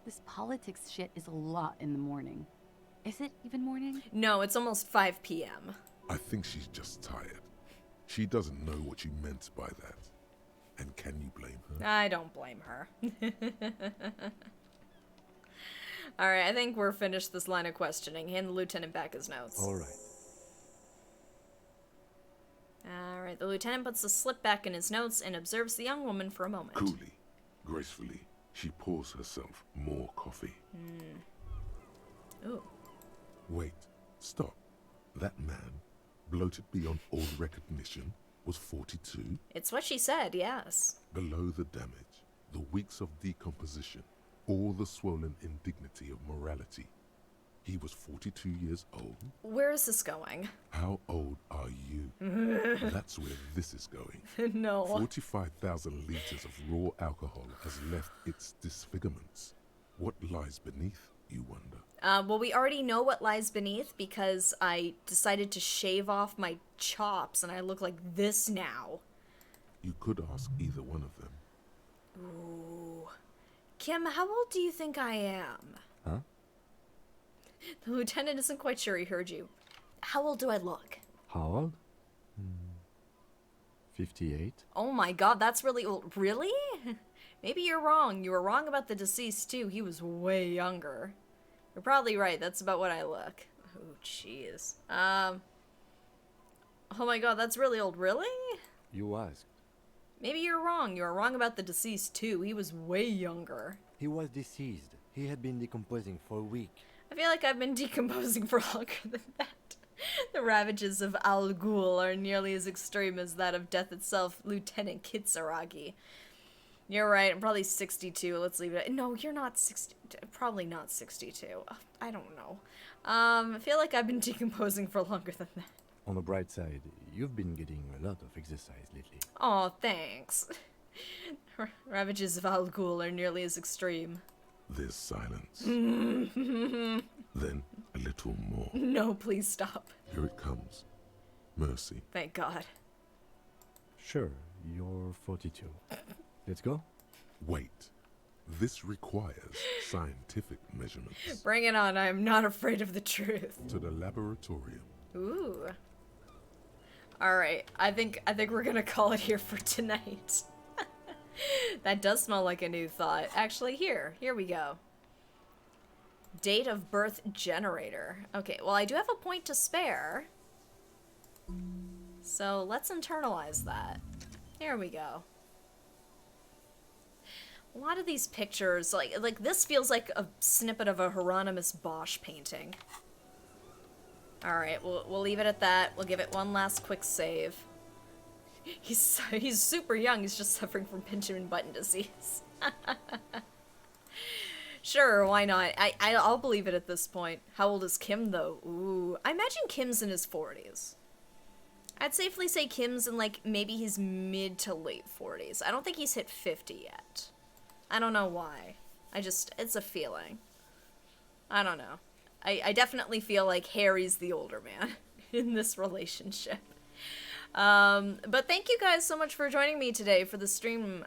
This politics shit is a lot in the morning. Is it even morning? No, it's almost 5 p.m. I think she's just tired. She doesn't know what you meant by that. And can you blame her? I don't blame her. Alright, I think we're finished this line of questioning. Hand the lieutenant back his notes. Alright. Alright, the lieutenant puts the slip back in his notes and observes the young woman for a moment. Coolly, gracefully, she pours herself more coffee. Ooh. Wait, stop. That man, bloated beyond all recognition, was 42? It's what she said, yes. Below the damage, the weeks of decomposition, all the swollen indignity of morality. He was 42 years old? Where is this going? How old are you? That's where this is going. No. 45,000 liters of raw alcohol has left its disfigurements. What lies beneath, you wonder? Well, we already know what lies beneath because I decided to shave off my chops and I look like this now. You could ask either one of them. Ooh. Kim, how old do you think I am? Huh? The lieutenant isn't quite sure he heard you. How old do I look? How old? 58? Oh my god, that's really old. Really? Maybe you're wrong. You were wrong about the deceased too. He was way younger. You're probably right. That's about what I look. Oh, jeez. Oh my god, that's really old. Really? You asked. Maybe you're wrong. You were wrong about the deceased too. He was way younger. He was deceased. He had been decomposing for a week. I feel like I've been decomposing for longer than that. The ravages of Al Ghul are nearly as extreme as that of death itself, Lieutenant Kitsuragi. You're right, I'm probably 62. Let's leave it. No, you're not 60. Probably not 62. I don't know. I feel like I've been decomposing for longer than that. On the bright side, you've been getting a lot of exercise lately. Aw, thanks. Ravages of Al Ghul are nearly as extreme. There's silence. Then a little more. No, please stop. Here it comes. Mercy. Thank God. Sure, you're 42. Let's go? Wait. This requires scientific measurements. Bring it on, I'm not afraid of the truth. To the laboratorium. Ooh. Alright, I think we're gonna call it here for tonight. That does smell like a new thought. Actually, here we go. Date of birth generator. Okay, well, I do have a point to spare. So let's internalize that. Here we go. A lot of these pictures, like this feels like a snippet of a Hieronymus Bosch painting. Alright, we'll leave it at that. We'll give it one last quick save. He's super young. He's just suffering from Benjamin Button disease. Sure, why not? I'll believe it at this point. How old is Kim, though? Ooh, I imagine Kim's in his 40s. I'd safely say Kim's in, like, maybe his mid to late 40s. I don't think he's hit 50 yet. I don't know why. It's a feeling. I don't know. I definitely feel like Harry's the older man in this relationship. But thank you guys so much for joining me today for the stream.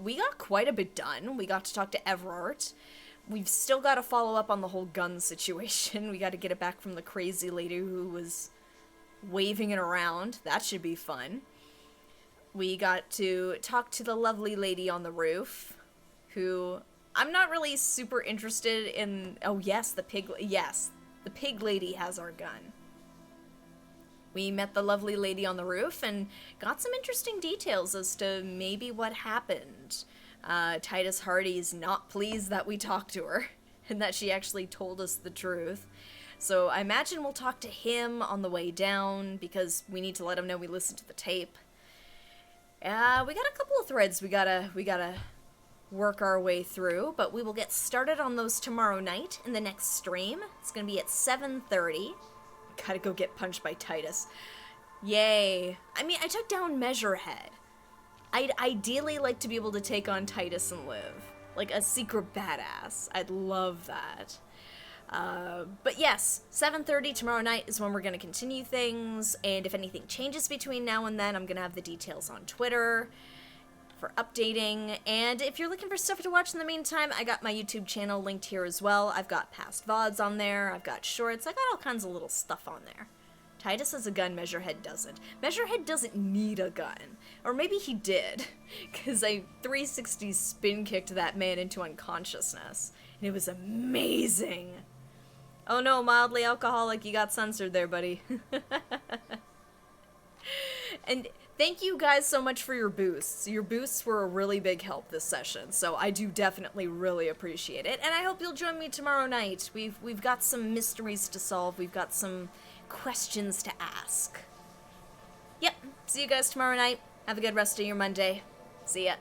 We got quite a bit done. We got to talk to Everard. We've still got to follow up on the whole gun situation. We got to get it back from the crazy lady who was waving it around. That should be fun. We got to talk to the lovely lady on the roof, who I'm not really super interested in. Oh yes, the pig. Yes, the pig lady has our gun. We met the lovely lady on the roof and got some interesting details as to maybe what happened. Titus Hardy's not pleased that we talked to her and that she actually told us the truth. So I imagine we'll talk to him on the way down because we need to let him know we listened to the tape. We got a couple of threads we gotta work our way through, but we will get started on those tomorrow night in the next stream. It's gonna be at 7:30. Gotta go get punched by Titus. Yay. I mean, I took down Measurehead. I'd ideally like to be able to take on Titus and live. Like a secret badass. I'd love that. But yes, 7:30 tomorrow night is when we're going to continue things, and if anything changes between now and then, I'm going to have the details on Twitter for updating. And if you're looking for stuff to watch in the meantime, I got my YouTube channel linked here as well. I've got past VODs on there, I've got shorts, I got all kinds of little stuff on there. Titus has a gun, Measurehead doesn't. Measurehead doesn't need a gun. Or maybe he did, because I 360 spin kicked that man into unconsciousness, and it was amazing. Oh no, mildly alcoholic, you got censored there, buddy. And thank you guys so much for your boosts. Your boosts were a really big help this session, so I do definitely really appreciate it. And I hope you'll join me tomorrow night. We've got some mysteries to solve. We've got some questions to ask. Yep, see you guys tomorrow night. Have a good rest of your Monday. See ya.